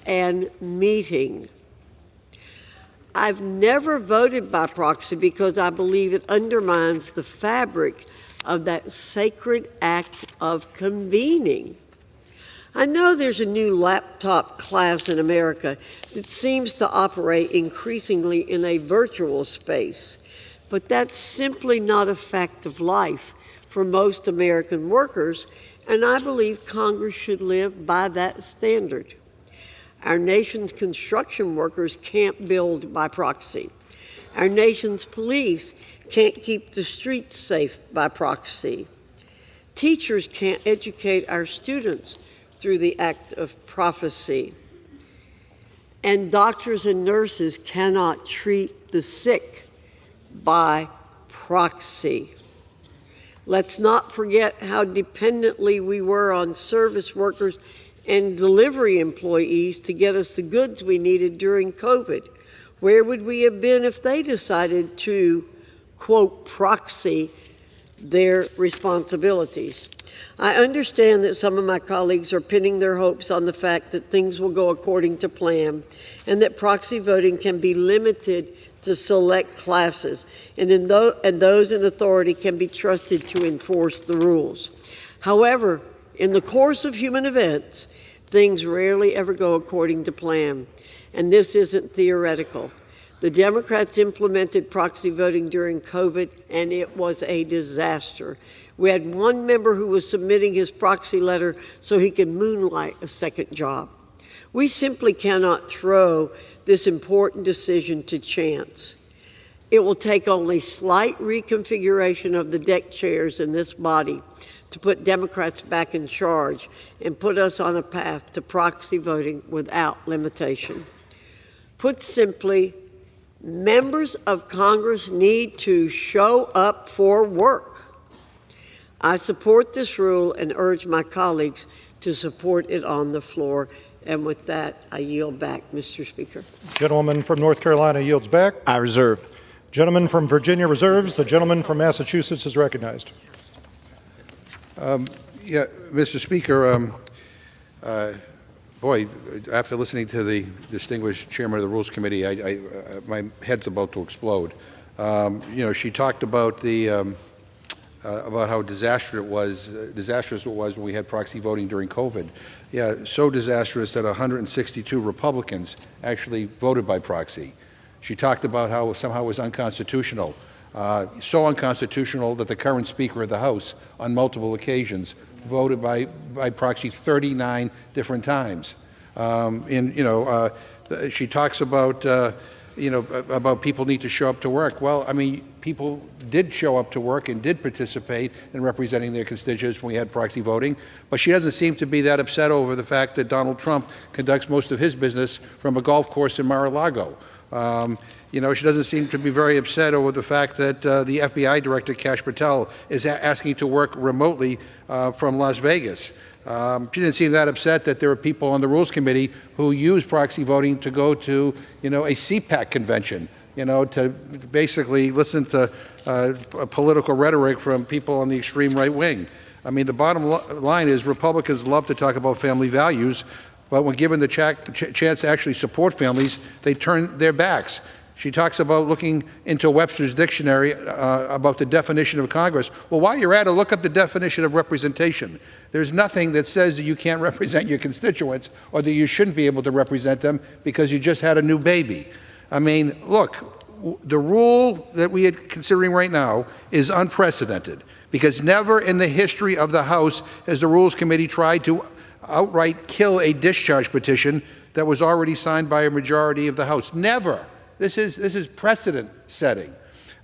and meeting. I've never voted by proxy because I believe it undermines the fabric of that sacred act of convening. I know there's a new laptop class in America that seems to operate increasingly in a virtual space, but that's simply not a fact of life for most American workers, and I believe Congress should live by that standard. Our nation's construction workers can't build by proxy. Our nation's police can't keep the streets safe by proxy. Teachers can't educate our students through the act of prophecy. And doctors and nurses cannot treat the sick by proxy. Let's not forget how dependently we were on service workers and delivery employees to get us the goods we needed during COVID. Where would we have been if they decided to, quote, proxy their responsibilities? I understand that some of my colleagues are pinning their hopes on the fact that things will go according to plan and that proxy voting can be limited to select classes, and those in authority can be trusted to enforce the rules. However, in the course of human events, things rarely ever go according to plan, and this isn't theoretical. The Democrats implemented proxy voting during COVID, and it was a disaster. We had one member who was submitting his proxy letter so he could moonlight a second job. We simply cannot throw this important decision to chance. It will take only slight reconfiguration of the deck chairs in this body to put Democrats back in charge and put us on a path to proxy voting without limitation. Put simply, members of Congress need to show up for work. I support this rule and urge my colleagues to support it on the floor. And with that, I yield back, Mr. Speaker. Gentleman from North Carolina yields back. I reserve. Gentleman from Virginia reserves. The gentleman from Massachusetts is recognized. Mr. Speaker, boy, after listening to the distinguished chairman of the Rules Committee, my head's about to explode. She talked about about how disastrous it was when we had proxy voting during COVID. Yeah, so disastrous that 162 Republicans actually voted by proxy. She talked about how somehow it was unconstitutional. So unconstitutional that the current Speaker of the House, on multiple occasions, voted by proxy 39 different times. She talks about about people need to show up to work. Well, I mean, people did show up to work and did participate in representing their constituents when we had proxy voting, but she doesn't seem to be that upset over the fact that Donald Trump conducts most of his business from a golf course in Mar-a-Lago. She doesn't seem to be very upset over the fact that the FBI Director, Kash Patel, is asking to work remotely from Las Vegas. She didn't seem that upset that there are people on the Rules Committee who use proxy voting to go to, a CPAC convention, to basically listen to political rhetoric from people on the extreme right wing. I mean, the bottom line is Republicans love to talk about family values, but when given the chance to actually support families, they turn their backs. She talks about looking into Webster's dictionary about the definition of Congress. Well, while you're at it, look up the definition of representation. There's nothing that says that you can't represent your constituents or that you shouldn't be able to represent them because you just had a new baby. I mean, look, the rule that we are considering right now is unprecedented because never in the history of the House has the Rules Committee tried to outright kill a discharge petition that was already signed by a majority of the House. Never. This is precedent setting.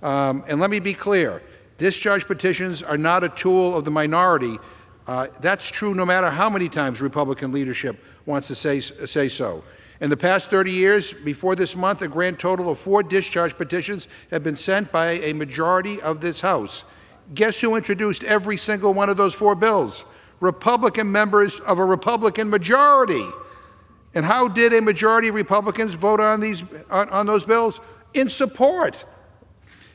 And let me be clear, discharge petitions are not a tool of the minority. That's true no matter how many times Republican leadership wants to say so. In the past 30 years, before this month, a grand total of 4 discharge petitions have been sent by a majority of this House. Guess who introduced every single one of those 4 bills? Republican members of a Republican majority. And how did a majority of Republicans vote on those bills? In support.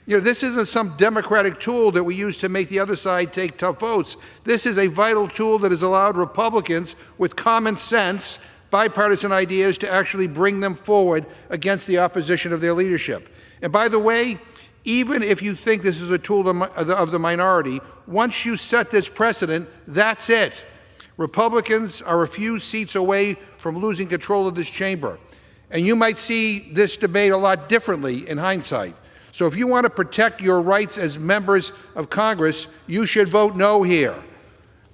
You know, this isn't some democratic tool that we use to make the other side take tough votes. This is a vital tool that has allowed Republicans with common sense, bipartisan ideas to actually bring them forward against the opposition of their leadership. And by the way, even if you think this is a tool of the minority, once you set this precedent, that's it. Republicans are a few seats away from losing control of this chamber. And you might see this debate a lot differently in hindsight. So if you want to protect your rights as members of Congress, you should vote no here.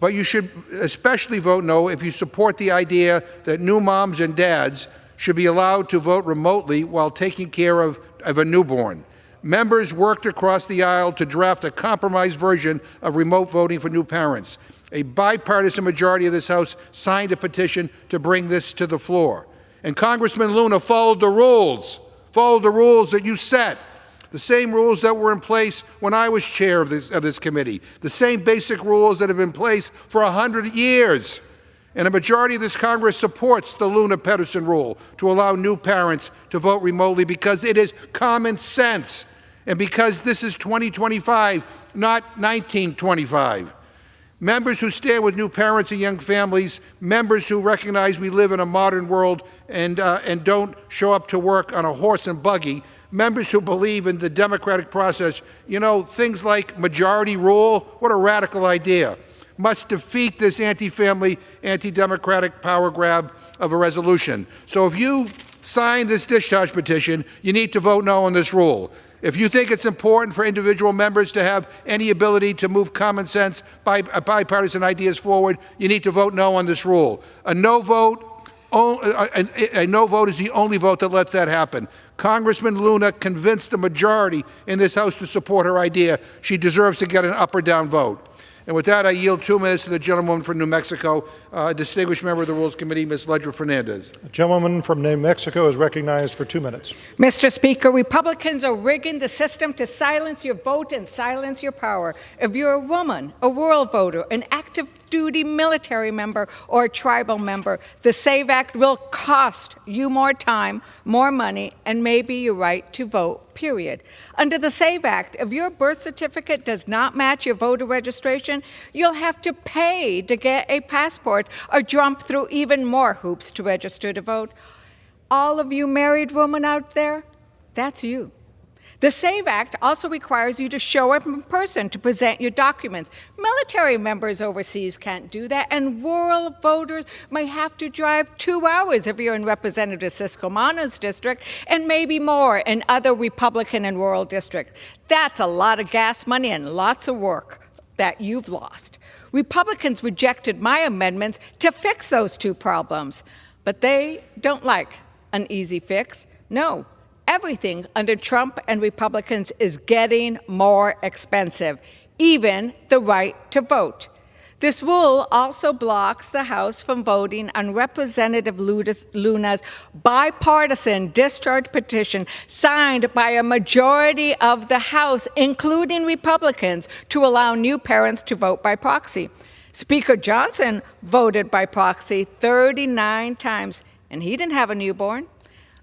But you should especially vote no if you support the idea that new moms and dads should be allowed to vote remotely while taking care of a newborn. Members worked across the aisle to draft a compromise version of remote voting for new parents. A bipartisan majority of this House signed a petition to bring this to the floor. And Congressman Luna followed the rules that you set. The same rules that were in place when I was chair of this committee, the same basic rules that have been in place for 100 years. And a majority of this Congress supports the Luna-Pedersen rule to allow new parents to vote remotely because it is common sense and because this is 2025, not 1925. Members who stand with new parents and young families, members who recognize we live in a modern world and don't show up to work on a horse and buggy, members who believe in the democratic process, you know, things like majority rule, what a radical idea, must defeat this anti-family, anti-democratic power grab of a resolution. So if you sign this discharge petition, you need to vote no on this rule. If you think it's important for individual members to have any ability to move common sense, bipartisan ideas forward, you need to vote no on this rule. A no vote is the only vote that lets that happen. Congressman Luna convinced the majority in this House to support her idea. She deserves to get an up or down vote. And with that, I yield 2 minutes to the gentlewoman from New Mexico, distinguished member of the Rules Committee, Ms. Ledra Fernandez. The gentleman from New Mexico is recognized for 2 minutes. Mr. Speaker, Republicans are rigging the system to silence your vote and silence your power. If you're a woman, a rural voter, an active duty military member, or a tribal member, the SAVE Act will cost you more time, more money, and maybe your right to vote, period. Under the SAVE Act, if your birth certificate does not match your voter registration, you'll have to pay to get a passport or jump through even more hoops to register to vote. All of you married women out there, that's you. The SAVE Act also requires you to show up in person to present your documents. Military members overseas can't do that, and rural voters may have to drive 2 hours if you're in Representative Siscomano's district, and maybe more in other Republican and rural districts. That's a lot of gas money and lots of work that you've lost. Republicans rejected my amendments to fix those 2 problems, but they don't like an easy fix. No. Everything under Trump and Republicans is getting more expensive, even the right to vote. This rule also blocks the House from voting on Representative Luna's bipartisan discharge petition signed by a majority of the House, including Republicans, to allow new parents to vote by proxy. Speaker Johnson voted by proxy 39 times, and he didn't have a newborn.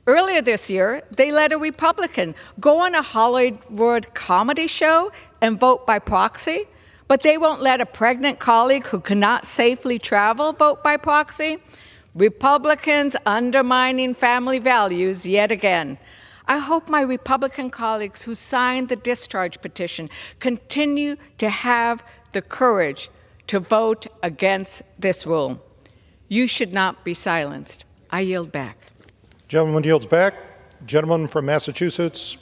Earlier this year, they let a Republican go on a Hollywood comedy show and vote by proxy, but they won't let a pregnant colleague who cannot safely travel vote by proxy. Republicans undermining family values yet again. I hope my Republican colleagues who signed the discharge petition continue to have the courage to vote against this rule. You should not be silenced. I yield back. Gentleman yields back. Gentleman from Massachusetts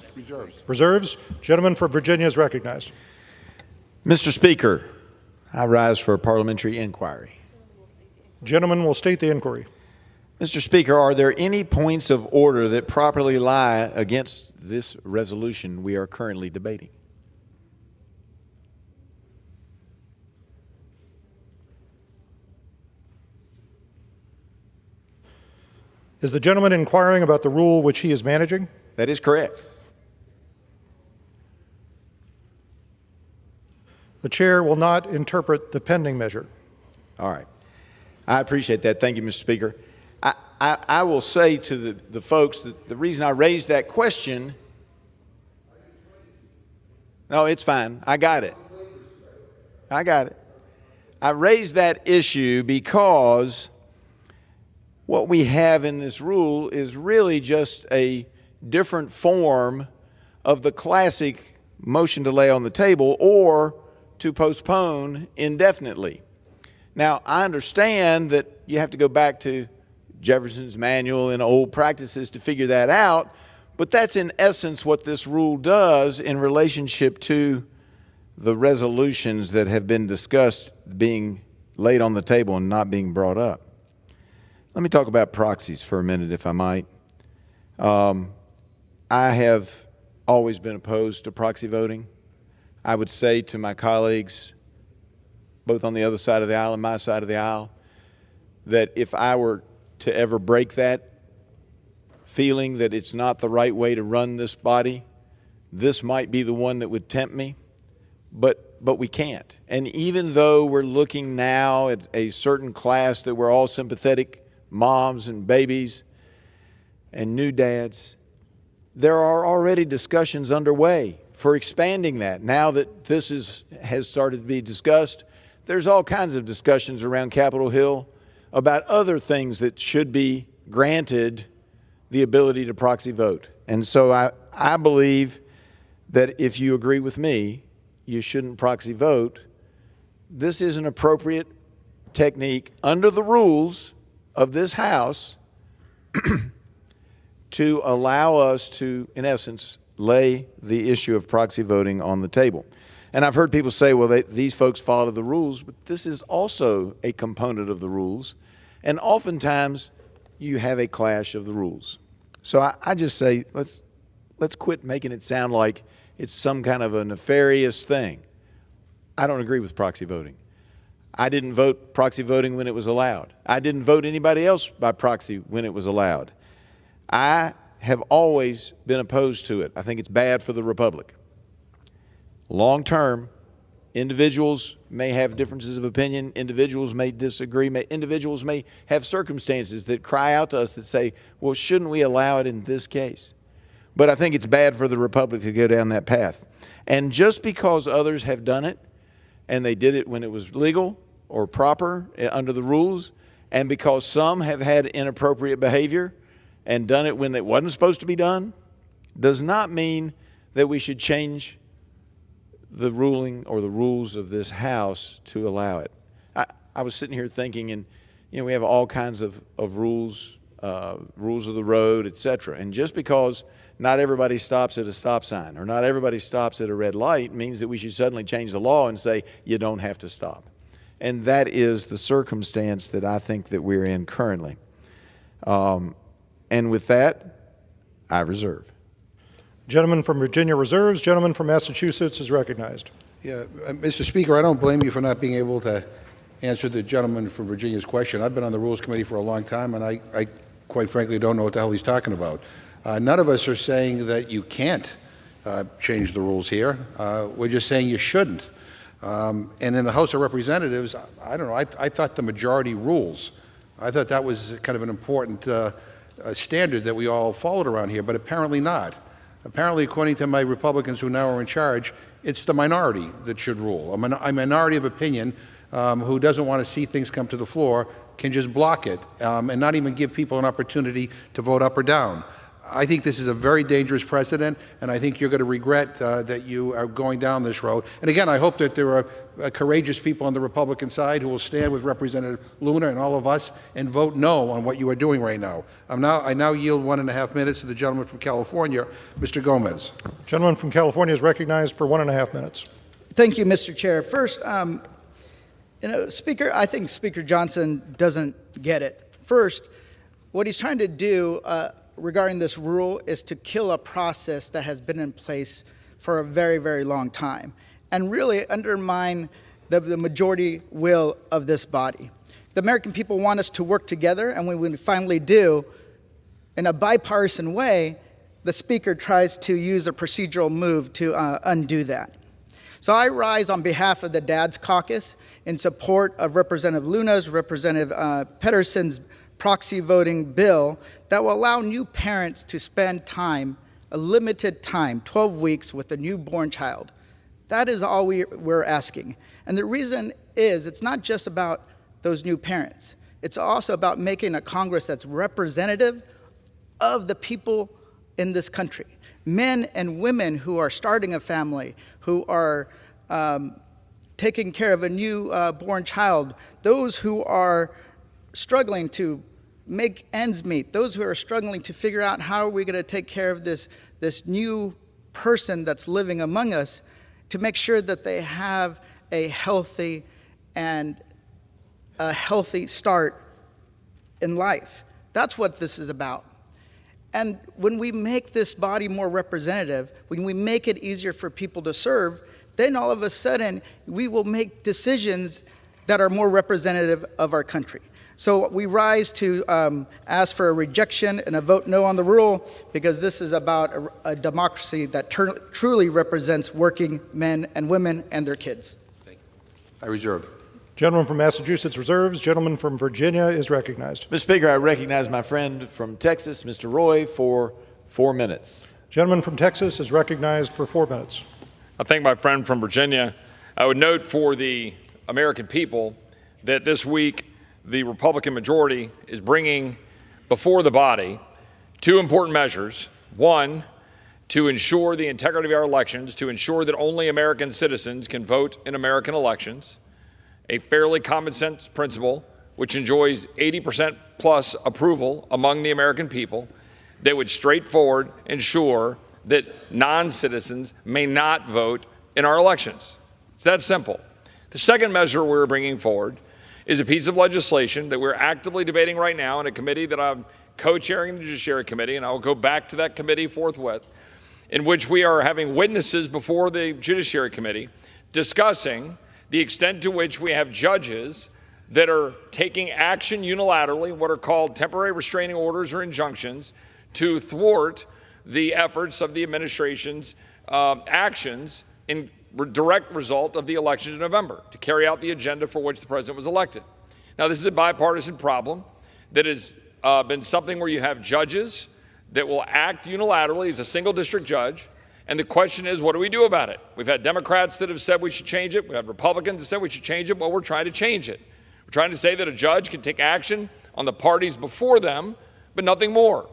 reserves. Gentleman from Virginia is recognized. Mr. Speaker, I rise for a parliamentary inquiry. Gentleman will state the inquiry. Mr. Speaker, are there any points of order that properly lie against this resolution we are currently debating? Is the gentleman inquiring about the rule which he is managing? That is correct. The chair will not interpret the pending measure. All right. I appreciate that. Thank you, Mr. Speaker. I will say to the folks that the reason I raised that question No, it's fine. I got it. I got it. I raised that issue because what we have in this rule is really just a different form of the classic motion to lay on the table or to postpone indefinitely. Now, I understand that you have to go back to Jefferson's manual and old practices to figure that out, but that's in essence what this rule does in relationship to the resolutions that have been discussed being laid on the table and not being brought up. Let me talk about proxies for a minute, if I might. I have always been opposed to proxy voting. I would say to my colleagues, both on the other side of the aisle and my side of the aisle, that if I were to ever break that feeling that it's not the right way to run this body, this might be the one that would tempt me, but we can't. And even though we're looking now at a certain class that we're all sympathetic, moms and babies and new dads, there are already discussions underway for expanding that. Now that this has started to be discussed, there's all kinds of discussions around Capitol Hill about other things that should be granted the ability to proxy vote. And so I believe that if you agree with me, you shouldn't proxy vote. This is an appropriate technique under the rules of this House to allow us to, in essence, lay the issue of proxy voting on the table. And I've heard people say, well, these folks follow the rules, but this is also a component of the rules. And oftentimes, you have a clash of the rules. So I just say, let's quit making it sound like it's some kind of a nefarious thing. I don't agree with proxy voting. I didn't vote proxy voting when it was allowed. I didn't vote anybody else by proxy when it was allowed. I have always been opposed to it. I think it's bad for the republic. Long term, individuals may have differences of opinion, individuals may disagree, individuals may have circumstances that cry out to us that say, well, shouldn't we allow it in this case? But I think it's bad for the republic to go down that path. And just because others have done it, and they did it when it was legal or proper under the rules, and because some have had inappropriate behavior and done it when it wasn't supposed to be done, does not mean that we should change the ruling or the rules of this House to allow it. I was sitting here thinking, and we have all kinds of rules, rules of the road, etc. And just because not everybody stops at a stop sign or not everybody stops at a red light means that we should suddenly change the law and say you don't have to stop. And that is the circumstance that I think that we're in currently. And with that, I reserve. Gentleman from Virginia reserves. Gentleman from Massachusetts is recognized. Yeah, Mr. Speaker, I don't blame you for not being able to answer the gentleman from Virginia's question. I've been on the Rules Committee for a long time, and I quite frankly don't know what the hell he's talking about. None of us are saying that you can't change the rules here. We're just saying you shouldn't. And in the House of Representatives, I don't know, I thought the majority rules. I thought that was kind of an important standard that we all followed around here, but apparently not. Apparently, according to my Republicans who now are in charge, it's the minority that should rule. A minority of opinion who doesn't want to see things come to the floor can just block it and not even give people an opportunity to vote up or down. I think this is a very dangerous precedent, and I think you're going to regret that you are going down this road. And again, I hope that there are courageous people on the Republican side who will stand with Representative Luna and all of us and vote no on what you are doing right now. I now yield 1.5 minutes to the gentleman from California, Mr. Gomez. Gentleman from California is recognized for 1.5 minutes. Thank you, Mr. Chair. First, Speaker, I think Speaker Johnson doesn't get it. First, what he's trying to do regarding this rule is to kill a process that has been in place for a very, very long time and really undermine the majority will of this body. The American people want us to work together, and when we finally do, in a bipartisan way, the Speaker tries to use a procedural move to undo that. So I rise on behalf of the Dads Caucus in support of Representative Luna's, Representative Pedersen's proxy voting bill that will allow new parents to spend time, a limited time, 12 weeks with a newborn child, That is all we're asking. And the reason is it's not just about those new parents. It's also about making a Congress that's representative of the people in this country. Men and women who are starting a family, who are taking care of a new born child, those who are struggling to make ends meet, those who are struggling to figure out how are we going to take care of this new person that's living among us, to make sure that they have a healthy start in life. That's what this is about. And when we make this body more representative, when we make it easier for people to serve, then all of a sudden we will make decisions that are more representative of our country. So we rise to ask for a rejection and a vote no on the rule, because this is about a democracy that truly represents working men and women and their kids. I reserve. Gentleman from Massachusetts reserves. Gentleman from Virginia is recognized. Mr. Speaker, I recognize my friend from Texas, Mr. Roy, for 4 minutes. Gentleman from Texas is recognized for 4 minutes. I thank my friend from Virginia. I would note for the American people that this week the Republican majority is bringing before the body 2 important measures. One, to ensure the integrity of our elections, to ensure that only American citizens can vote in American elections, a fairly common sense principle which enjoys 80% plus approval among the American people, that would straightforward ensure that non-citizens may not vote in our elections. It's that simple. The second measure we're bringing forward is a piece of legislation that we're actively debating right now in a committee that I'm co-chairing, the Judiciary Committee, and I will go back to that committee forthwith, in which we are having witnesses before the Judiciary Committee discussing the extent to which we have judges that are taking action unilaterally, what are called temporary restraining orders or injunctions, to thwart the efforts of the administration's actions in direct result of the election in November, to carry out the agenda for which the president was elected. Now, this is a bipartisan problem that has been something where you have judges that will act unilaterally as a single district judge. And the question is, what do we do about it? We've had Democrats that have said we should change it. We've had Republicans that said we should change it. Well, we're trying to change it. We're trying to say that a judge can take action on the parties before them, but nothing more.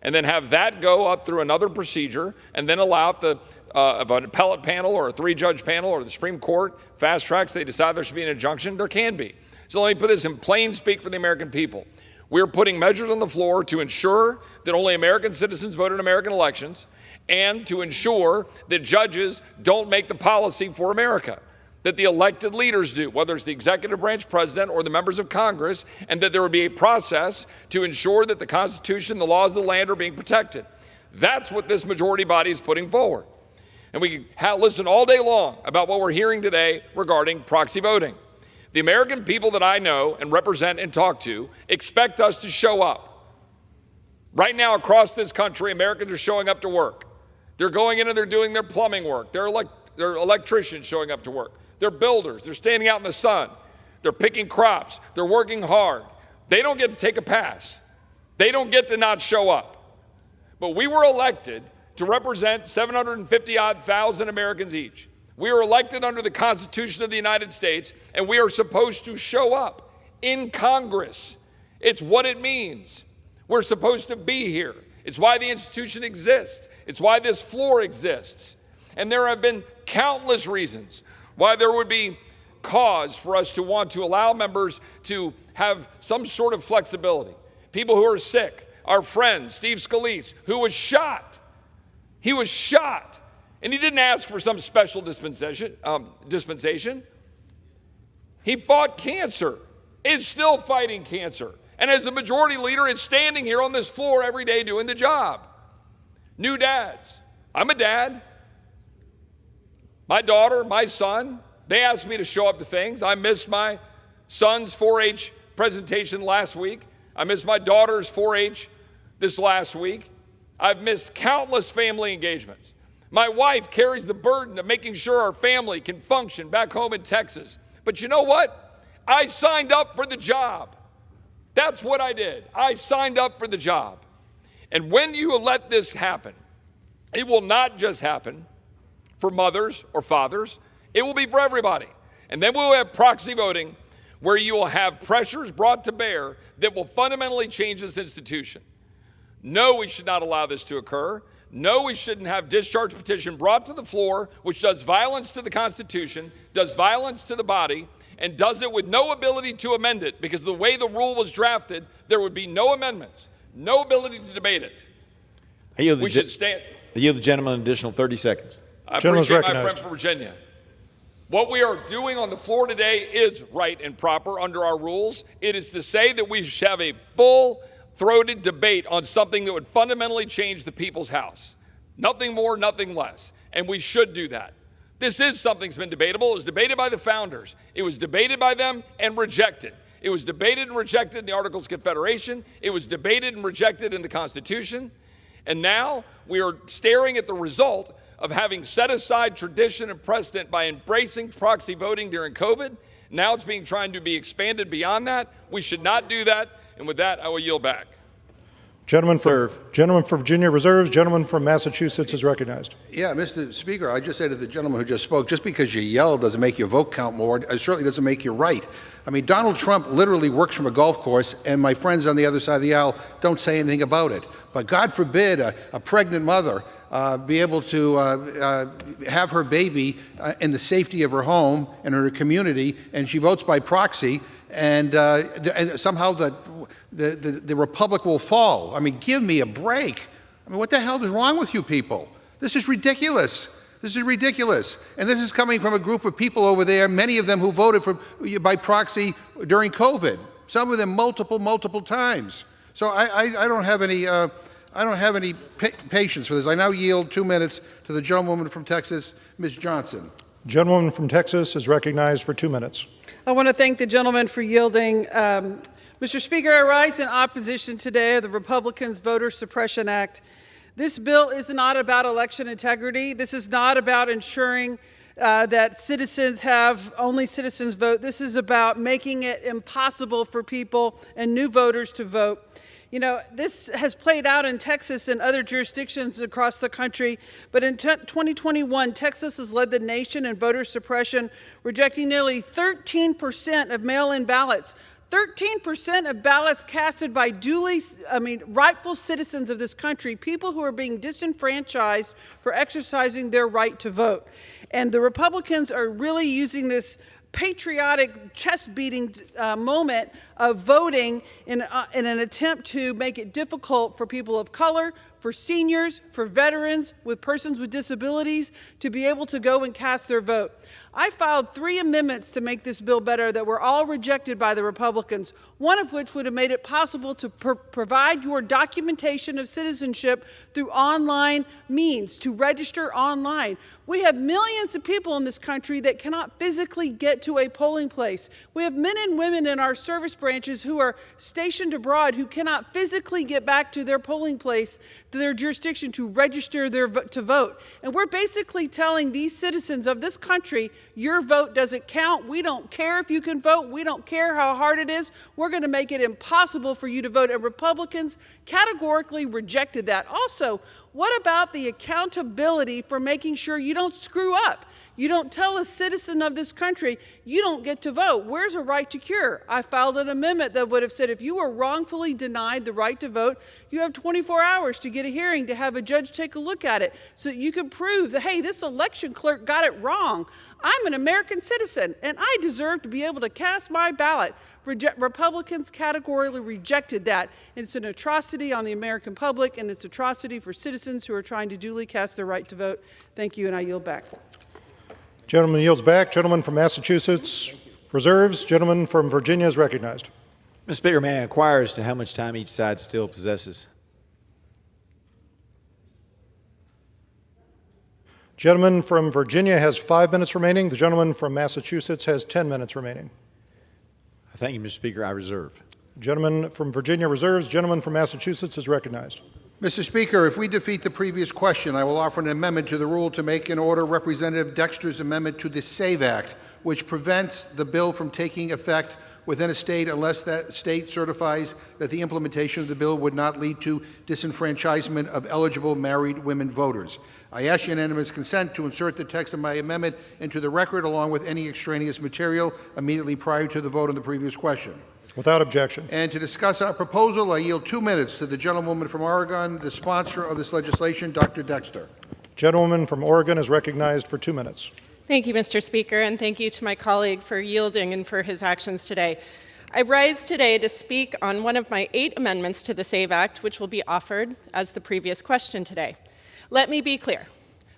And then have that go up through another procedure, and then allow if an appellate panel or a 3-judge panel or the Supreme Court fast tracks, they decide there should be an injunction, there can be. So let me put this in plain speak for the American people. We're putting measures on the floor to ensure that only American citizens vote in American elections, and to ensure that judges don't make the policy for America, that the elected leaders do, whether it's the executive branch president or the members of Congress, and that there would be a process to ensure that the Constitution, the laws of the land are being protected. That's what this majority body is putting forward. And we can listen all day long about what we're hearing today regarding proxy voting. The American people that I know and represent and talk to expect us to show up. Right now across this country, Americans are showing up to work. They're going in and they're doing their plumbing work. They're electricians showing up to work. They're builders. They're standing out in the sun. They're picking crops. They're working hard. They don't get to take a pass. They don't get to not show up. But we were elected to represent 750,000 Americans each. We are elected under the Constitution of the United States, and we are supposed to show up in Congress. It's what it means. We're supposed to be here. It's why the institution exists. It's why this floor exists. And there have been countless reasons why there would be cause for us to want to allow members to have some sort of flexibility. People who are sick, our friend Steve Scalise, who was shot. He was shot, and he didn't ask for some special dispensation. He fought cancer, is still fighting cancer, and as the majority leader is standing here on this floor every day doing the job. New dads. I'm a dad. My daughter, my son, they asked me to show up to things. I missed my son's 4-H presentation last week. I missed my daughter's 4-H this last week. I've missed countless family engagements. My wife carries the burden of making sure our family can function back home in Texas. But you know what? I signed up for the job. That's what I did. I signed up for the job. And when you let this happen, it will not just happen for mothers or fathers. It will be for everybody. And then we'll have proxy voting where you will have pressures brought to bear that will fundamentally change this institution. No, we should not allow this to occur. No, we shouldn't have discharge petition brought to the floor, which does violence to the Constitution, does violence to the body, and does it with no ability to amend it, because the way the rule was drafted, there would be no amendments, no ability to debate it. We should stand. I yield the gentleman an additional 30 seconds. I appreciate my friend from Virginia. What we are doing on the floor today is right and proper under our rules. It is to say that we should have a full-throated debate on something that would fundamentally change the people's house. Nothing more, nothing less. And we should do that. This is something that's been debatable. It was debated by the founders. It was debated by them and rejected. It was debated and rejected in the Articles of Confederation. It was debated and rejected in the Constitution. And now we are staring at the result of having set aside tradition and precedent by embracing proxy voting during COVID. Now it's being trying to be expanded beyond that. We should not do that. And with that, I will yield back. Gentleman from Virginia reserves. Gentleman from Massachusetts is recognized. Yeah, Mr. Speaker, I just say to the gentleman who just spoke, just because you yell doesn't make your vote count more. It certainly doesn't make you right. I mean, Donald Trump literally works from a golf course, and my friends on the other side of the aisle don't say anything about it. But God forbid a pregnant mother be able to have her baby in the safety of her home and her community, and she votes by proxy, and somehow the republic will fall. I mean, give me a break. I mean, what the hell is wrong with you people? This is ridiculous. This is ridiculous. And this is coming from a group of people over there, many of them who voted by proxy during COVID, some of them multiple times. So I don't have any patience for this. I now yield 2 minutes to the gentlewoman from Texas, Ms. Johnson. Gentlewoman from Texas is recognized for 2 minutes. I want to thank the gentleman for yielding. Mr. Speaker, I rise in opposition today of the Republicans' Voter Suppression Act. This bill is not about election integrity. This is not about ensuring that citizens have only citizens vote. This is about making it impossible for people and new voters to vote. You know, this has played out in Texas and other jurisdictions across the country, but in 2021, Texas has led the nation in voter suppression, rejecting nearly 13% of mail-in ballots. 13% of ballots casted by rightful citizens of this country, people who are being disenfranchised for exercising their right to vote. And the Republicans are really using this patriotic chest-beating moment of voting in an attempt to make it difficult for people of color, for seniors, for veterans, with persons with disabilities to be able to go and cast their vote. I filed 3 amendments to make this bill better that were all rejected by the Republicans, one of which would have made it possible to provide your documentation of citizenship through online means, to register online. We have millions of people in this country that cannot physically get to a polling place. We have men and women in our service branches who are stationed abroad who cannot physically get back to their polling place, to their jurisdiction, to register to vote. And we're basically telling these citizens of this country, your vote doesn't count. We don't care if you can vote. We don't care how hard it is. We're going to make it impossible for you to vote. And Republicans categorically rejected that. Also, what about the accountability for making sure you don't screw up? You don't tell a citizen of this country, you don't get to vote. Where's a right to cure? I filed an amendment that would have said if you were wrongfully denied the right to vote, you have 24 hours to get a hearing, to have a judge take a look at it so that you can prove that, hey, this election clerk got it wrong. I'm an American citizen, and I deserve to be able to cast my ballot. Republicans categorically rejected that. And it's an atrocity on the American public, and it's an atrocity for citizens who are trying to duly cast their right to vote. Thank you, and I yield back. Gentleman yields back. Gentleman from Massachusetts reserves. Gentleman from Virginia is recognized. Mr. Speaker, may I inquire as to how much time each side still possesses? Gentleman from Virginia has 5 minutes remaining. The gentleman from Massachusetts has 10 minutes remaining. Thank you, Mr. Speaker. I reserve. Gentleman from Virginia reserves. Gentleman from Massachusetts is recognized. Mr. Speaker, if we defeat the previous question, I will offer an amendment to the rule to make and order Representative Dexter's amendment to the SAVE Act, which prevents the bill from taking effect within a state unless that state certifies that the implementation of the bill would not lead to disenfranchisement of eligible married women voters. I ask unanimous consent to insert the text of my amendment into the record along with any extraneous material immediately prior to the vote on the previous question. Without objection. And to discuss our proposal, I yield 2 minutes to the gentlewoman from Oregon, the sponsor of this legislation, Dr. Dexter. Gentlewoman from Oregon is recognized for 2 minutes. Thank you, Mr. Speaker, and thank you to my colleague for yielding and for his actions today. I rise today to speak on one of my 8 amendments to the SAVE Act, which will be offered as the previous question today. Let me be clear.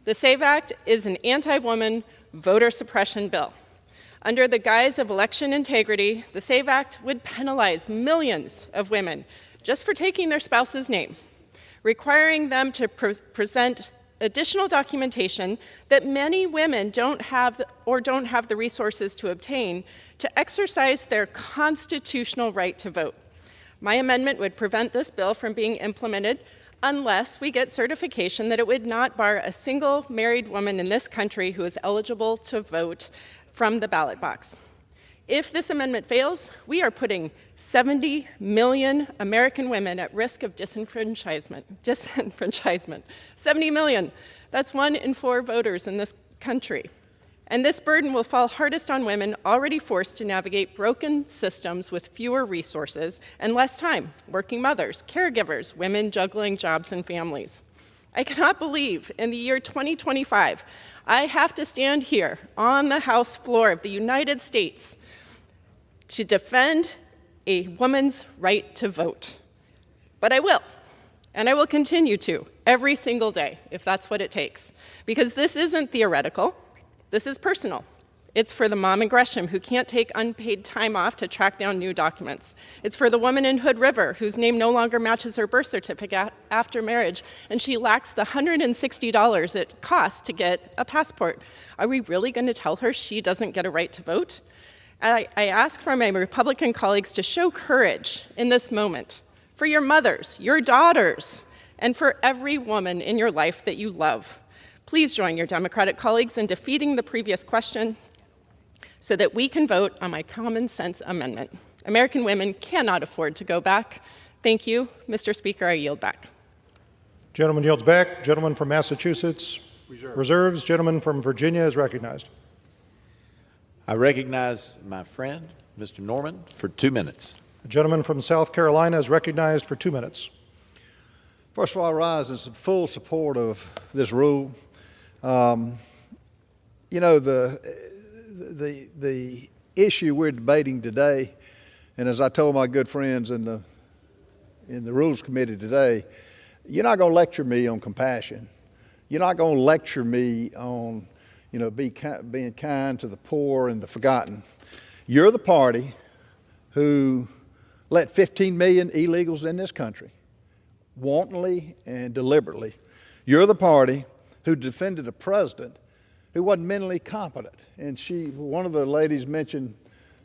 The SAVE Act is an anti-woman voter suppression bill. Under the guise of election integrity, the SAVE Act would penalize millions of women just for taking their spouse's name, requiring them to present additional documentation that many women don't have the resources to obtain to exercise their constitutional right to vote. My amendment would prevent this bill from being implemented unless we get certification that it would not bar a single married woman in this country who is eligible to vote from the ballot box. If this amendment fails, we are putting 70 million American women at risk of disenfranchisement. 70 million. That's 1 in 4 voters in this country. And this burden will fall hardest on women already forced to navigate broken systems with fewer resources and less time, working mothers, caregivers, women juggling jobs and families. I cannot believe in the year 2025, I have to stand here on the House floor of the United States to defend a woman's right to vote. But I will, and I will continue to every single day if that's what it takes. Because this isn't theoretical, this is personal. It's for the mom in Gresham who can't take unpaid time off to track down new documents. It's for the woman in Hood River whose name no longer matches her birth certificate after marriage, and she lacks the $160 it costs to get a passport. Are we really going to tell her she doesn't get a right to vote? I ask for my Republican colleagues to show courage in this moment for your mothers, your daughters, and for every woman in your life that you love. Please join your Democratic colleagues in defeating the previous question so that we can vote on my common sense amendment. American women cannot afford to go back. Thank you. Mr. Speaker, I yield back. Gentleman yields back. Gentleman from Massachusetts reserves. Gentleman from Virginia is recognized. I recognize my friend, Mr. Norman, for 2 minutes. The gentleman from South Carolina is recognized for 2 minutes. First of all, I rise in full support of this rule. You know, the issue we're debating today, and as I told my good friends in the Rules Committee today, you're not going to lecture me on compassion. You're not going to lecture me on, you know, being kind to the poor and the forgotten. You're the party who let 15 million illegals in this country, wantonly and deliberately. You're the party who defended a president who wasn't mentally competent. And one of the ladies mentioned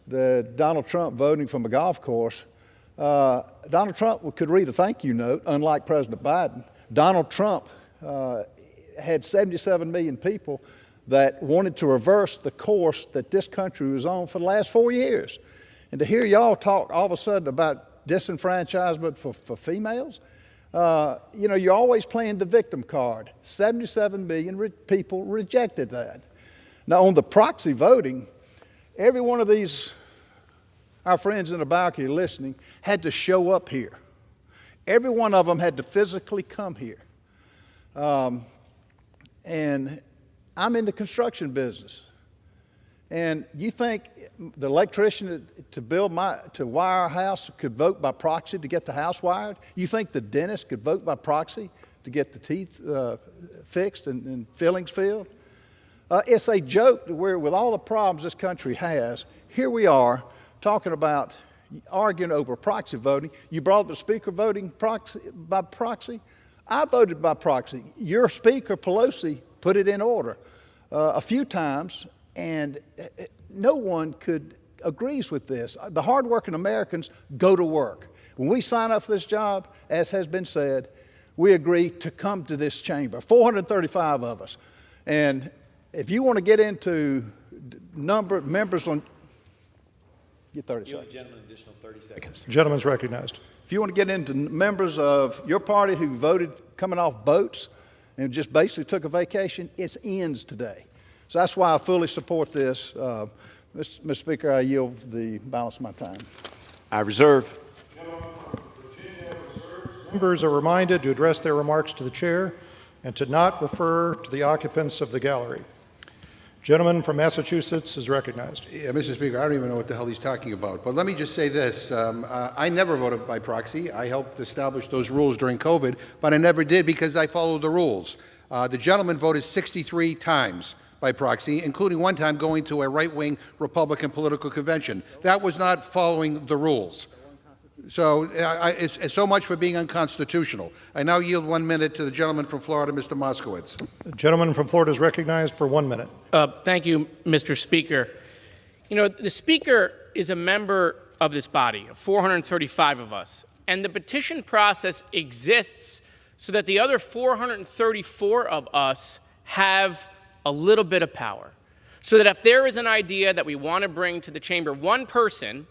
the Donald Trump voting from a golf course. Donald Trump could read a thank you note, unlike President Biden. Donald Trump had 77 million people that wanted to reverse the course that this country was on for the last 4 years. And to hear y'all talk all of a sudden about disenfranchisement for females, you know, you're always playing the victim card. 77 million people rejected that. Now, on the proxy voting, every one of these, our friends in the balcony listening, had to show up here. Every one of them had to physically come here. And I'm in the construction business. And you think the electrician to wire our house could vote by proxy to get the house wired? You think the dentist could vote by proxy to get the teeth fixed and fillings filled? It's a joke where, with all the problems this country has, here we are talking about arguing over proxy voting. You brought the speaker voting by proxy. I voted by proxy. Your Speaker, Pelosi, put it in order a few times, and no one agrees with this. The hardworking Americans go to work. When we sign up for this job, as has been said, we agree to come to this chamber, 435 of us. And if you want to get into number of members on, Get 30 Give seconds. the gentleman an additional 30 seconds. Gentleman's recognized. If you want to get into members of your party who voted coming off boats and just basically took a vacation, it ends today. So that's why I fully support this. Mr. Speaker, I yield the balance of my time. I reserve. Members are reminded to address their remarks to the chair and to not refer to the occupants of the gallery. Gentleman from Massachusetts is recognized. Yeah, Mr. Speaker, I don't even know what the hell he's talking about. But let me just say this. I never voted by proxy. I helped establish those rules during COVID, but I never did because I followed the rules. The gentleman voted 63 times by proxy, including one time going to a right-wing Republican political convention. That was not following the rules. So it's so much for being unconstitutional. I now yield 1 minute to the gentleman from Florida, Mr. Moskowitz. The gentleman from Florida is recognized for 1 minute. Thank you, Mr. Speaker. You know, the Speaker is a member of this body, of 435 of us, and the petition process exists so that the other 434 of us have a little bit of power. So that if there is an idea that we want to bring to the chamber, one person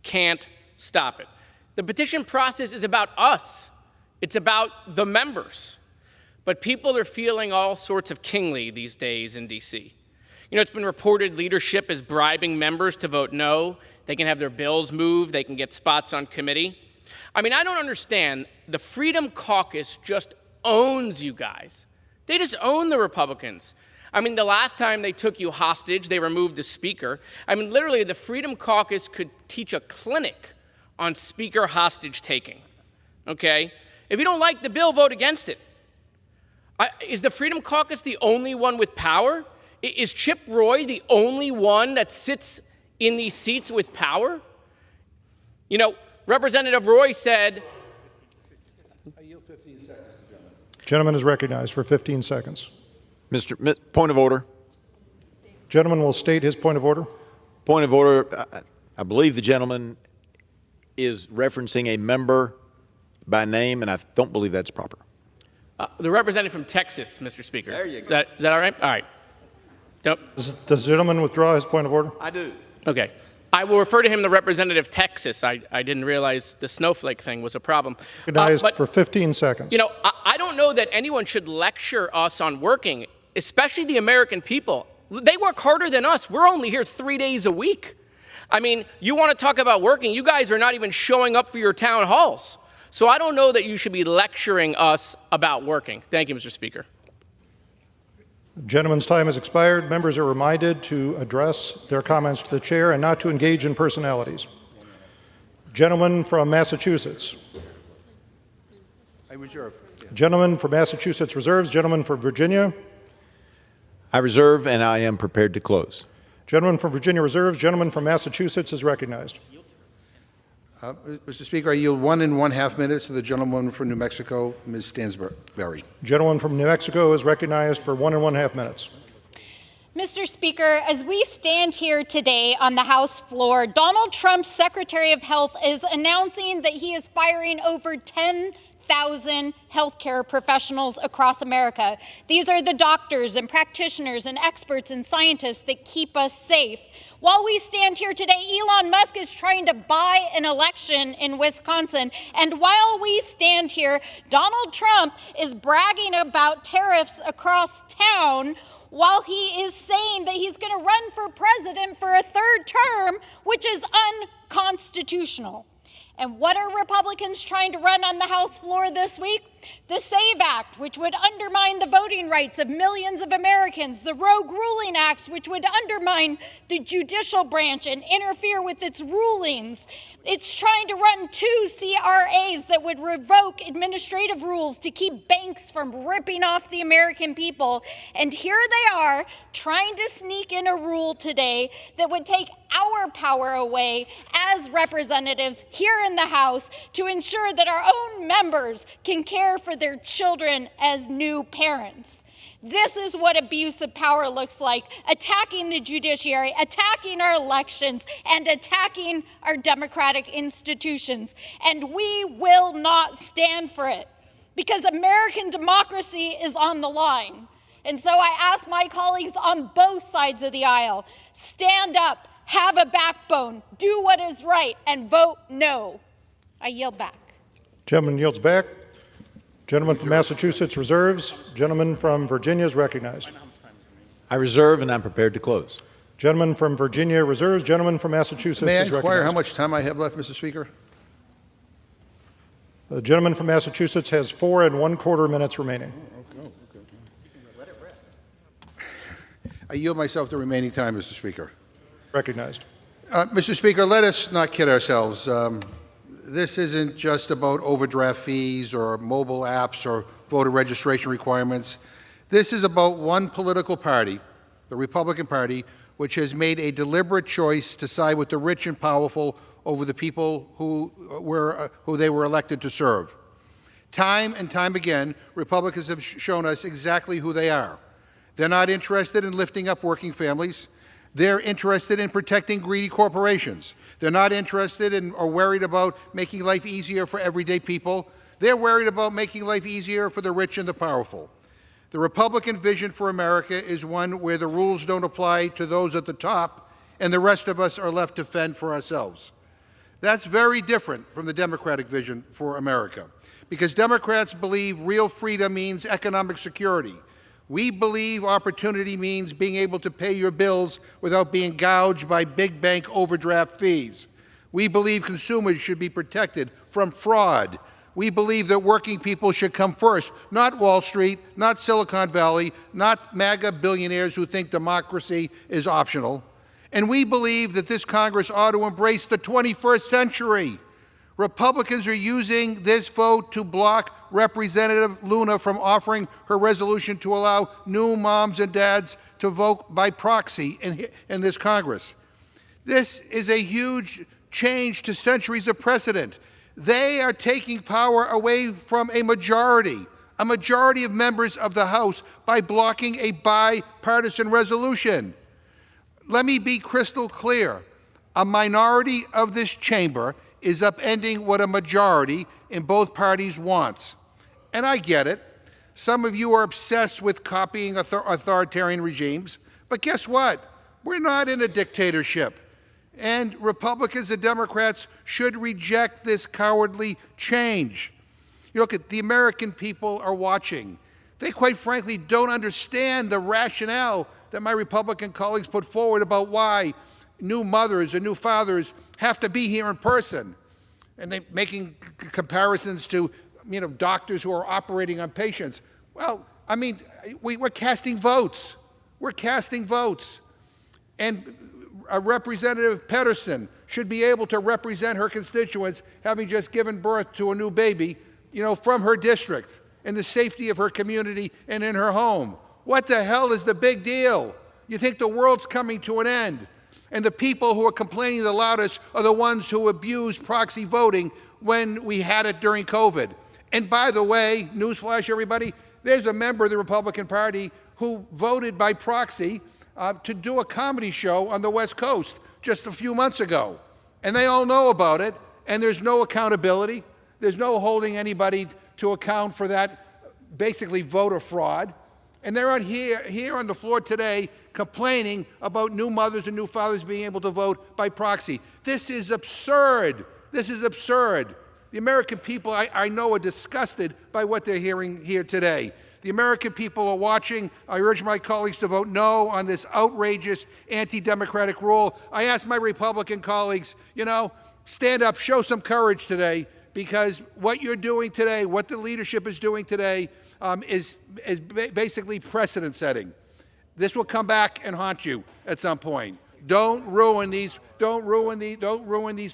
can't stop it. The petition process is about us. It's about the members. But people are feeling all sorts of kingly these days in D.C. You know, it's been reported leadership is bribing members to vote no. They can have their bills moved. They can get spots on committee. I mean, I don't understand. The Freedom Caucus just owns you guys. They just own the Republicans. I mean, the last time they took you hostage, they removed the speaker. I mean, literally, the Freedom Caucus could teach a clinic on speaker hostage taking, okay? If you don't like the bill, vote against it. Is the Freedom Caucus the only one with power? Is Chip Roy the only one that sits in these seats with power? You know, Representative Roy said... I yield 15 seconds, gentleman. Gentleman is recognized for 15 seconds. Point of order. Gentleman will state his point of order. Point of order. I believe the gentleman is referencing a member by name, and I don't believe that's proper. The representative from Texas, Mr. Speaker. There you go. Is that all right? All right. Does the gentleman withdraw his point of order? I do. Okay. I will refer to him the representative Texas. I didn't realize the snowflake thing was a problem. Recognized for 15 seconds. You know, I don't know that anyone should lecture us on working, especially the American people. They work harder than us. We're only here 3 days a week. I mean, you want to talk about working, you guys are not even showing up for your town halls. So I don't know that you should be lecturing us about working. Thank you, Mr. Speaker. The gentleman's time has expired. Members are reminded to address their comments to the chair and not to engage in personalities. Gentleman from Massachusetts. I reserve. Yeah. Gentleman from Massachusetts reserves. Gentleman from Virginia. I reserve, and I am prepared to close. Gentleman from Virginia reserves. Gentleman from Massachusetts is recognized. Mr. Speaker, I yield 1 1/2 minutes to the gentleman from New Mexico, Ms. Stansberry. Gentleman from New Mexico is recognized for 1 1/2 minutes. Mr. Speaker, as we stand here today on the House floor, Donald Trump's Secretary of Health is announcing that he is firing over 10,000 healthcare professionals across America. These are the doctors and practitioners and experts and scientists that keep us safe. While we stand here today, Elon Musk is trying to buy an election in Wisconsin. And while we stand here, Donald Trump is bragging about tariffs across town while he is saying that he's going to run for president for a third term, which is unconstitutional. And what are Republicans trying to run on the House floor this week? The SAVE Act, which would undermine the voting rights of millions of Americans. The Rogue Ruling Acts, which would undermine the judicial branch and interfere with its rulings. It's trying to run 2 CRAs that would revoke administrative rules to keep banks from ripping off the American people. And here they are trying to sneak in a rule today that would take our power away as representatives here in the House to ensure that our own members can care for their children as new parents. This is what abuse of power looks like: attacking the judiciary, attacking our elections, and attacking our democratic institutions. And we will not stand for it, because American democracy is on the line. And so I ask my colleagues on both sides of the aisle, stand up, have a backbone, do what is right, and vote no. I yield back. Gentleman yields back. Gentleman from Massachusetts reserves. Gentleman from Virginia is recognized. I reserve, and I'm prepared to close. Gentleman from Virginia reserves. Gentleman from Massachusetts May I is inquire how recognized. much time I have left, Mr. Speaker? The gentleman from Massachusetts has 4 1/4 minutes remaining. I yield myself the remaining time, Mr. Speaker. Recognized. Mr. Speaker, let us not kid ourselves. This isn't just about overdraft fees or mobile apps or voter registration requirements. This is about one political party, the Republican Party, which has made a deliberate choice to side with the rich and powerful over the people who they were elected to serve. Time and time again, Republicans have shown us exactly who they are. They're not interested in lifting up working families. They're interested in protecting greedy corporations. They're not interested in or worried about making life easier for everyday people. They're worried about making life easier for the rich and the powerful. The Republican vision for America is one where the rules don't apply to those at the top and the rest of us are left to fend for ourselves. That's very different from the Democratic vision for America, because Democrats believe real freedom means economic security. We believe opportunity means being able to pay your bills without being gouged by big bank overdraft fees. We believe consumers should be protected from fraud. We believe that working people should come first, not Wall Street, not Silicon Valley, not MAGA billionaires who think democracy is optional. And we believe that this Congress ought to embrace the 21st century. Republicans are using this vote to block Representative Luna from offering her resolution to allow new moms and dads to vote by proxy in this Congress. This is a huge change to centuries of precedent. They are taking power away from a majority of members of the House by blocking a bipartisan resolution. Let me be crystal clear. A minority of this chamber is upending what a majority in both parties wants. And I get it. Some of you are obsessed with copying authoritarian regimes. But guess what? We're not in a dictatorship. And Republicans and Democrats should reject this cowardly change. You look at the American people are watching. They quite frankly don't understand the rationale that my Republican colleagues put forward about why new mothers and new fathers have to be here in person. And they're making comparisons to, doctors who are operating on patients. Well, we're casting votes. We're casting votes. And Representative Pedersen should be able to represent her constituents, having just given birth to a new baby, from her district, in the safety of her community and in her home. What the hell is the big deal? You think the world's coming to an end. And the people who are complaining the loudest are the ones who abused proxy voting when we had it during COVID. And by the way, newsflash everybody, there's a member of the Republican Party who voted by proxy to do a comedy show on the West Coast just a few months ago. And they all know about it, and there's no accountability. There's no holding anybody to account for that basically voter fraud. And they're out here on the floor today complaining about new mothers and new fathers being able to vote by proxy. This is absurd. This is absurd. The American people, I know, are disgusted by what they're hearing here today. The American people are watching. I urge my colleagues to vote no on this outrageous anti-democratic rule. I ask my Republican colleagues, stand up, show some courage today, because what you're doing today, what the leadership is doing today, is basically precedent setting. This will come back and haunt you at some point. Don't ruin these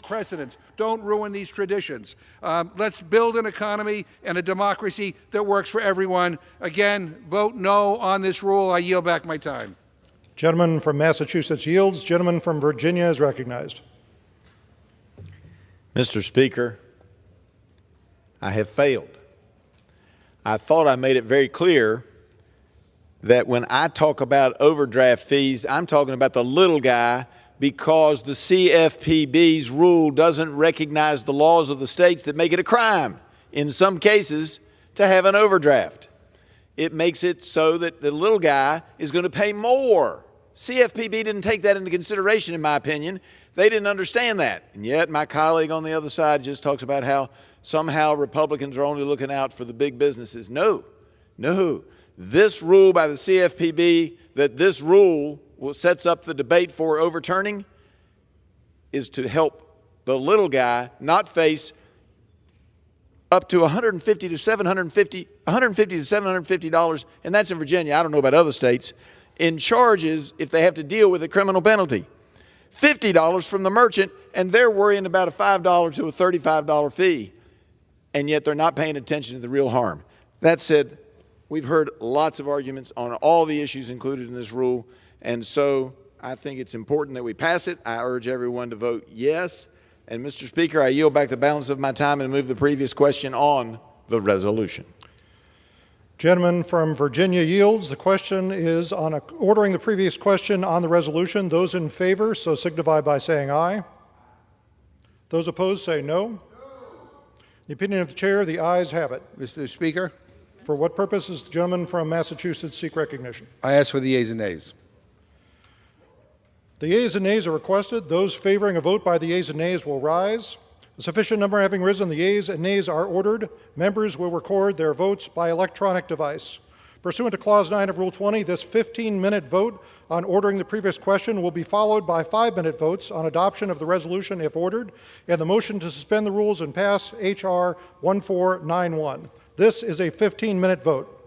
precedents. Don't ruin these traditions. Let's build an economy and a democracy that works for everyone. Again, vote no on this rule. I yield back my time. Gentleman from Massachusetts yields. Gentleman from Virginia is recognized. Mr. Speaker, I have failed. I thought I made it very clear that when I talk about overdraft fees, I'm talking about the little guy, because the CFPB's rule doesn't recognize the laws of the states that make it a crime, in some cases, to have an overdraft. It makes it so that the little guy is going to pay more CFPB didn't take that into consideration, in my opinion. They didn't understand that. And yet my colleague on the other side just talks about how somehow Republicans are only looking out for the big businesses. No, no. This rule by the CFPB, that this rule sets up the debate for overturning, is to help the little guy not face up to $150 to $750, and that's in Virginia. I don't know about other states, in charges if they have to deal with a criminal penalty. $50 from the merchant, and they're worrying about a $5 to a $35 fee, and yet they're not paying attention to the real harm. That said, we've heard lots of arguments on all the issues included in this rule, and so I think it's important that we pass it. I urge everyone to vote yes. And Mr. Speaker, I yield back the balance of my time and move the previous question on the resolution. Gentleman from Virginia yields. The question is on ordering the previous question on the resolution. Those in favor, so signify by saying aye. Those opposed say no. In the opinion of the chair, the ayes have it. Mr. Speaker. For what purpose does the gentleman from Massachusetts seek recognition? I ask for the yeas and nays. The yeas and nays are requested. Those favoring a vote by the yeas and nays will rise. A sufficient number having risen, the yeas and nays are ordered. Members will record their votes by electronic device. Pursuant to Clause 9 of Rule 20, this 15-minute vote on ordering the previous question will be followed by 5-minute votes on adoption of the resolution if ordered, and the motion to suspend the rules and pass H.R. 1491. This is a 15-minute vote.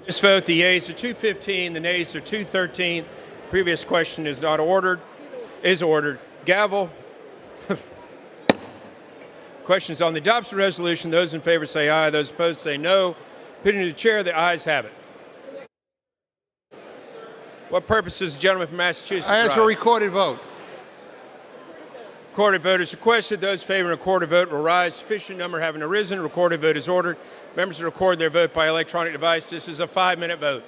This vote, the yeas are 215, the nays are 213. Previous question is not ordered. Is ordered. Gavel. Questions on the adoption resolution. Those in favor say aye. Those opposed say no. Opinion of the chair, the ayes have it. What purpose does the gentleman from Massachusetts I ask for a rise? recorded vote. Recorded vote is requested. Those favoring a recorded vote will rise. Sufficient number having arisen. Recorded vote is ordered. Members will record their vote by electronic device. This is a 5-minute vote.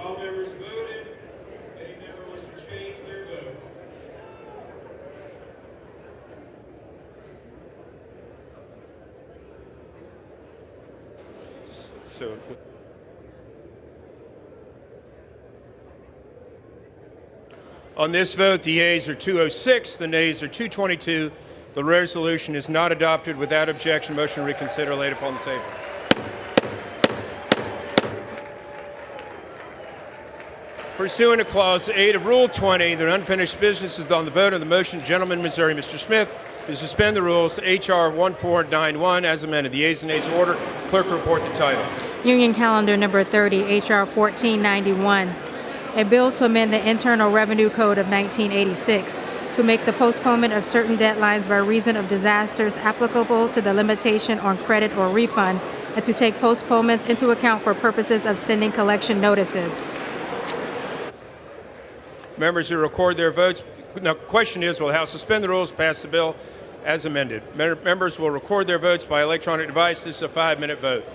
All members voted. Any member wish to change their vote? So, on this vote, the yeas are 206, the nays are 222. The resolution is not adopted. Without objection, motion to reconsider laid upon the table. Pursuant to Clause 8 of Rule 20, the unfinished business is on the vote on the motion, Gentleman, Missouri. Mr. Smith, to suspend the rules, H.R. 1491, as amended. The yeas and nays order. Clerk report the title. Union Calendar Number 30, H.R. 1491, a bill to amend the Internal Revenue Code of 1986 to make the postponement of certain deadlines by reason of disasters applicable to the limitation on credit or refund, and to take postponements into account for purposes of sending collection notices. Members who record their votes. Now, the question is, will the House suspend the rules, pass the bill as amended? Members will record their votes by electronic device. This is a 5-minute vote.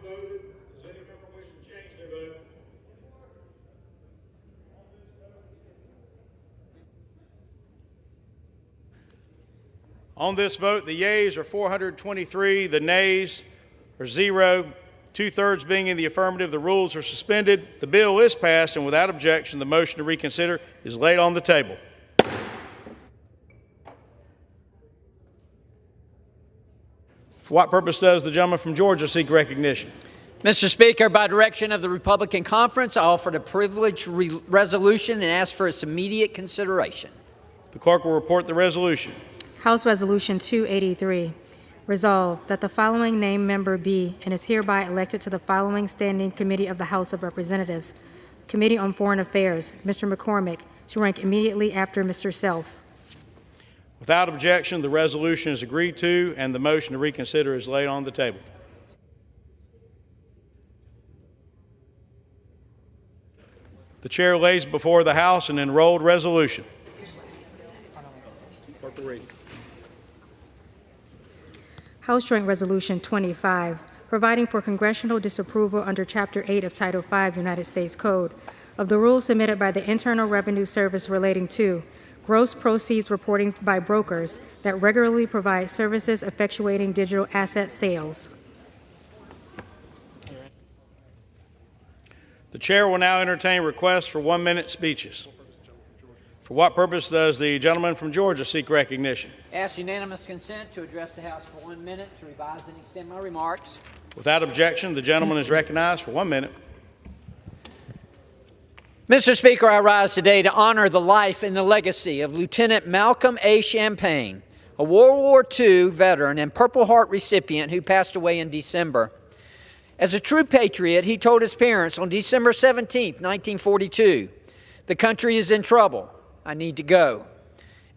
voted? Does any member wish to change their vote? On this vote, the yeas are 423, the nays are 0. 2/3 being in the affirmative, the rules are suspended. The bill is passed, and without objection, the motion to reconsider is laid on the table. For what purpose does the gentleman from Georgia seek recognition? Mr. Speaker, by direction of the Republican Conference, I offer the privileged resolution and ask for its immediate consideration. The clerk will report the resolution. House Resolution 283. Resolved that the following named member be and is hereby elected to the following standing committee of the House of Representatives. Committee on Foreign Affairs, Mr. McCormick, shall rank immediately after Mr. Self. Without objection, the resolution is agreed to, and the motion to reconsider is laid on the table. The chair lays before the House an enrolled resolution. Clerk will read. House Joint Resolution 25, providing for congressional disapproval under Chapter 8 of Title 5 United States Code of the rules submitted by the Internal Revenue Service relating to gross proceeds reporting by brokers that regularly provide services effectuating digital asset sales. The chair will now entertain requests for 1-minute speeches. For what purpose does the gentleman from Georgia seek recognition? Ask unanimous consent to address the House for 1 minute to revise and extend my remarks. Without objection, the gentleman is recognized for 1 minute. Mr. Speaker, I rise today to honor the life and the legacy of Lieutenant Malcolm A. Champagne, a World War II veteran and Purple Heart recipient who passed away in December. As a true patriot, he told his parents on December 17, 1942, "The country is in trouble. I need to go,"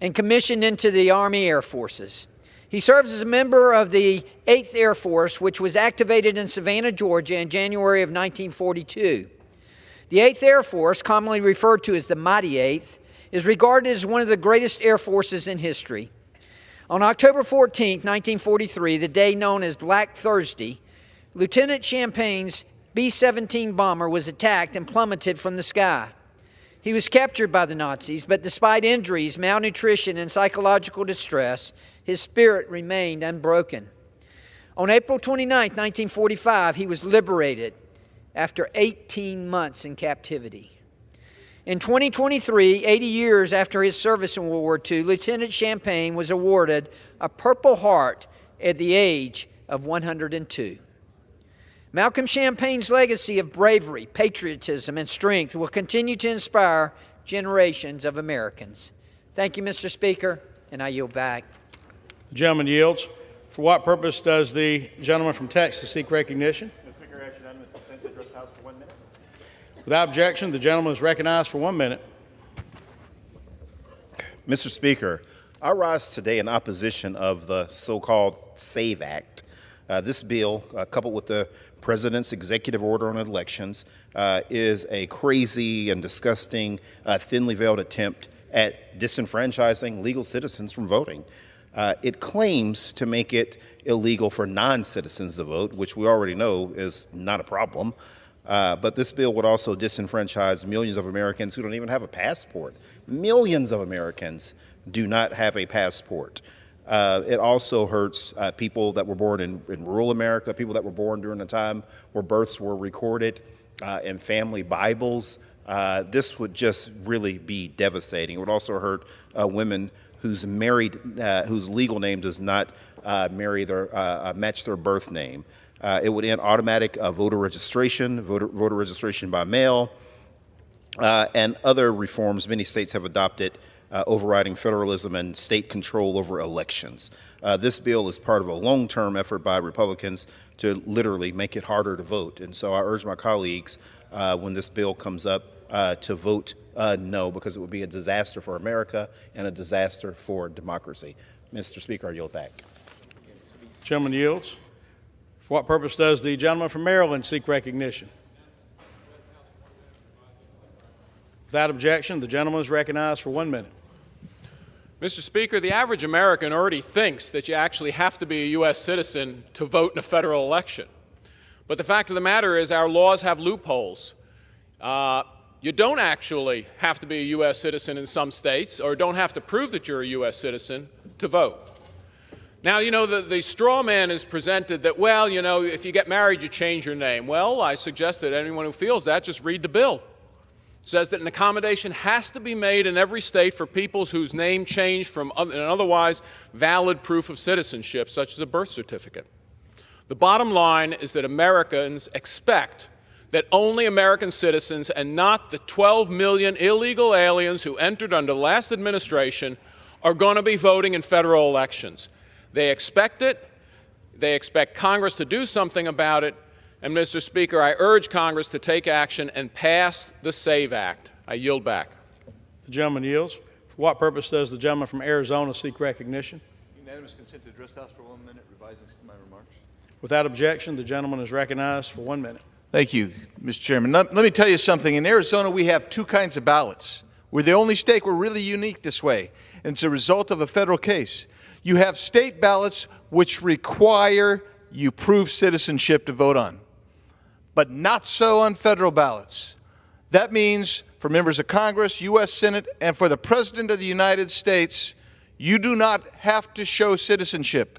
and commissioned into the Army Air Forces. He serves as a member of the 8th Air Force, which was activated in Savannah, Georgia in January of 1942. The 8th Air Force, commonly referred to as the Mighty 8th, is regarded as one of the greatest air forces in history. On October 14, 1943, the day known as Black Thursday, Lieutenant Champagne's B-17 bomber was attacked and plummeted from the sky. He was captured by the Nazis, but despite injuries, malnutrition, and psychological distress, his spirit remained unbroken. On April 29, 1945, he was liberated after 18 months in captivity. In 2023, 80 years after his service in World War II, Lieutenant Champagne was awarded a Purple Heart at the age of 102. Malcolm Champagne's legacy of bravery, patriotism, and strength will continue to inspire generations of Americans. Thank you, Mr. Speaker, and I yield back. The gentleman yields. For what purpose does the gentleman from Texas seek recognition? Mr. Speaker, I ask unanimous consent to address the House for 1 minute. Without objection, the gentleman is recognized for 1 minute. Mr. Speaker, I rise today in opposition of the so-called SAVE Act. This bill, coupled with the President's executive order on elections, is a crazy and disgusting, thinly veiled attempt at disenfranchising legal citizens from voting. It claims to make it illegal for non-citizens to vote, which we already know is not a problem. But this bill would also disenfranchise millions of Americans who don't even have a passport. Millions of Americans do not have a passport. It also hurts people that were born in rural America, people that were born during a time where births were recorded in family Bibles. This would just really be devastating. It would also hurt women whose legal name does not match their birth name. It would end automatic voter registration by mail, and other reforms many states have adopted, overriding federalism and state control over elections. This bill is part of a long-term effort by Republicans to literally make it harder to vote. And so I urge my colleagues, when this bill comes up, to vote no, because it would be a disaster for America and a disaster for democracy. Mr. Speaker, I yield back. Gentleman yields. For what purpose does the gentleman from Maryland seek recognition? Without objection, the gentleman is recognized for 1 minute. Mr. Speaker, the average American already thinks that you actually have to be a U.S. citizen to vote in a federal election. But the fact of the matter is our laws have loopholes. You don't actually have to be a U.S. citizen in some states, or don't have to prove that you're a U.S. citizen to vote. Now, you know, the straw man is presented that, well, you know, if you get married, you change your name. Well, I suggest that anyone who feels that, just read the bill. It says that an accommodation has to be made in every state for people whose name changed from an otherwise valid proof of citizenship, such as a birth certificate. The bottom line is that Americans expect that only American citizens and not the 12 million illegal aliens who entered under the last administration are going to be voting in federal elections. They expect it. They expect Congress to do something about it. And, Mr. Speaker, I urge Congress to take action and pass the SAVE Act. I yield back. The gentleman yields. For what purpose does the gentleman from Arizona seek recognition? Unanimous consent to address the House for 1 minute, revising my remarks. Without objection, the gentleman is recognized for 1 minute. Thank you, Mr. Chairman. Let me tell you something. In Arizona, we have two kinds of ballots. We're the only state. We're really unique this way, and it's a result of a federal case. You have state ballots which require you prove citizenship to vote on, but not so on federal ballots. That means for members of Congress, U.S. Senate, and for the President of the United States, you do not have to show citizenship.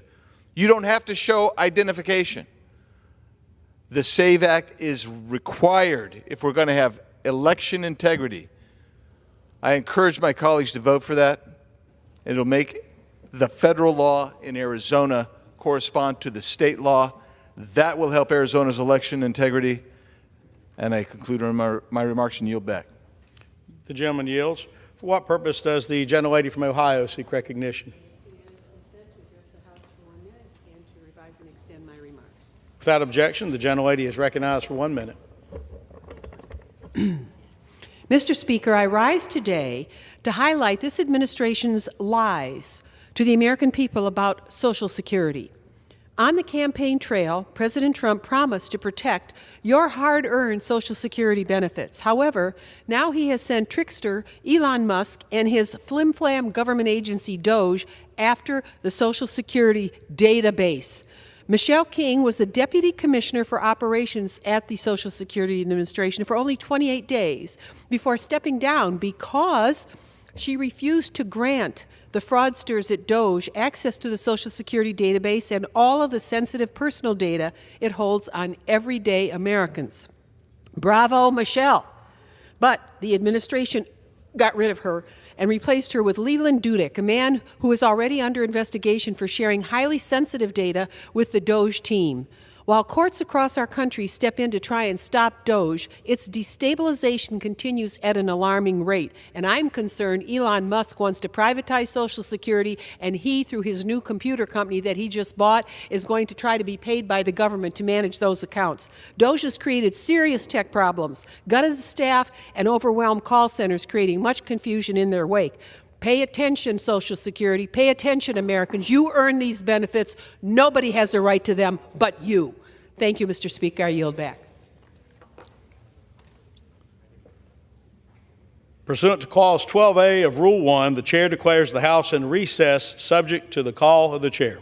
You don't have to show identification. The SAVE Act is required if we're going to have election integrity. I encourage my colleagues to vote for that. It'll make the federal law in Arizona correspond to the state law. That will help Arizona's election integrity. And I conclude my remarks and yield back. The gentleman yields. For what purpose does the gentlelady from Ohio seek recognition? Without objection, the gentlelady is recognized for 1 minute. Mr. Speaker, I rise today to highlight this administration's lies to the American people about Social Security. On the campaign trail, President Trump promised to protect your hard-earned Social Security benefits. However, now he has sent trickster Elon Musk and his flim-flam government agency DOGE after the Social Security database. Michelle King was the Deputy Commissioner for Operations at the Social Security Administration for only 28 days before stepping down because she refused to grant the fraudsters at DOGE access to the Social Security database and all of the sensitive personal data it holds on everyday Americans. Bravo, Michelle. But the administration got rid of her and replaced her with Leland Dudek, a man who is already under investigation for sharing highly sensitive data with the DOGE team. While courts across our country step in to try and stop DOGE, its destabilization continues at an alarming rate. And I'm concerned Elon Musk wants to privatize Social Security, and he, through his new computer company that he just bought, is going to try to be paid by the government to manage those accounts. DOGE has created serious tech problems, gutted the staff, and overwhelmed call centers, creating much confusion in their wake. Pay attention, Social Security. Pay attention, Americans. You earn these benefits. Nobody has a right to them but you. Thank you, Mr. Speaker. I yield back. Pursuant to Clause 12A of Rule 1, the Chair declares the House in recess, subject to the call of the Chair.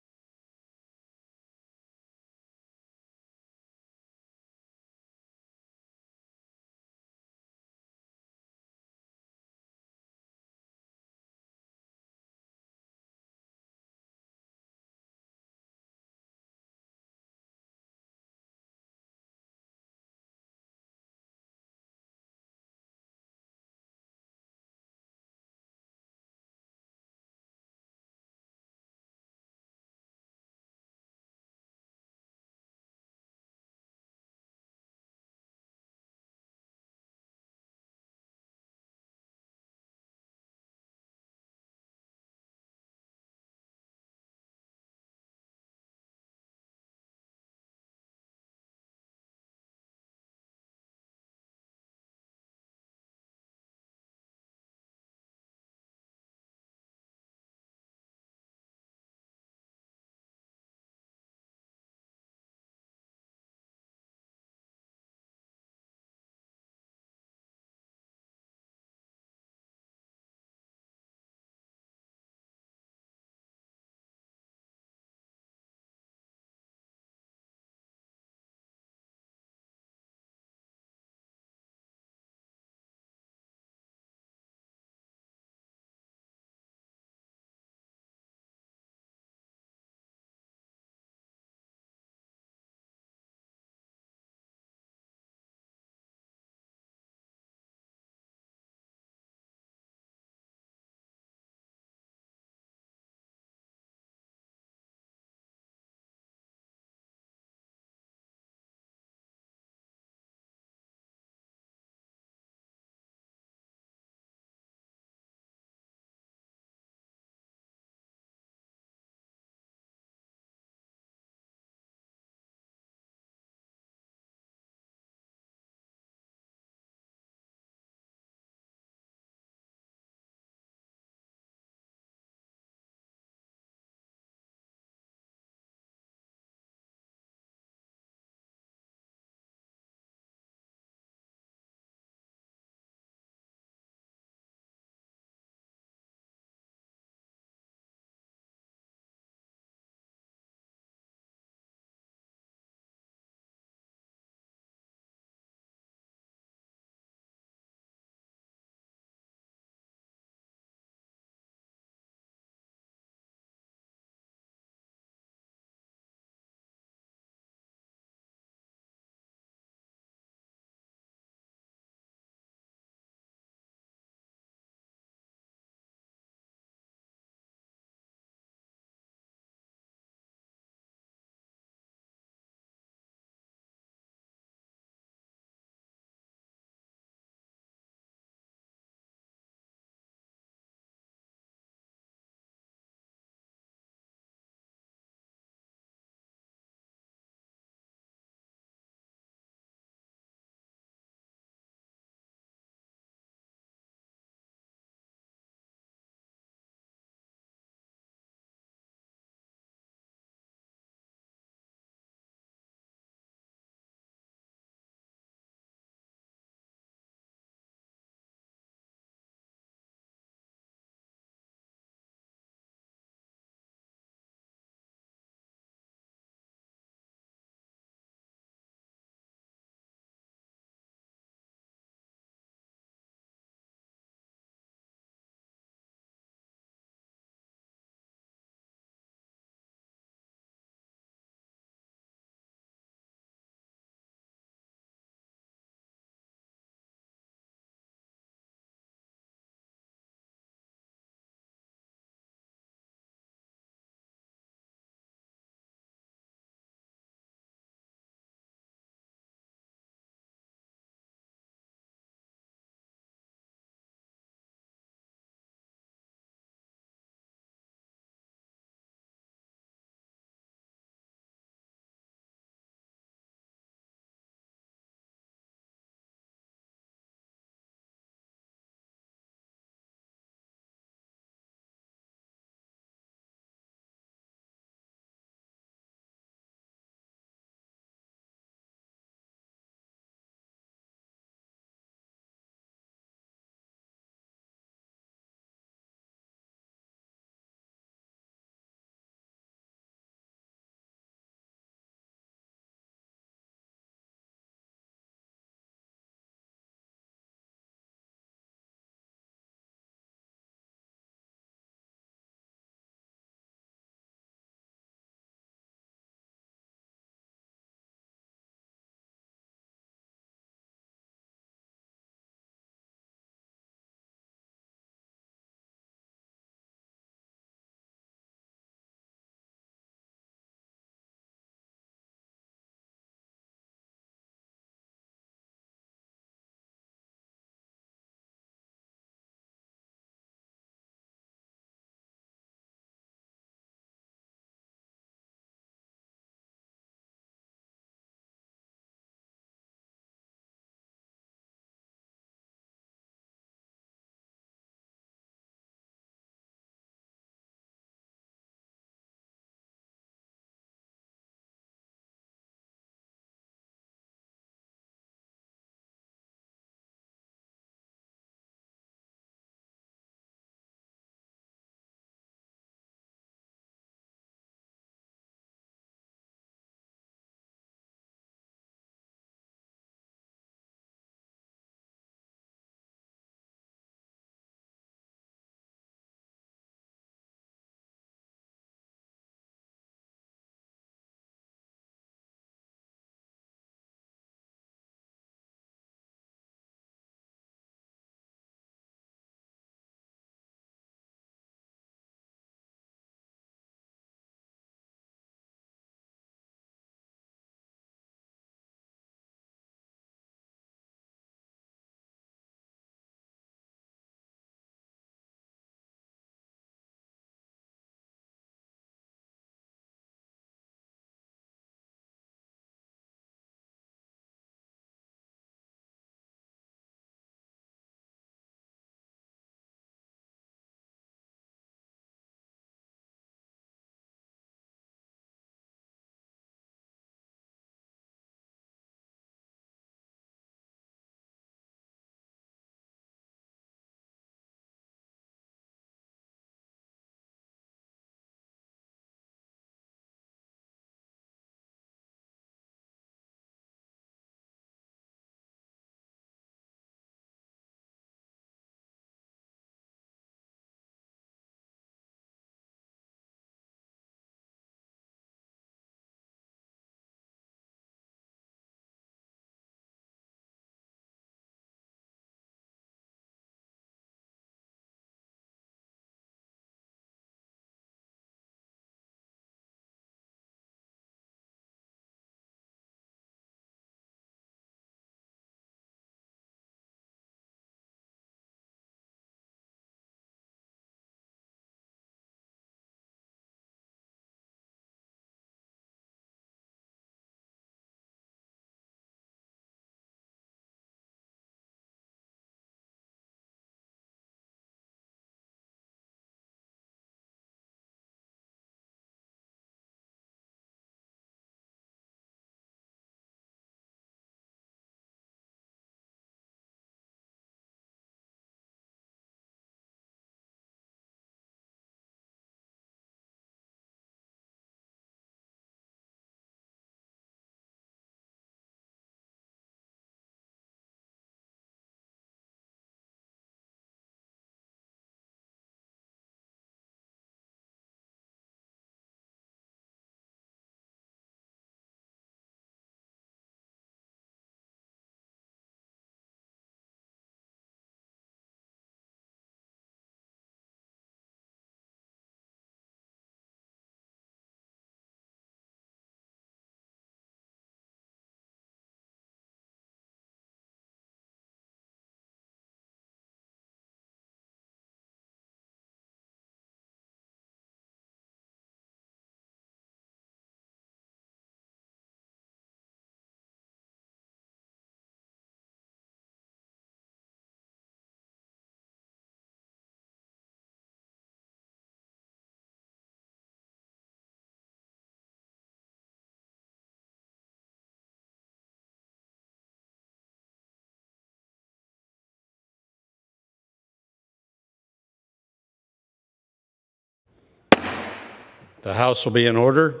The House will be in order.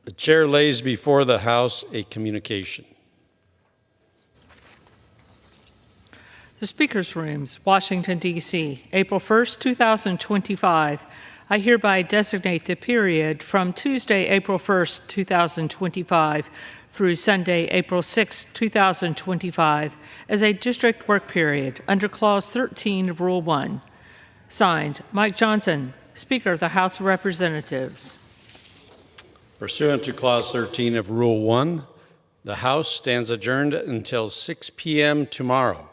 The chair lays before the House a communication. The Speaker's Rooms, Washington, D.C., April 1st, 2025. I hereby designate the period from Tuesday, April 1st, 2025 through Sunday, April 6, 2025 as a district work period under Clause 13 of Rule 1. Signed, Mike Johnson, Speaker of the House of Representatives. Pursuant to Clause 13 of Rule 1, the House stands adjourned until 6 p.m. tomorrow.